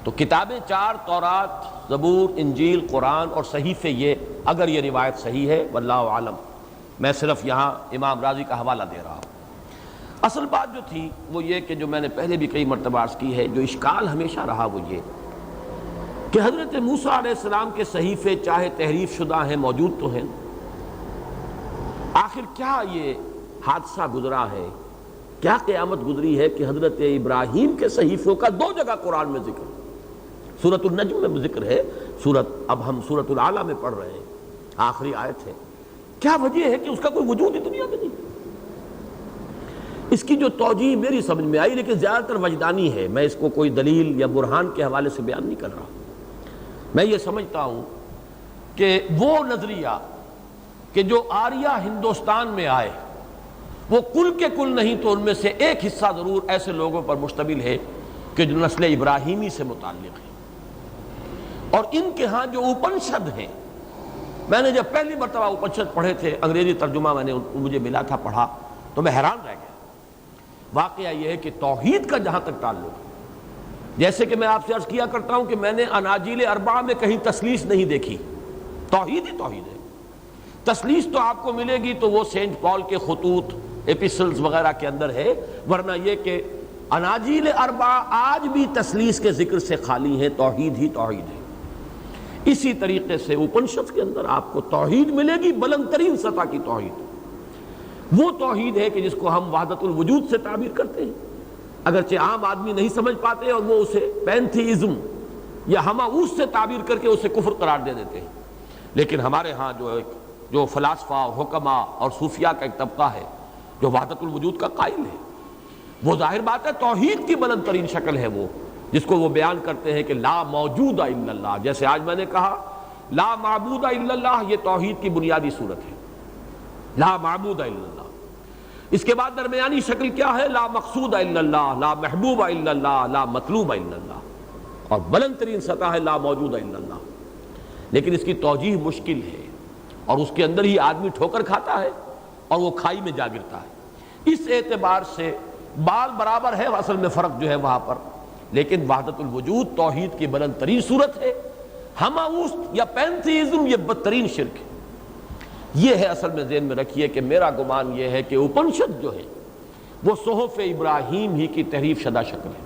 تو کتابیں 4، تورات، زبور، انجیل، قرآن، اور صحیفے یہ، اگر یہ روایت صحیح ہے، واللہ عالم، میں صرف یہاں امام راضی کا حوالہ دے رہا ہوں۔ اصل بات جو تھی وہ یہ کہ جو میں نے پہلے بھی کئی مرتبہ عرض کی ہے، جو اشکال ہمیشہ رہا وہ یہ کہ حضرت موسیٰ علیہ السلام کے صحیفے چاہے تحریف شدہ ہیں، موجود تو ہیں، آخر کیا یہ حادثہ گزرا ہے، کیا قیامت گزری ہے کہ حضرت ابراہیم کے صحیفوں کا 2 جگہ قرآن میں ذکر، سورۃ النجم میں ذکر ہے، اب ہم سورۃ الاعلیٰ میں پڑھ رہے ہیں، آخری آیت ہے۔ کیا وجہ ہے کہ اس کا کوئی وجود ہی دنیا میں نہیں؟ اس کی جو توجیہ میری سمجھ میں آئی، لیکن زیادہ تر وجدانی ہے، میں اس کو کوئی دلیل یا برہان کے حوالے سے بیان نہیں کر رہا۔ میں یہ سمجھتا ہوں کہ وہ نظریہ کہ جو آریہ ہندوستان میں آئے، وہ کل کے کل نہیں تو ان میں سے ایک حصہ ضرور ایسے لوگوں پر مشتمل ہے کہ جو نسل ابراہیمی سے متعلق ہے، اور ان کے ہاں جو اپنشد ہیں، میں نے جب پہلی مرتبہ اپنشد پڑھے تھے، انگریزی ترجمہ مجھے ملا تھا، پڑھا تو میں حیران رہ گیا۔ واقعہ یہ ہے کہ توحید کا جہاں تک تعلق ہے، جیسے کہ میں آپ سے عرض کیا کرتا ہوں کہ میں نے اناجیل 4 میں کہیں تثلیث نہیں دیکھی، توحید ہی توحید ہے۔ تثلیث تو آپ کو ملے گی تو وہ سینٹ پال کے خطوط، ایپیسلز وغیرہ کے اندر ہے، ورنہ یہ کہ اناجیل 4 آج بھی تثلیث کے ذکر سے خالی ہیں، توحید ہی توحید ہے۔ اسی طریقے سے اپنشد کے اندر آپ کو توحید ملے گی، بلند ترین سطح کی توحید، وہ توحید ہے کہ جس کو ہم وحدت الوجود سے تعبیر کرتے ہیں، اگرچہ عام آدمی نہیں سمجھ پاتے اور وہ اسے پینتھیزم یا ہماؤس سے تعبیر کر کے اسے کفر قرار دے دیتے ہیں، لیکن ہمارے ہاں جو فلاسفہ، حکماء اور صوفیاء کا ایک طبقہ ہے جو وحدت الوجود کا قائل ہے، وہ ظاہر بات ہے توحید کی بلند ترین شکل ہے، وہ جس کو وہ بیان کرتے ہیں کہ لا موجود الا اللہ۔ جیسے آج میں نے کہا لا معبود الا اللہ، یہ توحید کی بنیادی صورت ہے، لا معبود الا اللہ۔ اس کے بعد درمیانی شکل کیا ہے؟ لا مقصود الا اللہ، لا محبوب الا اللہ، لا مطلوب الا اللہ، اور بلند ترین سطح ہے لا موجود الا اللہ۔ لیکن اس کی توجیہ مشکل ہے، اور اس کے اندر ہی آدمی ٹھوکر کھاتا ہے اور وہ کھائی میں جا گرتا ہے۔ اس اعتبار سے بال برابر ہے، اصل میں فرق جو ہے وہاں پر، لیکن وحدت الوجود توحید کی بلند ترین صورت ہے۔ ہماؤس یا پینتھیزم یہ بدترین شرک ہے۔ یہ ہے اصل میں ذہن میں رکھیے کہ میرا گمان یہ ہے کہ اپنشد جو ہے وہ صحف ابراہیم ہی کی تحریف شدہ شکل ہے۔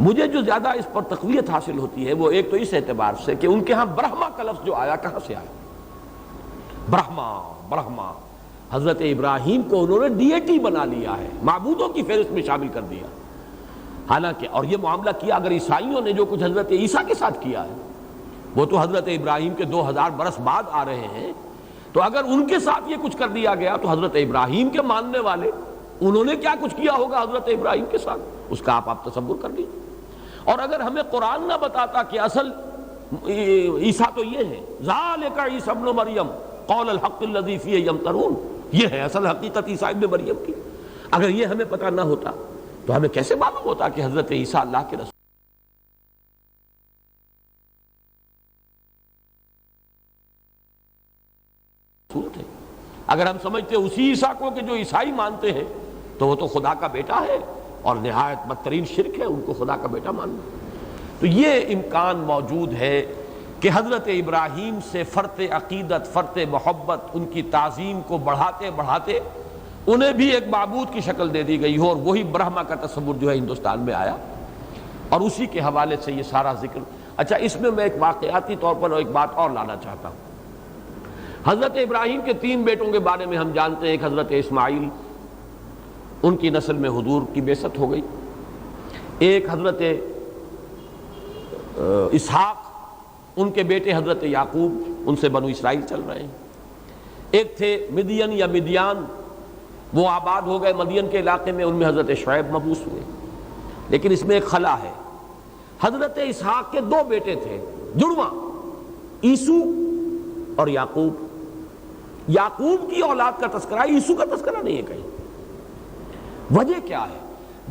مجھے جو زیادہ اس پر تقویت حاصل ہوتی ہے وہ ایک تو اس اعتبار سے کہ ان کے ہاں برہما کا لفظ جو آیا کہاں سے آیا؟ برہما حضرت ابراہیم کو انہوں نے ڈیٹی بنا لیا ہے، معبودوں کی فہرست میں شامل کر دیا۔ حالانکہ اور یہ معاملہ کیا اگر عیسائیوں نے جو کچھ حضرت عیسیٰ کے ساتھ کیا ہے، وہ تو حضرت ابراہیم کے 2000 برس بعد آ رہے ہیں، تو اگر ان کے ساتھ یہ کچھ کر دیا گیا تو حضرت ابراہیم کے ماننے والے انہوں نے کیا کچھ کیا ہوگا حضرت ابراہیم کے ساتھ، اس کا آپ تصور کر لیجیے۔ اور اگر ہمیں قرآن نہ بتاتا کہ اصل عیسیٰ تو یہ ہے، ذالک عیسی ابن مریم قول الحق الذی فیہ یمترون، یہ ہے اصل حقیقت عیسیٰ ابن مریم کی، اگر یہ ہمیں پتہ نہ ہوتا تو ہمیں کیسے معلوم ہوتا کہ حضرت عیسیٰ اللہ کے رسول تھے؟ اگر ہم سمجھتے اسی عیسیٰ کو کہ جو عیسائی مانتے ہیں تو وہ تو خدا کا بیٹا ہے، اور نہایت بدترین شرک ہے ان کو خدا کا بیٹا ماننا۔ تو یہ امکان موجود ہے کہ حضرت ابراہیم سے فرط عقیدت، فرط محبت، ان کی تعظیم کو بڑھاتے بڑھاتے انہیں بھی ایک معبود کی شکل دے دی گئی ہو، اور وہی برہما کا تصور جو ہے ہندوستان میں آیا، اور اسی کے حوالے سے یہ سارا ذکر۔ اچھا، اس میں ایک واقعاتی طور پر ایک بات اور لانا چاہتا ہوں۔ حضرت ابراہیم کے 3 بیٹوں کے بارے میں ہم جانتے ہیں، ایک حضرت اسماعیل، ان کی نسل میں حضور کی بعثت ہو گئی، ایک حضرت اسحاق، ان کے بیٹے حضرت یعقوب، ان سے بنو اسرائیل چل رہے ہیں، ایک تھے مدین یا مدیان، وہ آباد ہو گئے مدین کے علاقے میں، ان میں حضرت شعیب مبعوث ہوئے۔ لیکن اس میں ایک خلا ہے، حضرت اسحاق کے 2 بیٹے تھے جڑواں، عیسو اور یعقوب۔ یعقوب کی اولاد کا تذکرہ، عیسو کا تذکرہ نہیں ہے کہیں۔ وجہ کیا ہے؟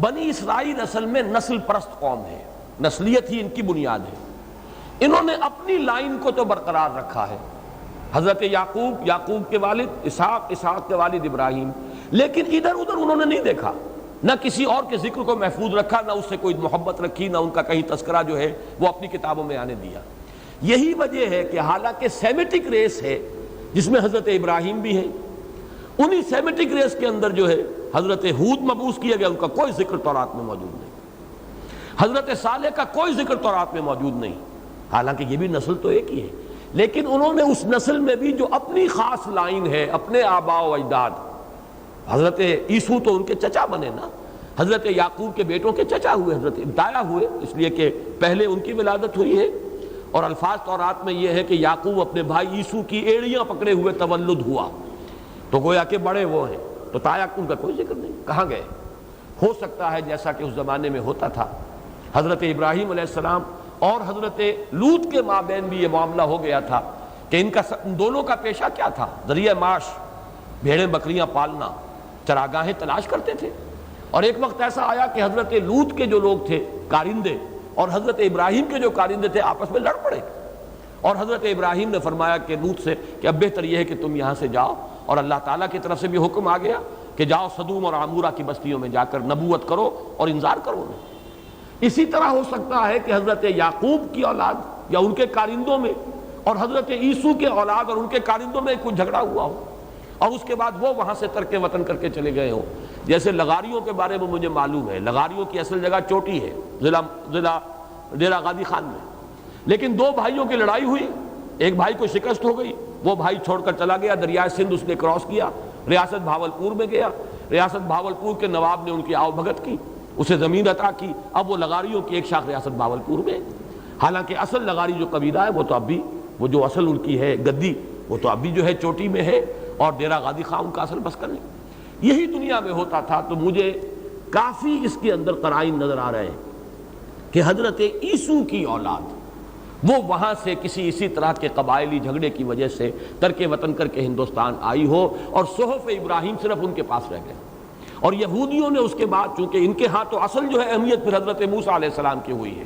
بنی اسرائیل اصل میں نسل پرست قوم ہے، نسلیت ہی ان کی بنیاد ہے۔ انہوں نے اپنی لائن کو تو برقرار رکھا ہے، حضرت یعقوب، یعقوب کے والد اسحاق، اسحاق کے والد ابراہیم، لیکن ادھر ادھر انہوں نے نہیں دیکھا، نہ کسی اور کے ذکر کو محفوظ رکھا، نہ اس سے کوئی محبت رکھی، نہ ان کا کہیں تذکرہ جو ہے وہ اپنی کتابوں میں آنے دیا۔ یہی وجہ ہے کہ حالانکہ سیمیٹک ریس ہے جس میں حضرت ابراہیم بھی ہے، انہی سیمیٹک ریس کے اندر جو ہے حضرت ہود مبعوث کیا گیا، ان کا کوئی ذکر تورات میں موجود نہیں، حضرت صالح کا کوئی ذکر تورات میں موجود نہیں، حالانکہ یہ بھی نسل تو ایک ہی ہے، لیکن انہوں نے اس نسل میں بھی جو اپنی خاص لائن ہے، اپنے آباء و اجداد، حضرت عیسو تو ان کے چچا بنے نا، حضرت یعقوب کے بیٹوں کے چچا ہوئے، حضرت دایا ہوئے، اس لیے کہ پہلے ان کی ولادت ہوئی ہے، اور الفاظ تورات میں یہ ہے کہ یعقوب اپنے بھائی عیسو کی ایڑیاں پکڑے ہوئے تولد ہوا، تو گویا کہ بڑے وہ ہیں، تو تایا ان کا کوئی ذکر نہیں، کہاں گئے؟ ہو سکتا ہے جیسا کہ اس زمانے میں ہوتا تھا، حضرت ابراہیم علیہ السلام اور حضرت لوط کے مابین بھی یہ معاملہ ہو گیا تھا کہ ان دونوں کا پیشہ کیا تھا؟ ذریعہ معاش، بھیڑیں بکریاں پالنا، چراگاہیں تلاش کرتے تھے، اور ایک وقت ایسا آیا کہ حضرت لوط کے جو لوگ تھے کارندے اور حضرت ابراہیم کے جو کارندے تھے آپس میں لڑ پڑے، اور حضرت ابراہیم نے فرمایا کہ لوط سے کہ اب بہتر یہ ہے کہ تم یہاں سے جاؤ، اور اللہ تعالیٰ کی طرف سے بھی حکم آ گیا کہ جاؤ سدوم اور عمورہ کی بستیوں میں جا کر نبوت کرو اور انذار کرو انہیں۔ اسی طرح ہو سکتا ہے کہ حضرت یعقوب کی اولاد یا ان کے کارندوں میں اور حضرت عیسو کے اولاد اور ان کے کارندوں میں کوئی جھگڑا ہوا ہو، اور اس کے بعد وہ وہاں سے ترک وطن کر کے چلے گئے ہوں۔ جیسے لغاریوں کے بارے میں مجھے معلوم ہے، لغاریوں کی اصل جگہ چوٹی ہے، ضلع ڈیرہ غازی خان میں، لیکن 2 بھائیوں کی لڑائی ہوئی، ایک بھائی کو شکست ہو گئی، وہ بھائی چھوڑ کر چلا گیا، دریائے سندھ اس نے کراس کیا، ریاست بھاولپور میں گیا، ریاست بھاولپور کے نواب نے ان کی آؤ بھگت کی، اسے زمین عطا کی، اب وہ لغاریوں کی ایک شاخ ریاست بھاولپور میں، حالانکہ اصل لغاری جو قبیلہ ہے وہ تو اب بھی، وہ جو اصل ان کی ہے گدی، وہ تو اب بھی جو ہے چوٹی میں ہے، اور ڈیرہ غازی خان ان کا اصل مسکن نہیں۔ یہی دنیا میں ہوتا تھا، تو مجھے کافی اس کے اندر قرائن نظر آ رہے ہیں کہ حضرت عیسو کی اولاد وہ وہاں سے کسی اسی طرح کے قبائلی جھگڑے کی وجہ سے ترک وطن کر کے ہندوستان آئی ہو، اور صحف ابراہیم صرف ان کے پاس رہ گئے۔ اور یہودیوں نے اس کے بعد، چونکہ ان کے ہاں تو اصل جو ہے اہمیت پھر حضرت موسیٰ علیہ السلام کی ہوئی ہے،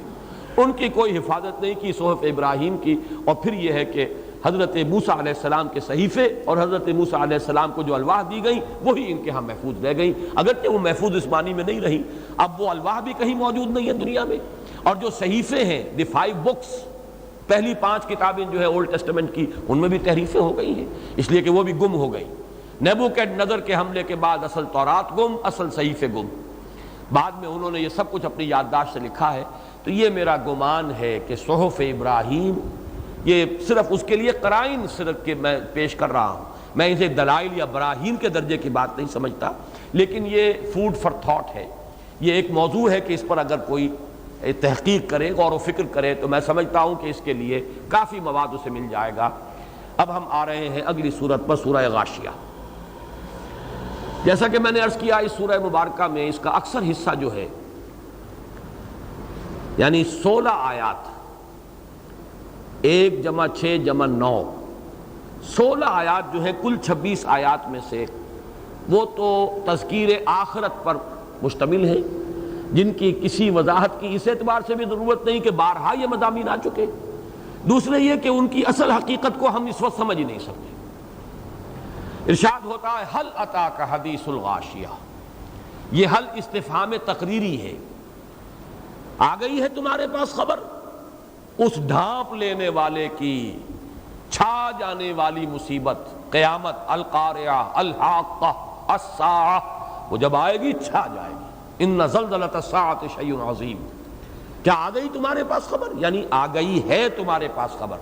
ان کی کوئی حفاظت نہیں کی صحف ابراہیم کی، اور پھر یہ ہے کہ حضرت موسیٰ علیہ السلام کے صحیفے اور حضرت موسیٰ علیہ السلام کو جو الواح دی گئیں وہی ان کے ہاں محفوظ رہ گئیں، اگرچہ وہ محفوظ اس معنی میں نہیں رہیں، اب وہ الواح بھی کہیں موجود نہیں ہے دنیا میں، اور جو صحیفے ہیں دی 5 بکس، پہلی 5 کتابیں جو ہے اولڈ ٹیسٹمنٹ کی، ان میں بھی تحریفیں ہو گئی ہیں، اس لیے کہ وہ بھی گم ہو گئی۔ نیبوکڈنیزر کے حملے کے بعد اصل تورات گم، اصل صحیفے گم، بعد میں انہوں نے یہ سب کچھ اپنی یادداشت سے لکھا ہے۔ تو یہ میرا گمان ہے کہ صحف ابراہیم، یہ صرف اس کے لیے قرائن صرف کہ میں پیش کر رہا ہوں، میں اسے دلائل یا براہین کے درجے کی بات نہیں سمجھتا، لیکن یہ فوڈ فار تھاٹ ہے، یہ ایک موضوع ہے کہ اس پر اگر کوئی تحقیق کرے، غور و فکر کرے، تو میں سمجھتا ہوں کہ اس کے لیے کافی مواد اسے مل جائے گا۔ اب ہم آ رہے ہیں اگلی سورت پر، سورہ غاشیہ۔ جیسا کہ میں نے عرض کیا، اس سورہ مبارکہ میں اس کا اکثر حصہ جو ہے، یعنی 16 آیات، 1 + 6 + 9، 16 آیات جو ہے کل 26 آیات میں سے، وہ تو تذکیر آخرت پر مشتمل ہے، جن کی کسی وضاحت کی اس اعتبار سے بھی ضرورت نہیں کہ بارہا یہ مضامین آ چکے، دوسرے یہ کہ ان کی اصل حقیقت کو ہم اس وقت سمجھ ہی نہیں سکتے۔ ارشاد ہوتا ہے حل اتاک حدیث الغاشیہ، یہ حل استفہام تقریری ہے، آ گئی ہے تمہارے پاس خبر اس ڈھانپ لینے والے کی، چھا جانے والی مصیبت، قیامت، القارعہ، الحاقہ، الساعہ، وہ جب آئے گی چھا جائے گی۔ ان زلزلۃ الساعۃ شیء عظیم، کیا آ گئی تمہارے پاس خبر؟ یعنی آ گئی ہے تمہارے پاس خبر۔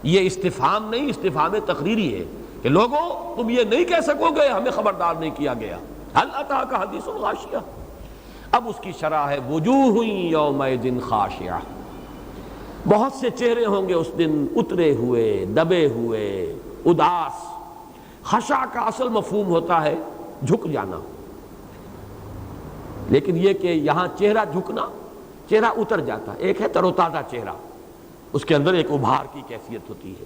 یہ استفہام نہیں، استفہام تقریری ہے کہ لوگوں تم یہ نہیں کہہ سکو گے ہمیں خبردار نہیں کیا گیا۔ حل اتاک حدیث الغاشیہ، اب اس کی شرح ہے وجوہ یومئذ خاشعہ، بہت سے چہرے ہوں گے اس دن اترے ہوئے، دبے ہوئے، اداس۔ خشع کا اصل مفہوم ہوتا ہے جھک جانا، لیکن یہ کہ یہاں چہرہ جھکنا، چہرہ اتر جاتا ہے۔ ایک ہے تر و تازہ چہرہ، اس کے اندر ایک ابھار کی کیفیت ہوتی ہے،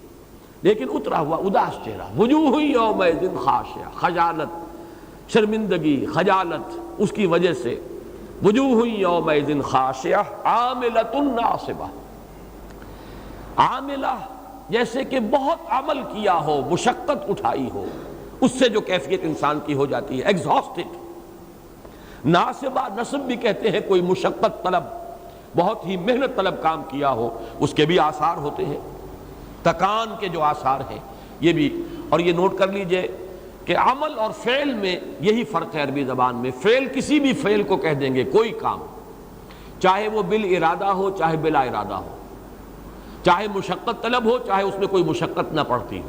لیکن اترا ہوا اداس چہرہ۔ وجوہ یومئذ خاشعہ، خجالت، شرمندگی، خجالت اس کی وجہ سے۔ وجوہ یومئذ خاشعہ عاملۃ ناصبہ، عاملہ جیسے کہ بہت عمل کیا ہو، مشقت اٹھائی ہو، اس سے جو کیفیت انسان کی ہو جاتی ہے، ایگزاسٹڈ۔ ناصبہ، نصب بھی کہتے ہیں کوئی مشقت طلب، بہت ہی محنت طلب کام کیا ہو، اس کے بھی آثار ہوتے ہیں، تکان کے جو آثار ہیں یہ بھی۔ اور یہ نوٹ کر لیجئے کہ عمل اور فعل میں یہی فرق ہے عربی زبان میں۔ فعل کسی بھی فعل کو کہہ دیں گے، کوئی کام، چاہے وہ بالارادہ ہو چاہے بلا ارادہ ہو، چاہے مشقت طلب ہو چاہے اس میں کوئی مشقت نہ پڑتی ہو،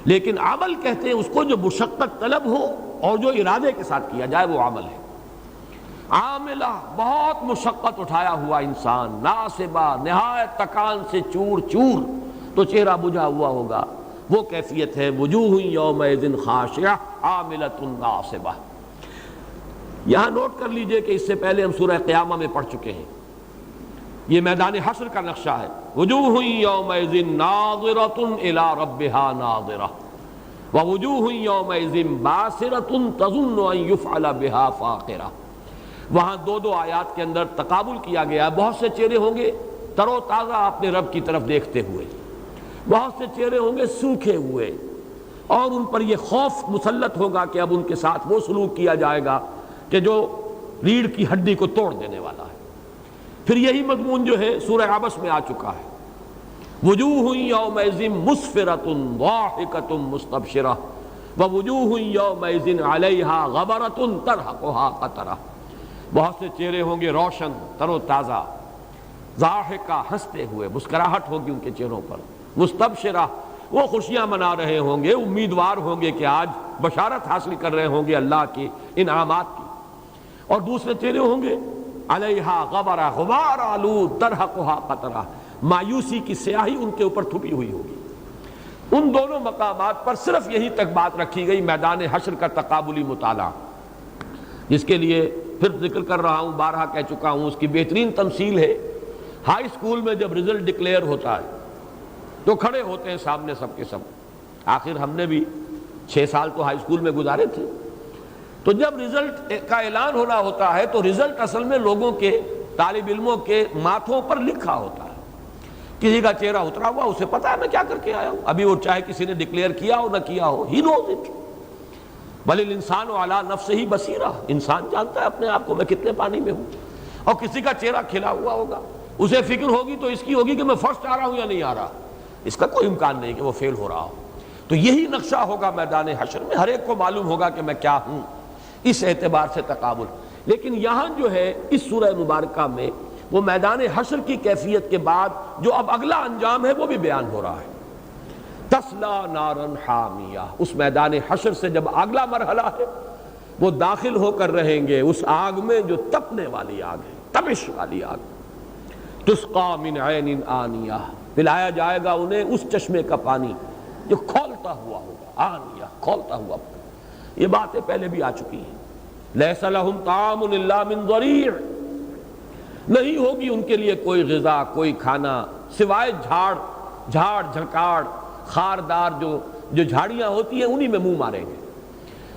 لیکن عمل کہتے ہیں اس کو جو مشقت طلب ہو اور جو ارادے کے ساتھ کیا جائے وہ عمل ہے۔ عاملہ، بہت مشقت اٹھایا ہوا انسان، ناصبہ، نہایت تکان سے چور چور، تو چہرہ بجھا ہوا ہوگا، وہ کیفیت ہے وجوہ یومئذ خاشعہ عاملۃ ناصبہ۔ یہاں نوٹ کر لیجئے کہ اس سے پہلے ہم سورہ قیامہ میں پڑھ چکے ہیں، یہ میدان حشر کا نقشہ ہے۔ وجوہ یومئذ ناظرۃ الی ربہا ناظرہ ووجوہ یومئذ باسرۃ تظن ان یفعل بہا فاقرہ۔ وہاں دو آیات کے اندر تقابل کیا گیا، بہت سے چہرے ہوں گے تر و تازہ اپنے رب کی طرف دیکھتے ہوئے، بہت سے چہرے ہوں گے سوکھے ہوئے، اور ان پر یہ خوف مسلط ہوگا کہ اب ان کے ساتھ وہ سلوک کیا جائے گا کہ جو ریڑھ کی ہڈی کو توڑ دینے والا ہے۔ پھر یہی مضمون جو ہے سورہ عبس میں آ چکا ہے، وجوہ یومئذ مسفرۃ ضاحکۃ مستبشرہ ووجوہ یومئذ علیہا غبرۃ ترہقہا قطرہ۔ بہت سے چہرے ہوں گے روشن، تر و تازہ، ضاحکہ، ہنستے ہوئے، مسکراہٹ ہوگی ان کے چہروں پر، مستبشرہ، وہ خوشیاں منا رہے ہوں گے، امیدوار ہوں گے کہ آج بشارت حاصل کر رہے ہوں گے اللہ کے انعامات کی۔ اور دوسرے چہرے ہوں گے علیہا غبرہ، غبار آلود، ترہقہا قطرہ، مایوسی کی سیاہی ان کے اوپر تھپی ہوئی ہوگی۔ ان دونوں مقامات پر صرف یہی تک بات رکھی گئی، میدان حشر کا تقابلی مطالعہ، جس کے لیے پھر ذکر کر رہا ہوں، بارہا کہہ چکا ہوں، اس کی بہترین تمثیل ہے ہائی اسکول میں جب رزلٹ ڈکلیئر ہوتا ہے تو کھڑے ہوتے ہیں سامنے سب کے سب. آخر ہم نے بھی 6 سال تو ہائی اسکول میں گزارے تھے. تو جب رزلٹ کا اعلان ہونا ہوتا ہے تو رزلٹ اصل میں لوگوں کے، طالب علموں کے ماتھوں پر لکھا ہوتا ہے. کسی کا چہرہ اترا ہوا، اسے پتا ہے میں کیا کر کے آیا ہوں. ابھی وہ چاہے کسی نے ڈکلیئر کیا ہو نہ کیا ہو، ہی نوز اٹ. بل الانسان علی نفسہ بصیرہ، انسان جانتا ہے اپنے آپ کو میں کتنے پانی میں ہوں. اور کسی کا چہرہ کھلا ہوا ہوگا، اسے فکر ہوگی تو اس کی ہوگی کہ میں فرسٹ آ رہا ہوں یا نہیں آ رہا. اس کا کوئی امکان نہیں کہ وہ فیل ہو رہا ہو. تو یہی نقشہ ہوگا میدان حشر میں، ہر ایک کو معلوم ہوگا کہ میں کیا ہوں. اس اعتبار سے تقابل. لیکن یہاں جو ہے اس سورہ مبارکہ میں وہ میدان حشر کی کیفیت کے بعد جو اب اگلا انجام ہے وہ بھی بیان ہو رہا ہے. تسلا نارن حامیہ، اس میدان حشر سے جب اگلا مرحلہ ہے وہ داخل ہو کر رہیں گے اس آگ میں جو تپنے والی آگ ہے، تپش والی آگ. تسقا من عین آنیہ، پلایا جائے گا انہیں اس چشمے کا پانی جو کھولتا ہوا ہوگا. آنیہ، کھولتا ہوا. یہ باتیں پہلے بھی آ چکی ہیں. لیس لہم طعام الا من ضریع، نہیں ہوگی ان کے لیے کوئی غذا، کوئی کھانا سوائے جھاڑ جھکاڑ خاردار جو جھاڑیاں ہوتی ہیں انہی میں منہ ماریں گے.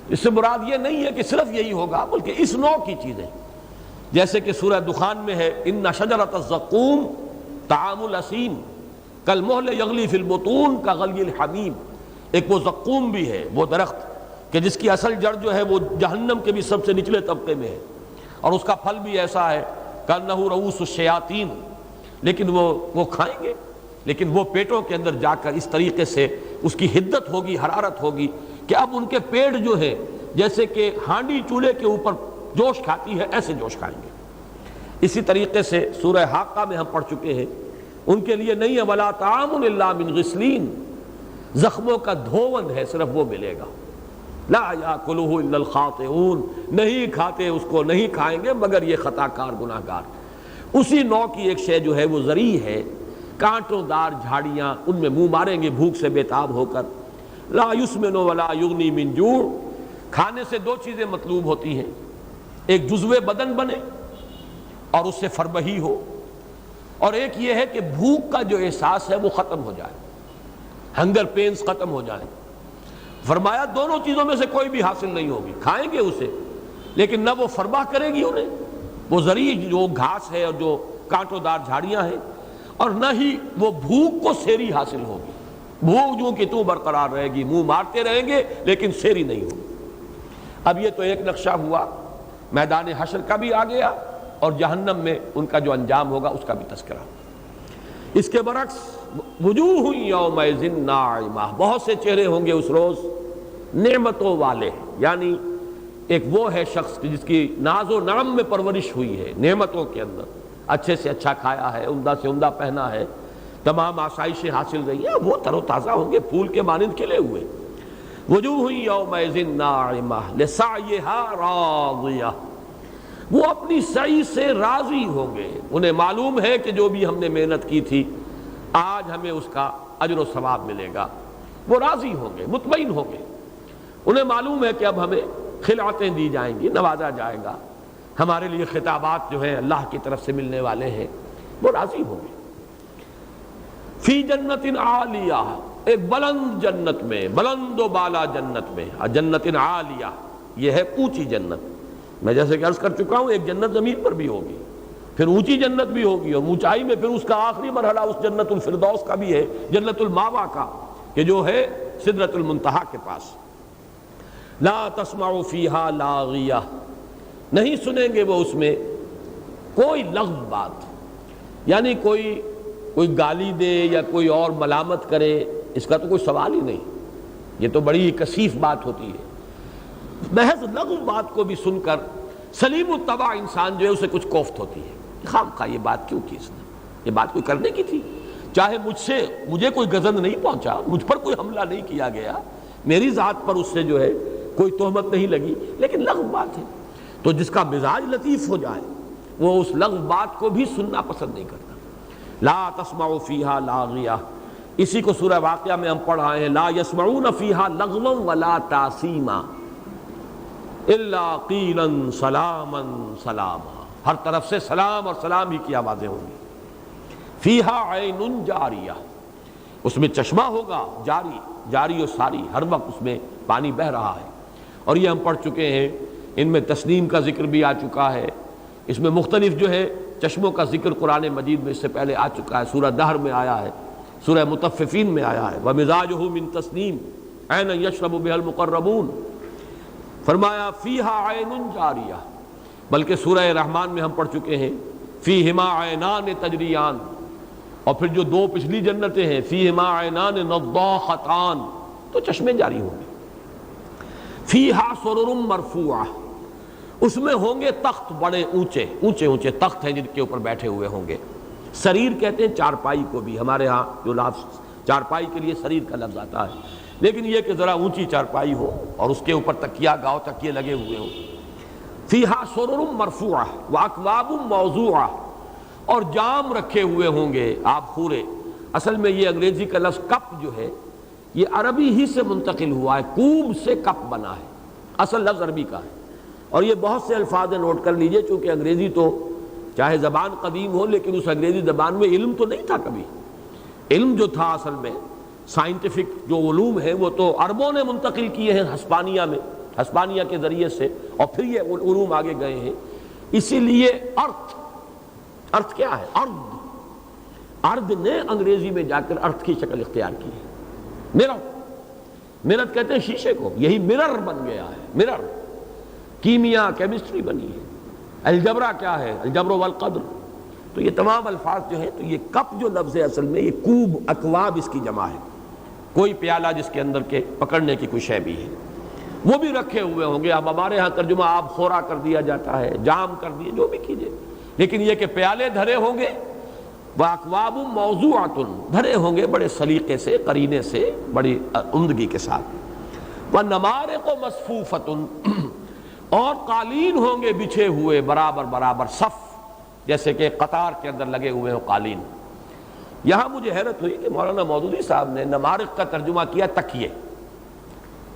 اس سے مراد یہ نہیں ہے کہ صرف یہی ہوگا، بلکہ اس نوع کی چیزیں، جیسے کہ سورہ دخان میں ہے ان شجرۃ الزقوم طعام الاسیم کالمہل یغلی فی البطون کغلی الحمیم. ایک وہ زقوم بھی ہے، وہ درخت کہ جس کی اصل جڑ جو ہے وہ جہنم کے بھی سب سے نچلے طبقے میں ہے، اور اس کا پھل بھی ایسا ہے کأنہ رؤوس الشیاطین. لیکن وہ کھائیں گے، لیکن وہ پیٹوں کے اندر جا کر اس طریقے سے اس کی حدت ہوگی، حرارت ہوگی کہ اب ان کے پیٹ جو ہے جیسے کہ ہانڈی چولہے کے اوپر جوش کھاتی ہے ایسے جوش کھائیں گے. اسی طریقے سے سورہ حاقہ میں ہم پڑھ چکے ہیں ان کے لیے نہیں ہے ولا طعام الا من غسلین، زخموں کا دھون ہے صرف وہ ملے گا. لا یاکلہ الا الخاطئون، نہیں کھاتے اس کو، نہیں کھائیں گے مگر یہ خطا کار گناہ گار. اسی نوع کی ایک شے جو ہے وہ ذریع ہے، کانٹوں دار جھاڑیاں، ان میں منہ ماریں گے بھوک سے بیتاب ہو کر. لا یسمن ولا یغنی من جوع، کھانے سے 2 چیزیں مطلوب ہوتی ہیں، ایک جزو بدن بنے اور اس سے فربہی ہو، اور ایک یہ ہے کہ بھوک کا جو احساس ہے وہ ختم ہو جائے، ہنگر پینز ختم ہو جائیں. فرمایا دونوں چیزوں میں سے کوئی بھی حاصل نہیں ہوگی. کھائیں گے اسے لیکن نہ وہ فربہ کرے گی انہیں، وہ ذریع جو گھاس ہے اور جو کانٹوں دار جھاڑیاں ہیں، اور نہ ہی وہ بھوک کو سیری حاصل ہوگی. بھوک جو کہ تو برقرار رہے گی، منہ مارتے رہیں گے لیکن سیری نہیں ہوگی. اب یہ تو ایک نقشہ ہوا، میدان حشر کا بھی آ گیا اور جہنم میں ان کا جو انجام ہوگا اس کا بھی تذکرہ. اس کے برعکس وجوہ یومئذ ناعمہ، بہت سے چہرے ہوں گے اس روز نعمتوں والے. یعنی ایک وہ ہے شخص جس کی ناز و نعم میں پرورش ہوئی ہے، نعمتوں کے اندر اچھے سے اچھا کھایا ہے، عمدہ سے عمدہ پہنا ہے، تمام آسائشیں حاصل رہی ہیں، وہ تر و تازہ ہوں گے پھول کے مانند کھلے ہوئے. وجوہ یومئذ ناعمہ لسعیہا راضیہ، وہ اپنی سعی سے راضی ہوں گے. انہیں معلوم ہے کہ جو بھی ہم نے محنت کی تھی آج ہمیں اس کا اجر و ثواب ملے گا. وہ راضی ہوں گے، مطمئن ہوں گے. انہیں معلوم ہے کہ اب ہمیں خلعتیں دی جائیں گی، نوازا جائے گا، ہمارے لیے خطابات جو ہیں اللہ کی طرف سے ملنے والے ہیں. وہ راضی ہوں گے. فی جنت عالیہ، ایک بلند جنت میں، بلند و بالا جنت میں. جنت عالیہ یہ ہے اونچی جنت. میں جیسے کہ عرض کر چکا ہوں ایک جنت زمین پر بھی ہوگی، پھر اونچی جنت بھی ہوگی، اور اونچائی میں پھر اس کا آخری مرحلہ اس جنت الفردوس کا بھی ہے، جنت الماوا کا، کہ جو ہے سدرۃ المنتہا کے پاس. لا تسمع فیہا لاغیہ، نہیں سنیں گے وہ اس میں کوئی لغو بات، یعنی کوئی گالی دے یا کوئی اور ملامت کرے، اس کا تو کوئی سوال ہی نہیں. یہ تو بڑی کثیف بات ہوتی ہے. محض لغو بات کو بھی سن کر سلیم الطبع انسان جو ہے اسے کچھ کوفت ہوتی ہے. خواہ یہ بات کیوں کی اس نے، یہ بات کوئی کرنے کی تھی، چاہے مجھے کوئی گزند نہیں پہنچا، مجھ پر کوئی حملہ نہیں کیا گیا، میری ذات پر اس سے جو ہے کوئی تہمت نہیں لگی، لیکن لغو بات ہے. تو جس کا مزاج لطیف ہو جائے وہ اس لغو بات کو بھی سننا پسند نہیں کرتا. لا تسمع فیہا لاغیہ، اسی کو سورہ واقعہ میں ہم پڑھ رہے ہیں. لا یسمعون فیہا لغوا ولا تاثیما الا قیلا سلاما سلاما، ہر طرف سے سلام اور سلام ہی کی آوازیں ہوں گی. فیہا عین جاریہ، اس میں چشمہ ہوگا جاری و ساری، ہر وقت اس میں پانی بہہ رہا ہے۔ اور یہ ہم پڑھ چکے ہیں، ان میں تسنیم کا ذکر بھی آ چکا ہے، اس میں مختلف جو ہے چشموں کا ذکر قرآن مجید میں اس سے پہلے آ چکا ہے، سورہ دہر میں آیا ہے، سورہ مطففین میں آیا ہے، وَمِزَاجُهُ مِن تسنیم عَيْنًا يَشْرَبُ بِهَا الْمُقَرَّبُونَ، فرمایا فیہا عین جاریہ۔ بلکہ سورہ رحمان میں ہم پڑھ چکے ہیں فیہما عینان تجریان، اور پھر جو دو پچھلی جنتیں ہیں فیہما عینان نضاختان، تو چشمے جاری ہوں گے۔ فیہا سرر مرفوعہ، اس میں ہوں گے تخت بڑے اونچے تخت ہیں جن کے اوپر بیٹھے ہوئے ہوں گے۔ سریر کہتے ہیں چارپائی کو بھی، ہمارے ہاں جو لفظ چارپائی کے لیے سریر کا لفظ آتا ہے، لیکن یہ کہ ذرا اونچی چارپائی ہو اور اس کے اوپر تکیہ گاؤ تکیے لگے ہوئے ہوں۔ فیہا سرر مرفوعہ واکواب موضوعہ، اور جام رکھے ہوئے ہوں گے آب خورے۔ اصل میں یہ انگریزی کا لفظ کپ جو ہے یہ عربی ہی سے منتقل ہوا ہے، کوب سے کپ بنا ہے، اصل لفظ عربی کا ہے۔ اور یہ بہت سے الفاظ نوٹ کر لیجئے، چونکہ انگریزی تو چاہے زبان قدیم ہو لیکن اس انگریزی زبان میں علم تو نہیں تھا کبھی۔ علم جو تھا اصل میں سائنٹیفک جو علوم ہیں وہ تو عربوں نے منتقل کیے ہیں ہسپانیہ کے ذریعے سے، اور پھر یہ علوم آگے گئے ہیں۔ اسی لیے ارتھ کیا ہے؟ ارد نے انگریزی میں جا کر ارتھ کی شکل اختیار کی ہے۔ مرر کہتے ہیں شیشے کو، یہی مرر بن گیا ہے۔ مرر کیمیا کیمسٹری بنی ہے۔ الجبرا کیا ہے؟ الجبر والقدر۔ تو یہ تمام الفاظ جو ہیں، تو یہ کپ جو لفظ ہے اصل میں یہ کوب، اکواب اس کی جمع ہے، کوئی پیالہ جس کے اندر کے پکڑنے کی کوئی شے بھی ہے، وہ بھی رکھے ہوئے ہوں گے۔ اب ہمارے ہاں ترجمہ آب خورا کر دیا جاتا ہے، جام کر دیے، جو بھی کیجئے، لیکن یہ کہ پیالے دھرے ہوں گے، وَأَكْوَابٌ مَوْضُوعَةٌ، دھرے ہوں گے بڑے سلیقے سے، قرینے سے، بڑی عمدگی کے ساتھ۔ وَنَمَارِقُ مَصْفُوفَةٌ، اور قالین ہوں گے بچھے ہوئے برابر صف، جیسے کہ قطار کے اندر لگے ہوئے ہوں قالین۔ یہاں مجھے حیرت ہوئی کہ مولانا مودودی صاحب نے نمارق کا ترجمہ کیا تکیے،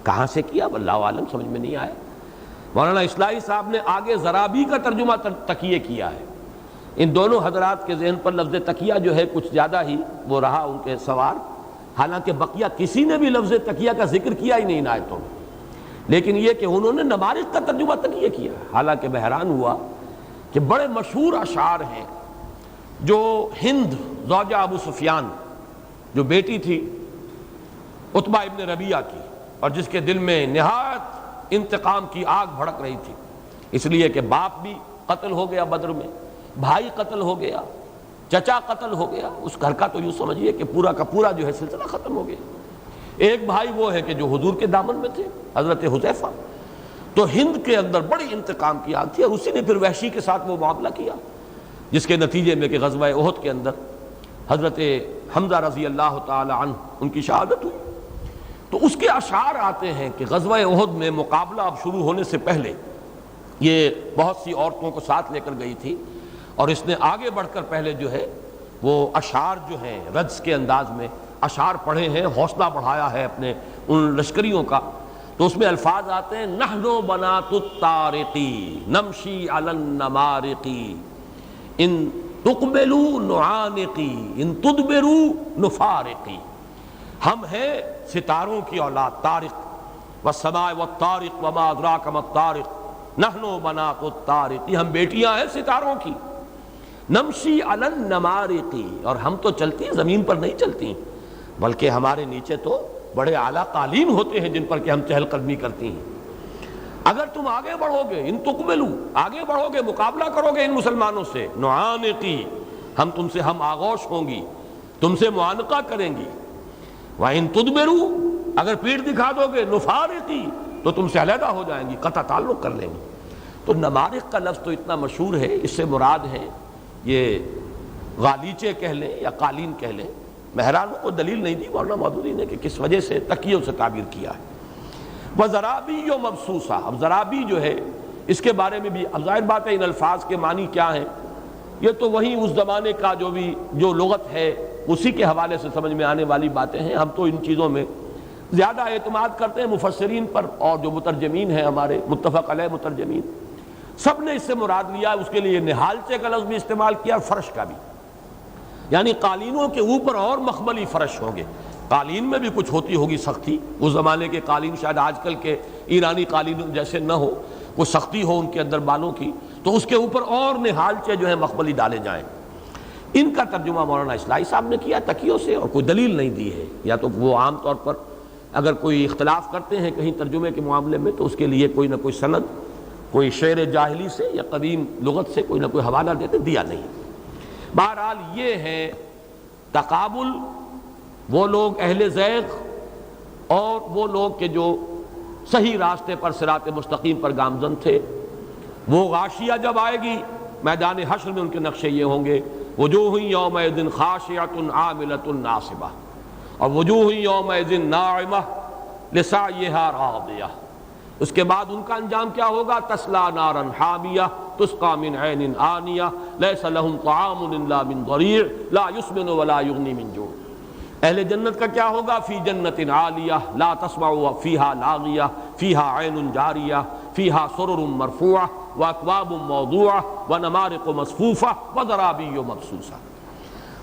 کہاں سے کیا واللہ عالم، سمجھ میں نہیں آیا۔ مولانا اصلاحی صاحب نے آگے زرابی کا ترجمہ تکیے کیا ہے۔ ان دونوں حضرات کے ذہن پر لفظ تکیہ جو ہے کچھ زیادہ ہی وہ رہا ان کے سوار، حالانکہ بقیہ کسی نے بھی لفظ تکیہ کا ذکر کیا ہی نہیں ان آیتوں میں، لیکن یہ کہ انہوں نے نمارق کا ترجمہ تکیے کیا۔ حالانکہ میں حیران ہوا کہ بڑے مشہور اشعار ہیں جو ہند زوجہ ابو سفیان، جو بیٹی تھی عتبہ ابن ربیعہ کی، اور جس کے دل میں نہایت انتقام کی آگ بھڑک رہی تھی، اس لیے کہ باپ بھی قتل ہو گیا بدر میں، بھائی قتل ہو گیا، چچا قتل ہو گیا، اس گھر کا تو یوں سمجھیے کہ پورا کا پورا جو ہے سلسلہ ختم ہو گیا۔ ایک بھائی وہ ہے کہ جو حضور کے دامن میں تھے، حضرت حذیفہ، تو ہند کے اندر بڑی انتقام کی آگ تھی، اور اسی نے پھر وحشی کے ساتھ وہ معاملہ کیا، جس کے نتیجے میں کہ غزوہ احد کے اندر حضرت حمزہ رضی اللہ تعالی عنہ ان کی شہادت ہوئی۔ تو اس کے اشعار آتے ہیں کہ غزوہ احد میں مقابلہ اب شروع ہونے سے پہلے یہ بہت سی عورتوں کو ساتھ لے کر گئی تھی، اور اس نے آگے بڑھ کر پہلے جو ہے وہ اشعار جو ہیں رجز کے انداز میں اشعار پڑھے ہیں، حوصلہ بڑھایا ہے اپنے ان لشکریوں کا۔ تو اس میں الفاظ آتے ہیں نحن بنات الطارقی نمشی علی النمارقی ان تقبلوا نعانقی ان تدبروا نفارقی، ہم ہیں ستاروں کی اولاد، طارق والسماء والطارق وما ادراک ما الطارق نحن بنات الطارق، ہم بیٹیاں ہیں ستاروں کی، نمشی علی النمارقی، اور ہم تو چلتی ہیں زمین پر نہیں چلتی، بلکہ ہمارے نیچے تو بڑے اعلیٰ قالین ہوتے ہیں جن پر کہ ہم چہل قدمی کرتی ہیں۔ اگر تم آگے بڑھو گے، ان تقبلو، آگے بڑھو گے، مقابلہ کرو گے ان مسلمانوں سے، نعانقی، ہم تم سے ہم آغوش ہوں گی، تم سے معانقہ کریں گی، وَإِن تُدْبِرُوا، اگر پیٹھ دکھا دو گے، نفارقی، تو تم سے علیحدہ ہو جائیں گی، قطع تعلق کر لیں گی۔ تو نمارق کا لفظ تو اتنا مشہور ہے، اس سے مراد ہے یہ غالیچے کہہ لیں یا قالین کہہ لیں۔ مہرانوں کو دلیل نہیں دی مولانا مودودی نے کہ کس وجہ سے تکیوں سے تعبیر کیا ہے۔ وَزَرَابِيُّ مَبْسُوسَةٌ، اب زرابی جو ہے اس کے بارے میں بھی اب ظاہر بات ہے ان الفاظ کے معنی کیا ہیں، یہ تو وہی اس زمانے کا جو لغت ہے اسی کے حوالے سے سمجھ میں آنے والی باتیں ہیں۔ ہم تو ان چیزوں میں زیادہ اعتماد کرتے ہیں مفسرین پر، اور جو مترجمین ہیں ہمارے متفق علیہ مترجمین، سب نے اس سے مراد لیا، اس کے لیے نہالچے کا لفظ بھی استعمال کیا، فرش کا بھی۔ یعنی قالینوں کے اوپر اور مخملی فرش ہوں گے. قالین میں بھی کچھ ہوتی ہوگی سختی، اس زمانے کے قالین شاید آج کل کے ایرانی قالین جیسے نہ ہو، کوئی سختی ہو ان کے اندر بالوں کی، تو اس کے اوپر اور نہالچے جو ہیں مخملی ڈالے جائیں. ان کا ترجمہ مولانا اصلاحی صاحب نے کیا تکیوں سے، اور کوئی دلیل نہیں دی ہے. یا تو وہ عام طور پر اگر کوئی اختلاف کرتے ہیں کہیں ترجمے کے معاملے میں تو اس کے لیے کوئی نہ کوئی سند، کوئی شعر جاہلی سے یا قدیم لغت سے کوئی نہ کوئی حوالہ دیتے، دیا نہیں. بہرحال یہ ہے تقابل. وہ لوگ اہل زیغ اور وہ لوگ کہ جو صحیح راستے پر صراط مستقیم پر گامزن تھے، وہ غاشیہ جب آئے گی میدان حشر میں ان کے نقشے یہ ہوں گے: وجوہ یومئذ خاشعۃ عاملۃ ناصبہ، اور وجوہ یومئذ ناعمہ لسعیہا راضیہ. اس کے بعد ان کا انجام کیا ہوگا؟ تسلا نارا حامیہ تسقى من عین آنیہ لیس لہم طعام الا من ضریع لا یسمن ولا یغنی من جوع. اہل جنت کا کیا ہوگا؟ فی جنت عالیہ لا تسمع فیہا لاغیہ فیہا عین جاریہ فیہا سرر مرفوعہ واکواب موضوعہ ونمارق مصفوفہ وزرابی مبثوثہ.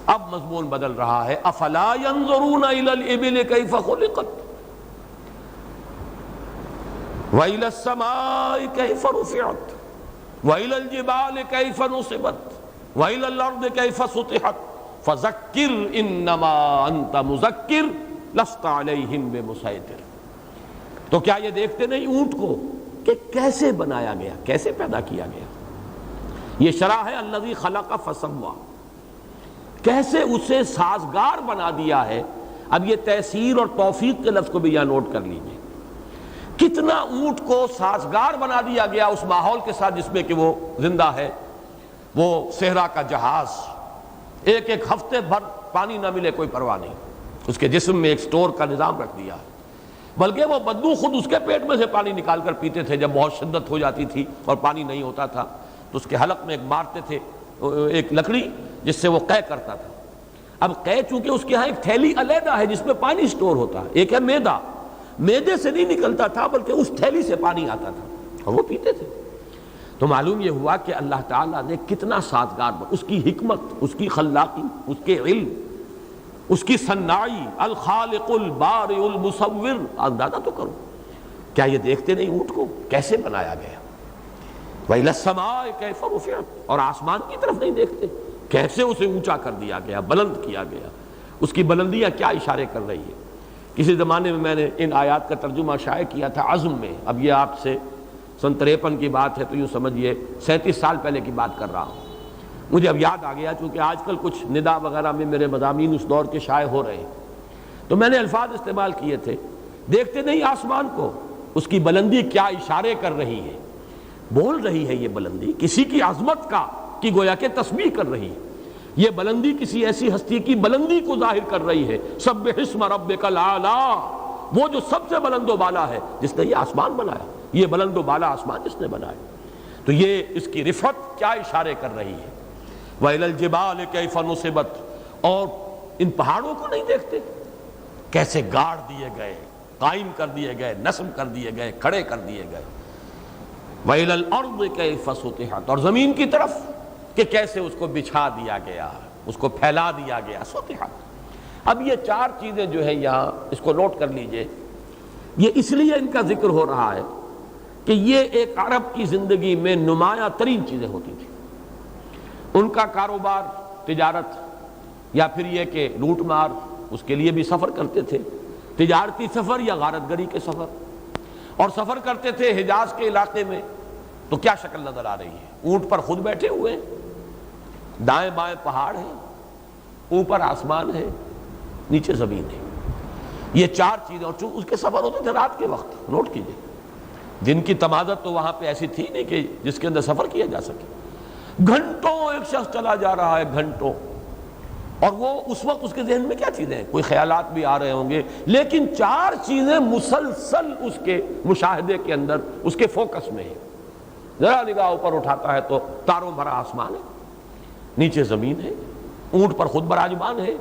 اب مضمون بدل رہا ہے. افلا ینظرون الی الابل کیف خلقت وإلى السماء كيف رفعت وإلى الجبال كيف نصبت وإلى الأرض كيف سطحت فذكر إنما أنت مذكر لست عليهم بمسيطر. تو کیا یہ دیکھتے نہیں اونٹ کو کہ کیسے بنایا گیا، کیسے پیدا کیا گیا؟ یہ شرح ہے الذی خلق فسوی، کیسے اسے سازگار بنا دیا ہے. اب یہ تیسیر اور توفیق کے لفظ کو بھی یہاں نوٹ کر لیجئے. کتنا اونٹ کو سازگار بنا دیا گیا اس ماحول کے ساتھ جس میں کہ وہ زندہ ہے. وہ صحرا کا جہاز، ایک ایک ہفتے بھر پانی نہ ملے کوئی پرواہ نہیں، اس کے جسم میں ایک سٹور کا نظام رکھ دیا ہے. بلکہ وہ بدو خود اس کے پیٹ میں سے پانی نکال کر پیتے تھے. جب بہت شدت ہو جاتی تھی اور پانی نہیں ہوتا تھا تو اس کے حلق میں ایک مارتے تھے ایک لکڑی جس سے وہ قے کرتا تھا. اب قے چونکہ اس کے ہاں ایک تھیلی علیحدہ ہے جس میں پانی سٹور ہوتا ہے. ایک ہے میدا، میدے سے نہیں نکلتا تھا بلکہ اس تھیلی سے پانی آتا تھا اور وہ پیتے تھے. تو معلوم یہ ہوا کہ اللہ تعالیٰ نے کتنا سازگار، اس کی حکمت، اس کی خلاقی، اس کے علم، اس کی صناعی، الخالق البارئ المصور. اندازہ تو کرو، کیا یہ دیکھتے نہیں اونٹ کو کیسے بنایا گیا؟ وَإِلَى السَّمَاءِ كَيْفَ رُفِعَتْ، اور آسمان کی طرف نہیں دیکھتے کیسے اسے اونچا کر دیا گیا، بلند کیا گیا. اس کی بلندیاں کیا اشارے کر رہی ہے. کسی زمانے میں نے ان آیات کا ترجمہ شائع کیا تھا عزم میں. اب یہ آپ سے سن 53 کی بات ہے تو یوں سمجھیے 37 سال پہلے کی بات کر رہا ہوں. مجھے اب یاد آ گیا چونکہ آج کل کچھ ندا وغیرہ میں میرے مضامین اس دور کے شائع ہو رہے ہیں تو میں نے الفاظ استعمال کیے تھے. دیکھتے نہیں آسمان کو، اس کی بلندی کیا اشارے کر رہی ہے. بول رہی ہے یہ بلندی کسی کی عظمت کا کی گویا کہ تسبیح کر رہی ہے. یہ بلندی کسی ایسی ہستی کی بلندی کو ظاہر کر رہی ہے. سبح اسم ربک الاعلی، وہ جو سب سے بلند و بالا ہے جس نے یہ آسمان بنایا، یہ بلند و بالا آسمان جس نے بنایا. تو یہ اس کی رفعت کیا اشارے کر رہی ہے. وَإِلَى الْجِبَالِ كَيْفَ نُصِبَتْ، اور ان پہاڑوں کو نہیں دیکھتے کیسے گاڑ دیے گئے، قائم کر دیے گئے، نصب کر دیے گئے، کھڑے کر دیے گئے. وَإِلَى الْأَرْضِ كَيْفَ سُطِحَتْ، اور زمین کی طرف کہ کیسے اس کو بچھا دیا گیا، اس کو پھیلا دیا گیا. سطحت. اب یہ چار چیزیں جو ہے یہاں اس کو نوٹ کر لیجئے. یہ اس لیے ان کا ذکر ہو رہا ہے کہ یہ ایک عرب کی زندگی میں نمایاں ترین چیزیں ہوتی تھیں. ان کا کاروبار، تجارت، یا پھر یہ کہ لوٹ مار، اس کے لیے بھی سفر کرتے تھے، تجارتی سفر یا غارت گری کے سفر. اور سفر کرتے تھے حجاز کے علاقے میں تو کیا شکل نظر آ رہی ہے؟ اونٹ پر خود بیٹھے ہوئے، دائیں بائیں پہاڑ ہیں، اوپر آسمان ہے، نیچے زمین ہے. یہ چار چیزیں. اور اس کے سفر ہوتے تھے رات کے وقت. نوٹ کیجئے، جن کی تمازت تو وہاں پہ ایسی تھی نہیں کہ جس کے اندر سفر کیا جا سکے. گھنٹوں ایک شخص چلا جا رہا ہے، گھنٹوں. اور وہ اس وقت اس کے ذہن میں کیا چیزیں ہیں؟ کوئی خیالات بھی آ رہے ہوں گے لیکن چار چیزیں مسلسل اس کے مشاہدے کے اندر، اس کے فوکس میں ہیں. ذرا نگاہ اوپر اٹھاتا ہے تو تاروں بھرا آسمان ہے، نیچے زمین ہے، اونٹ پر خود براجمان ہے.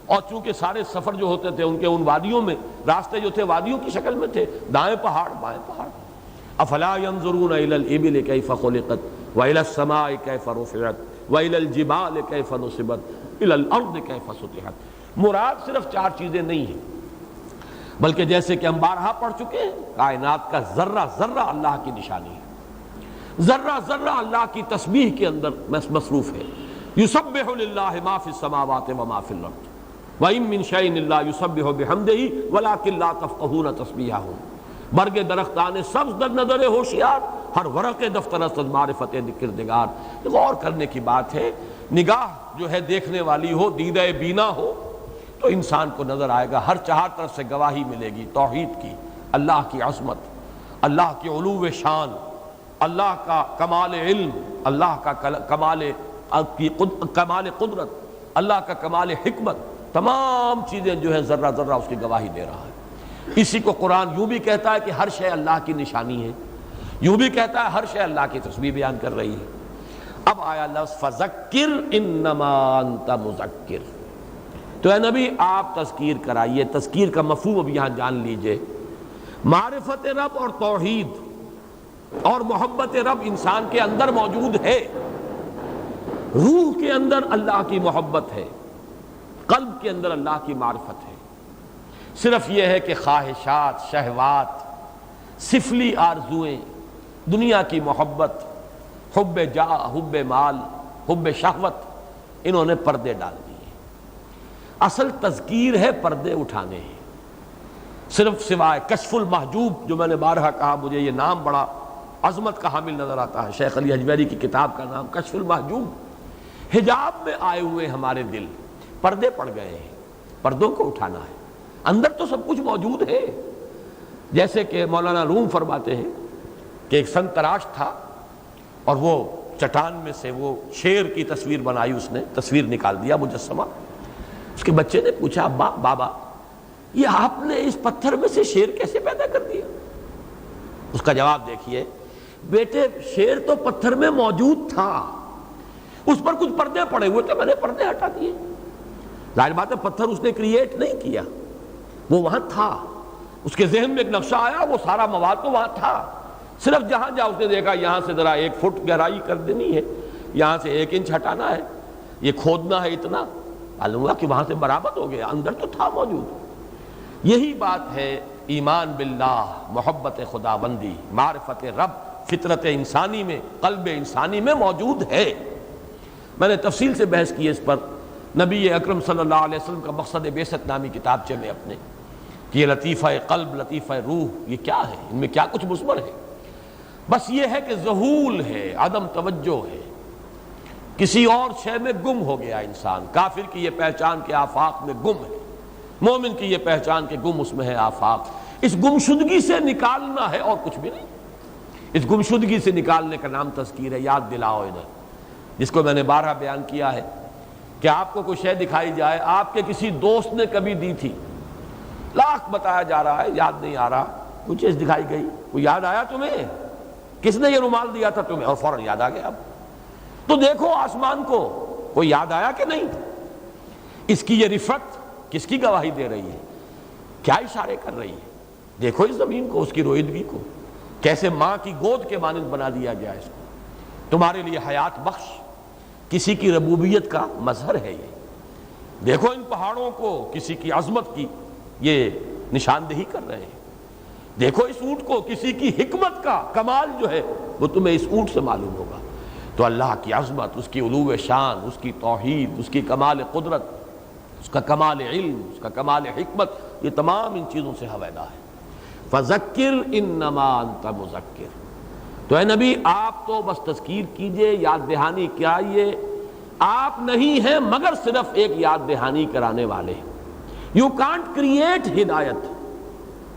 اور چونکہ سارے سفر جو ہوتے تھے ان کے ان وادیوں میں، راستے جو تھے وادیوں کی شکل میں تھے، دائیں پہاڑ بائیں پہاڑ. افلا ينظرون الى الابل كيف خلقت وإلى السماء كيف رفعت وإلى الجبال كيف نصبت الی الارض کیف سطحت۔ مراد صرف 4 چیزیں نہیں ہیں، بلکہ جیسے کہ ہم بارہا پڑھ چکے ہیں، کائنات کا ذرہ ذرہ اللہ کی نشانی ہے، ذرہ ذرہ اللہ کی تسبیح کے اندر مصروف ہے۔ یسبح للہ ما فی السماوات وما فی الارض وَإِن مِّن شَيْءٍ إِلَّا يُسَبِّحُ بِحَمْدِهِ وَلَٰكِن لَّا تَفْقَهُونَ تَسْبِيحَهُم۔ برگ درختان سبز در نظر ہوشیار، ہر ورق دفتر است از معرفت کردگار۔ غور کرنے کی بات ہے، نگاہ جو ہے دیکھنے والی ہو، دیدہ بینا ہو، تو انسان کو نظر آئے گا، ہر 4 طرف سے گواہی ملے گی توحید کی، اللہ کی عظمت، اللہ کی علو شان، اللہ کا کمال علم، اللہ کا کمال قدرت، اللہ کا کمال حکمت، تمام چیزیں جو ہے ذرہ ذرہ اس کی گواہی دے رہا ہے۔ اسی کو قرآن یوں بھی کہتا ہے کہ ہر شے اللہ کی نشانی ہے، یوں بھی کہتا ہے ہر شے اللہ کی تسبیح بیان کر رہی ہے۔ اب آیا لفظ فذکر انما انت مذکر، تو اے نبی آپ تذکیر کرائیے۔ تذکیر کا مفہوم اب یہاں جان لیجئے، معرفت رب اور توحید اور محبت رب انسان کے اندر موجود ہے، روح کے اندر اللہ کی محبت ہے، قلب کے اندر اللہ کی معرفت ہے۔ صرف یہ ہے کہ خواہشات، شہوات، سفلی آرزوئیں، دنیا کی محبت، حب جاہ، حب مال، حب شہوت، انہوں نے پردے ڈال دیے۔ اصل تذکیر ہے پردے اٹھانے ہیں، صرف سوائے کشف المحجوب، جو میں نے بارہا کہا مجھے یہ نام بڑا عظمت کا حامل نظر آتا ہے، شیخ علی حجویری کی کتاب کا نام کشف المحجوب۔ حجاب میں آئے ہوئے ہمارے دل پردے پڑ گئے ہیں، پردوں کو اٹھانا ہے۔ اندر تو سب کچھ موجود ہے، جیسے کہ مولانا روم فرماتے ہیں کہ ایک سن تراش تھا اور وہ چٹان میں سے وہ شیر کی تصویر بنائی، اس نے تصویر نکال دیا مجسمہ۔ اس کے بچے نے پوچھا بابا یہ آپ نے اس پتھر میں سے شیر کیسے پیدا کر دیا؟ اس کا جواب دیکھیے، بیٹے شیر تو پتھر میں موجود تھا، اس پر کچھ پردے پڑے ہوئے تھے، میں نے پردے ہٹا دیے۔ ظاہر بات ہے پتھر اس نے کریٹ نہیں کیا، وہ وہاں تھا، اس کے ذہن میں ایک نقشہ آیا، وہ سارا مواد تو وہاں تھا، صرف جہاں جہاں اس نے دیکھا یہاں سے ذرا 1 فٹ گہرائی کر دینی ہے، یہاں سے 1 انچ ہٹانا ہے، یہ کھودنا ہے اتنا، معلوم ہوا کہ وہاں سے برآمد ہو گیا، اندر تو تھا موجود۔ یہی بات ہے ایمان باللہ، محبت خدا بندی، معرفت رب، فطرت انسانی میں، قلب انسانی میں موجود ہے۔ میں نے تفصیل سے بحث کی اس پر نبی اکرم صلی اللہ علیہ وسلم کا مقصد بعثت نامی کتابچے میں اپنے، کہ یہ لطیفہ قلب، لطیفہ روح، یہ کیا ہے، ان میں کیا کچھ مثمر ہے؟ بس یہ ہے کہ ذہول ہے، عدم توجہ ہے، کسی اور شے میں گم ہو گیا انسان۔ کافر کی یہ پہچان کے آفاق میں گم ہے، مومن کی یہ پہچان کہ گم اس میں ہے آفاق۔ اس گمشدگی سے نکالنا ہے اور کچھ بھی نہیں۔ اس گمشدگی سے نکالنے کا نام تذکیر ہے۔ یاد دلاؤ ادھر، جس کو میں نے 12 بیان کیا ہے کہ آپ کو کوئی شے دکھائی جائے، آپ کے کسی دوست نے کبھی دی تھی، لاکھ بتایا جا رہا ہے، یاد نہیں آ رہا، کوئی چیز دکھائی گئی، کوئی یاد آیا تمہیں کس نے یہ رومال دیا تھا تمہیں، اور فوراً یاد آ گیا۔ اب تو دیکھو آسمان کو، کوئی یاد آیا کہ نہیں؟ اس کی یہ رفت کس کی گواہی دے رہی ہے، کیا اشارے کر رہی ہے؟ دیکھو اس زمین کو، اس کی روئیدگی کو، کیسے ماں کی گود کے مانند بنا دیا گیا اس کو، تمہارے لیے حیات بخش، کسی کی ربوبیت کا مظہر ہے یہ۔ دیکھو ان پہاڑوں کو، کسی کی عظمت کی یہ نشاندہی کر رہے ہیں۔ دیکھو اس اونٹ کو، کسی کی حکمت کا کمال جو ہے وہ تمہیں اس اونٹ سے معلوم ہوگا۔ تو اللہ کی عظمت، اس کی علو شان، اس کی توحید، اس کی کمال قدرت، اس کا کمال علم، اس کا کمال حکمت، یہ تمام ان چیزوں سے حویدہ ہے۔ فذکر انما انت مذکر، تو اے نبی آپ تو بس تذکیر کیجئے، یاد دہانی کیائیے، آپ نہیں ہیں مگر صرف ایک یاد دہانی کرانے والے۔ یو کانٹ کریٹ ہدایت،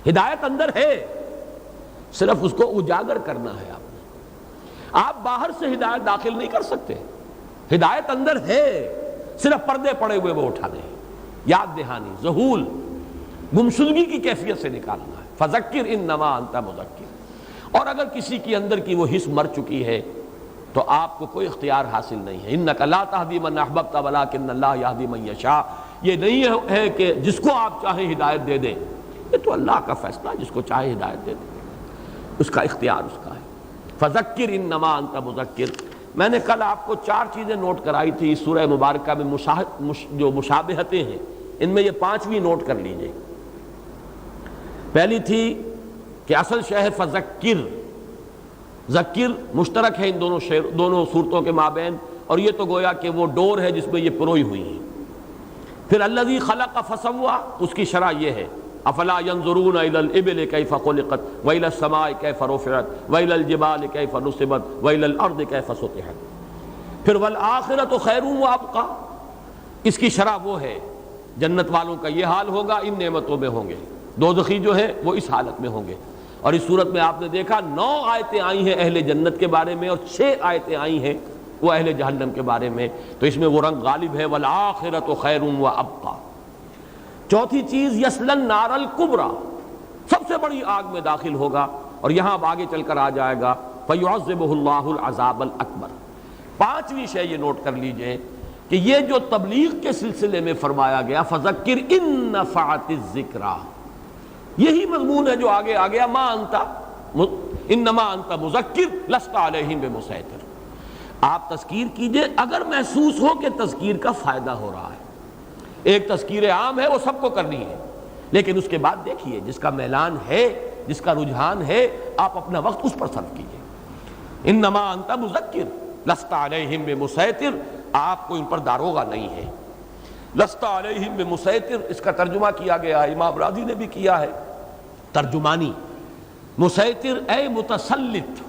ہدایت اندر ہے، صرف اس کو اجاگر کرنا ہے۔ آپ باہر سے ہدایت داخل نہیں کر سکتے، ہدایت اندر ہے، صرف پردے پڑے ہوئے وہ اٹھانے ہیں۔ یاد دہانی، ذہول، گمشدگی کی کیفیت سے نکالنا ہے۔ فذکر انما انت مذکر۔ اور اگر کسی کی اندر کی وہ حس مر چکی ہے تو آپ کو کوئی اختیار حاصل نہیں ہے۔ انک لا تہدی من احببت ولکن اللہ یہدی من یشاء، یہ نہیں ہے کہ جس کو آپ چاہیں ہدایت دے دیں، یہ تو اللہ کا فیصلہ، جس کو چاہے ہدایت دے دیں، اس کا اختیار اس کا ہے۔ فذکر انما انت مذکر میں نے کل آپ کو 4 چیزیں نوٹ کرائی تھی اس سورہ مبارکہ میں جو مشابہتیں ہیں، ان میں یہ 5ویں نوٹ کر لیجئے۔ پہلی تھی کہ اصل شے ہے فذکر، ذکر مشترک ہے ان دونوں صورتوں کے مابین، اور یہ تو گویا کہ وہ ڈور ہے جس میں یہ پروئی ہوئی ہیں۔ پھر الذی خلق فسوی، اس کی شرح یہ ہے افلا ينظرون الى الابل كيف خلقت والى السماء كيف رفعت والى الجبال كيف نصبت والى الارض كيف سطحت۔ پھر والآخرة خیر وابقى، اس کی شرح وہ ہے جنت والوں کا یہ حال ہوگا، ان نعمتوں میں ہوں گے، دوزخی جو ہے وہ اس حالت میں ہوں گے۔ اور اس صورت میں آپ نے دیکھا 9 آیتیں آئی ہیں اہل جنت کے بارے میں اور 6 آیتیں آئی ہیں وہ اہل جہنم کے بارے میں، تو اس میں وہ رنگ غالب ہے والآخرۃ خیر وابقیٰ۔ چوتھی چیز یصلی النار الکبریٰ، سب سے بڑی آگ میں داخل ہوگا، اور یہاں اب آگے چل کر آ جائے گا فیعذبہ اللہ العذاب الاکبر۔ 5ویں شے یہ نوٹ کر لیجئے کہ یہ جو تبلیغ کے سلسلے میں فرمایا گیا فذکر ان نفعت الذکریٰ، یہی مضمون ہے جو آگے آ گیا ما انت انما انت مذکر لست علیہم بمسیطر، آپ تذکیر کیجئے اگر محسوس ہو کہ تذکیر کا فائدہ ہو رہا ہے۔ ایک تذکیر عام ہے وہ سب کو کرنی ہے، لیکن اس کے بعد دیکھیے جس کا میلان ہے، جس کا رجحان ہے، آپ اپنا وقت اس پر صرف کیجئے۔ انما انت مذکر لست علیہم بمسیطر، آپ کو ان پر داروغہ نہیں ہے۔ لست علیہم بمسیطر، اس کا ترجمہ کیا گیا ہے، امام راضی نے بھی کیا ہے ترجمانی، مسیطر اے متسلط،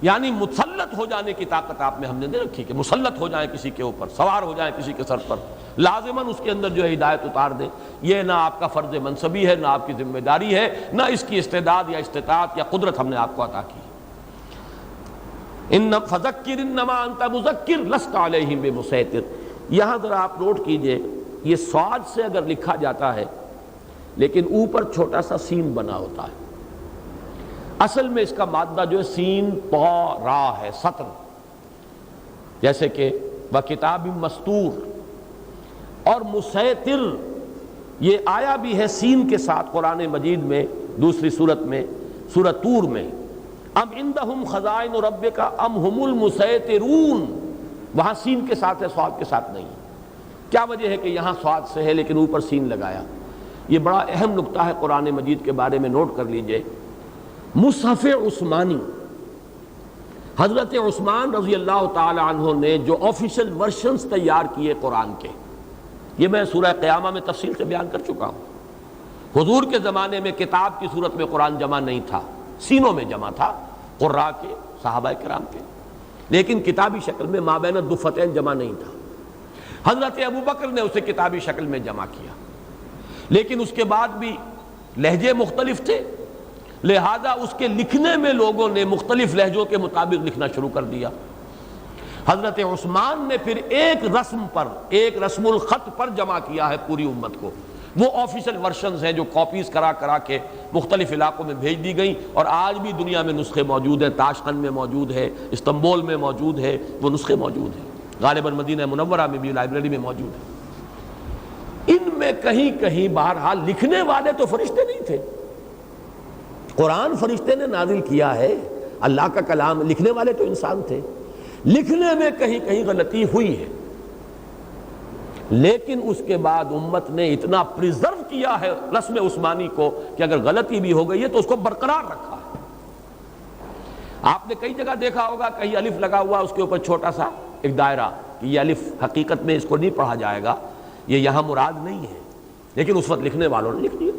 یعنی مسلط ہو جانے کی طاقت آپ میں ہم نے دے رکھی کہ مسلط ہو جائیں کسی کے اوپر، سوار ہو جائیں کسی کے سر پر، لازماً اس کے اندر جو ہے ہدایت اتار دیں۔ یہ نہ آپ کا فرض منصبی ہے، نہ آپ کی ذمہ داری ہے، نہ اس کی استعداد یا استطاعت یا قدرت ہم نے آپ کو عطا کی۔ فذکر انما انت مذکر لست علیہم بمسیطر، یہاں ذرا آپ نوٹ کیجئے یہ صاد سے اگر لکھا جاتا ہے لیکن اوپر چھوٹا سا سین بنا ہوتا ہے، اصل میں اس کا مادہ جو ہے سین طا را ہے، سطر، جیسے کہ وکتاب مسطور، اور مسیطر یہ آیا بھی ہے سین کے ساتھ قرآن مجید میں دوسری صورت میں، سورۃ طور میں، ام عندہم خزائن ربک ام ہم المسیطرون، وہاں سین کے ساتھ ہے، صاد کے ساتھ نہیں۔ کیا وجہ ہے کہ یہاں صاد سے ہے لیکن اوپر سین لگایا؟ یہ بڑا اہم نقطہ ہے قرآن مجید کے بارے میں، نوٹ کر لیجئے۔ مصحف عثمانی، حضرت عثمان رضی اللہ تعالی عنہ نے جو آفیشل ورشنز تیار کیے قرآن کے، یہ میں سورہ قیامہ میں تفصیل سے بیان کر چکا ہوں۔ حضور کے زمانے میں کتاب کی صورت میں قرآن جمع نہیں تھا، سینوں میں جمع تھا قراء کے، صحابہ کرام کے، لیکن کتابی شکل میں مابین الدفتین جمع نہیں تھا۔ حضرت ابوبکر نے اسے کتابی شکل میں جمع کیا، لیکن اس کے بعد بھی لہجے مختلف تھے، لہذا اس کے لکھنے میں لوگوں نے مختلف لہجوں کے مطابق لکھنا شروع کر دیا۔ حضرت عثمان نے پھر ایک رسم پر، ایک رسم الخط پر جمع کیا ہے پوری امت کو، وہ آفیشل ورشنز ہیں جو کاپیز کرا کرا کے مختلف علاقوں میں بھیج دی گئیں، اور آج بھی دنیا میں نسخے موجود ہیں، تاشقند میں موجود ہے، استنبول میں موجود ہے، وہ نسخے موجود ہیں، غالباً مدینہ منورہ میں بھی لائبریری میں موجود ہے۔ ان میں کہیں کہیں بہرحال لکھنے والے تو فرشتے نہیں تھے، قرآن فرشتے نے نازل کیا ہے، اللہ کا کلام، لکھنے والے تو انسان تھے، لکھنے میں کہیں کہیں غلطی ہوئی ہے، لیکن اس کے بعد امت نے اتنا پریزرو کیا ہے رسم عثمانی کو کہ اگر غلطی بھی ہو گئی ہے تو اس کو برقرار رکھا ہے۔ آپ نے کئی جگہ دیکھا ہوگا کہیں الف لگا ہوا، اس کے اوپر چھوٹا سا ایک دائرہ، کہ یہ الف حقیقت میں اس کو نہیں پڑھا جائے گا، یہ یہاں مراد نہیں ہے، لیکن اس وقت لکھنے والوں نے لکھ دیا۔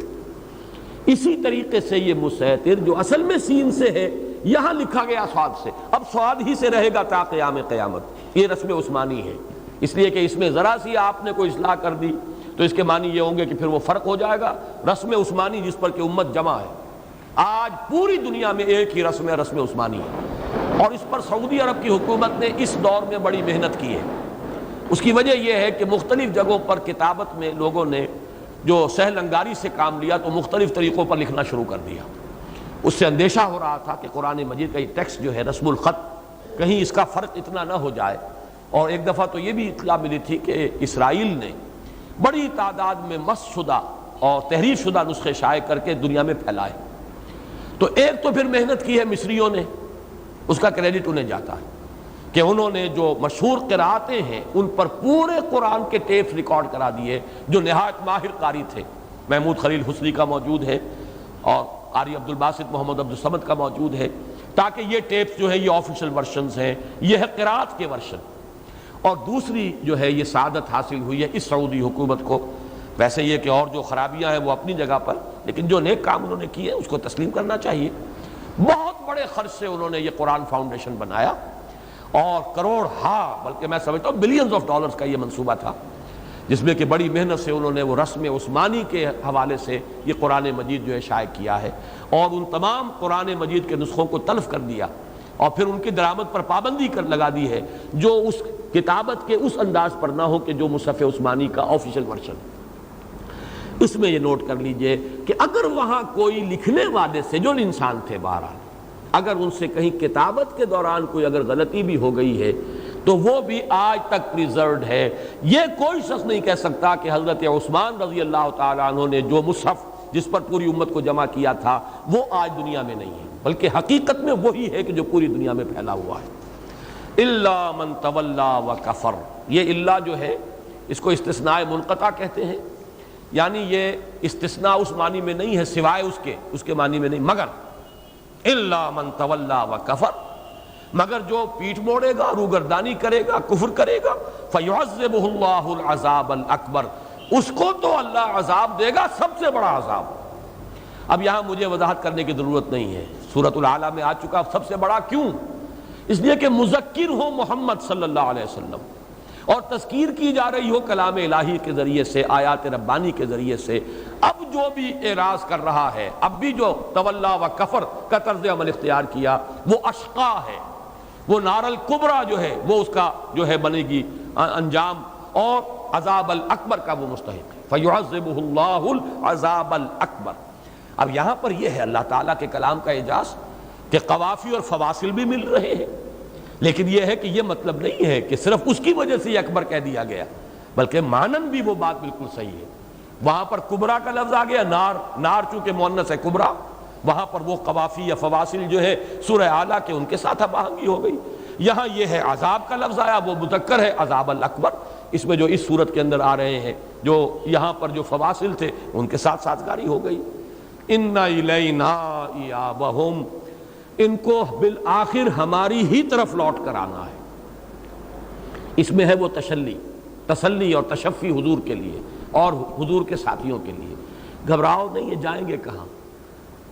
اسی طریقے سے یہ مسیطر جو اصل میں سین سے ہے، یہاں لکھا گیا صاد سے، اب صاد ہی سے رہے گا تا قیام قیامت، یہ رسم عثمانی ہے، اس لیے کہ اس میں ذرا سی آپ نے کوئی اصلاح کر دی تو اس کے معنی یہ ہوں گے کہ پھر وہ فرق ہو جائے گا۔ رسم عثمانی جس پر کہ امت جمع ہے، آج پوری دنیا میں ایک ہی رسم ہے، رسم عثمانی ہے، اور اس پر سعودی عرب کی حکومت نے اس دور میں بڑی محنت کی ہے۔ اس کی وجہ یہ ہے کہ مختلف جگہوں پر کتابت میں لوگوں نے جو سہل انگاری سے کام لیا تو مختلف طریقوں پر لکھنا شروع کر دیا۔ اس سے اندیشہ ہو رہا تھا کہ قرآن مجید کا یہ ٹیکسٹ جو ہے رسم الخط، کہیں اس کا فرق اتنا نہ ہو جائے۔ اور ایک دفعہ تو یہ بھی اطلاع ملی تھی کہ اسرائیل نے بڑی تعداد میں مسخ شدہ اور تحریر شدہ نسخے شائع کر کے دنیا میں پھیلائے، تو ایک تو پھر محنت کی ہے مصریوں نے، اس کا کریڈٹ انہیں جاتا ہے، کہ انہوں نے جو مشہور قراتیں ہیں ان پر پورے قرآن کے ٹیپس ریکارڈ کرا دیے، جو نہایت ماہر قاری تھے۔ محمود خلیل حسنی کا موجود ہے اور قاری عبد الباسط محمد عبد الصمد کا موجود ہے، تاکہ یہ ٹیپس جو ہے یہ آفیشل ورشنز ہیں، یہ ہے قرات کے ورشن۔ اور دوسری جو ہے یہ سعادت حاصل ہوئی ہے اس سعودی حکومت کو، ویسے یہ کہ اور جو خرابیاں ہیں وہ اپنی جگہ پر، لیکن جو نیک کام انہوں نے کیے اس کو تسلیم کرنا چاہیے۔ بہت بڑے خرچ سے انہوں نے یہ قرآن فاؤنڈیشن بنایا، اور کروڑ بلکہ میں سمجھتا ہوں بلینز آف ڈالرز کا یہ منصوبہ تھا، جس میں کہ بڑی محنت سے انہوں نے وہ رسم عثمانی کے حوالے سے یہ قرآن مجید جو ہے شائع کیا ہے، اور ان تمام قرآن مجید کے نسخوں کو تلف کر دیا، اور پھر ان کی درآمد پر پابندی لگا دی ہے، جو اس کتابت کے اس انداز پر نہ ہو کہ جو مصحف عثمانی کا آفیشل ورژن۔ اس میں یہ نوٹ کر لیجئے کہ اگر وہاں کوئی لکھنے والے سے، جو انسان تھے بہرحال، اگر ان سے کہیں کتابت کے دوران کوئی اگر غلطی بھی ہو گئی ہے تو وہ بھی آج تک پریزروڈ ہے۔ یہ کوئی شخص نہیں کہہ سکتا کہ حضرت عثمان رضی اللہ تعالیٰ عنہ نے جو مصحف جس پر پوری امت کو جمع کیا تھا وہ آج دنیا میں نہیں ہے، بلکہ حقیقت میں وہی ہے کہ جو پوری دنیا میں پھیلا ہوا ہے۔ الا من تولا وکفر، یہ الا جو ہے اس کو استثناء منقطع کہتے ہیں، یعنی یہ استثناء اس معنی میں نہیں ہے سوائے اس کے معنی میں نہیں، مگر الا من تولا وکفر، مگر جو پیٹھ موڑے گا، روگردانی کرے گا، کفر کرے گا، فیعذبہ اللہ العذاب الاکبر، اس کو تو اللہ عذاب دے گا سب سے بڑا عذاب۔ اب یہاں مجھے وضاحت کرنے کی ضرورت نہیں ہے، سورۃ الاعلیٰ میں آ چکا، سب سے بڑا کیوں؟ اس لیے کہ مذکر ہو محمد صلی اللہ علیہ وسلم، اور تذکیر کی جا رہی ہو کلام الہی کے ذریعے سے، آیات ربانی کے ذریعے سے۔ اب جو بھی اعراض کر رہا ہے، اب بھی جو تولا و کفر کا طرز عمل اختیار کیا، وہ اشقا ہے، وہ نار الکبریٰ جو ہے وہ اس کا جو ہے بنے گی انجام، اور عذاب الاکبر کا وہ مستحق ہے، فیعذبہ اللہ العذاب الاکبر۔ اب یہاں پر یہ ہے اللہ تعالیٰ کے کلام کا اعجاز کہ قوافی اور فواصل بھی مل رہے ہیں، لیکن یہ ہے کہ یہ مطلب نہیں ہے کہ صرف اس کی وجہ سے یہ اکبر کہہ دیا گیا، بلکہ مانن بھی وہ بات بالکل صحیح ہے۔ وہاں پر کبرا کا لفظ آ گیا، نار چونکہ مؤنث ہے کبرا، وہاں پر وہ قوافی یا فواصل جو ہے سورہ اعلیٰ کے ان کے ساتھ اب آہنگی ہو گئی۔ یہاں یہ ہے عذاب کا لفظ آیا، وہ مذکر ہے عذاب الاکبر، اس میں جو اس صورت کے اندر آ رہے ہیں، جو یہاں پر جو فواصل تھے ان کے ساتھ سازگاری ہو گئی۔ ان الینا ایابہم، ان کو بالآخر ہماری ہی طرف لوٹ کر آنا ہے۔ اس میں ہے وہ تسلی اور تشفی حضور کے لیے اور حضور کے ساتھیوں کے لیے۔ گھبراؤ نہیں، یہ جائیں گے کہاں؟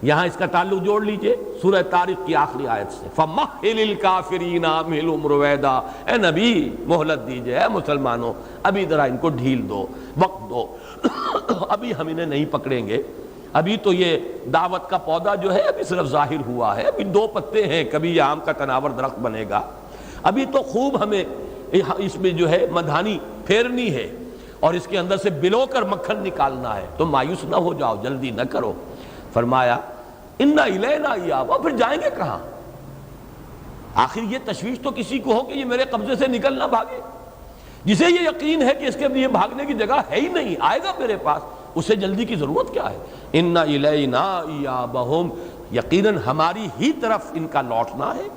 یہاں اس کا تعلق جوڑ لیجئے سورہ طارق کی آخری آیت سے، فَمَحِّلِ الْكَافِرِينَ أَمْهِلْهُمْ رُوَيْدًا، اے نبی مہلت دیجئے، اے مسلمانوں ابھی ذرا ان کو ڈھیل دو، وقت دو، ابھی ہم انہیں نہیں پکڑیں گے، ابھی تو یہ دعوت کا پودا جو ہے ابھی صرف ظاہر ہوا ہے، ابھی 2 پتے ہیں، کبھی یہ آم کا تناور درخت بنے گا، ابھی تو خوب ہمیں اس میں جو ہے مدھانی پھیرنی ہے اور اس کے اندر سے بلو کر مکھن نکالنا ہے، تو مایوس نہ ہو جاؤ، جلدی نہ کرو۔ فرمایا اِنَّ إِلَيْنَا إِيَابَهُمْ، پھر جائیں گے کہاں؟ آخر یہ تشویش تو کسی کو ہو کہ یہ میرے قبضے سے نکل نہ بھاگے، جسے یہ یقین ہے کہ اس کے لیے بھاگنے کی جگہ ہے ہی نہیں، آئے گا میرے پاس، اسے جلدی کی ضرورت کیا ہے؟ اِنَّ إِلَيْنَا إِيَابَهُمْ، یقیناً ہماری ہی طرف ان کا لوٹنا ہے،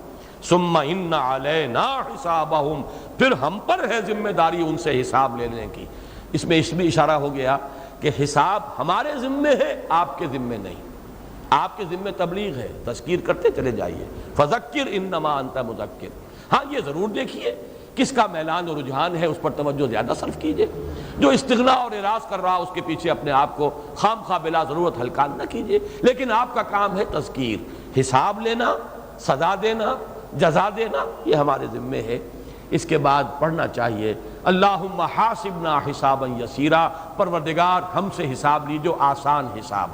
ثُمَّ إِنَّ عَلَيْنَا حِسَابَهُمْ، پھر ہم پر ہے ذمہ داری ان سے حساب لینے کی۔ اس میں اس بھی اشارہ ہو گیا کہ حساب ہمارے ذمے ہے، آپ کے ذمے نہیں، آپ کے ذمے تبلیغ ہے، تذکیر کرتے چلے جائیے، فذکر انما انت مذکر۔ ہاں یہ ضرور دیکھیے کس کا میلان اور رجحان ہے، اس پر توجہ زیادہ صرف کیجئے، جو استغنا اور اعراض کر رہا اس کے پیچھے اپنے آپ کو خام خواہ بلا ضرورت ہلکان نہ کیجئے، لیکن آپ کا کام ہے تذکیر، حساب لینا، سزا دینا، جزا دینا، یہ ہمارے ذمے ہے۔ اس کے بعد پڑھنا چاہیے اللہم حاسبنا حسابا یسیرا، پروردگار ہم سے حساب لیجو آسان حساب،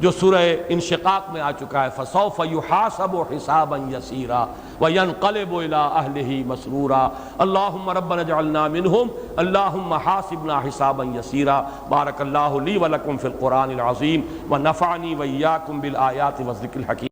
جو سورہ انشقاق میں آ چکا ہے، فسوف یحاسب حسابا یسیرا وینقلب الی اہلہ مسرورا، اللہم ربنا اجعلنا منہم، اللہم حاسبنا حسابا یسیرا۔ بارک اللہ لی ولکم فی القرآن العظیم ونفعنی وإیاکم بالآیات والذکر الحکیم۔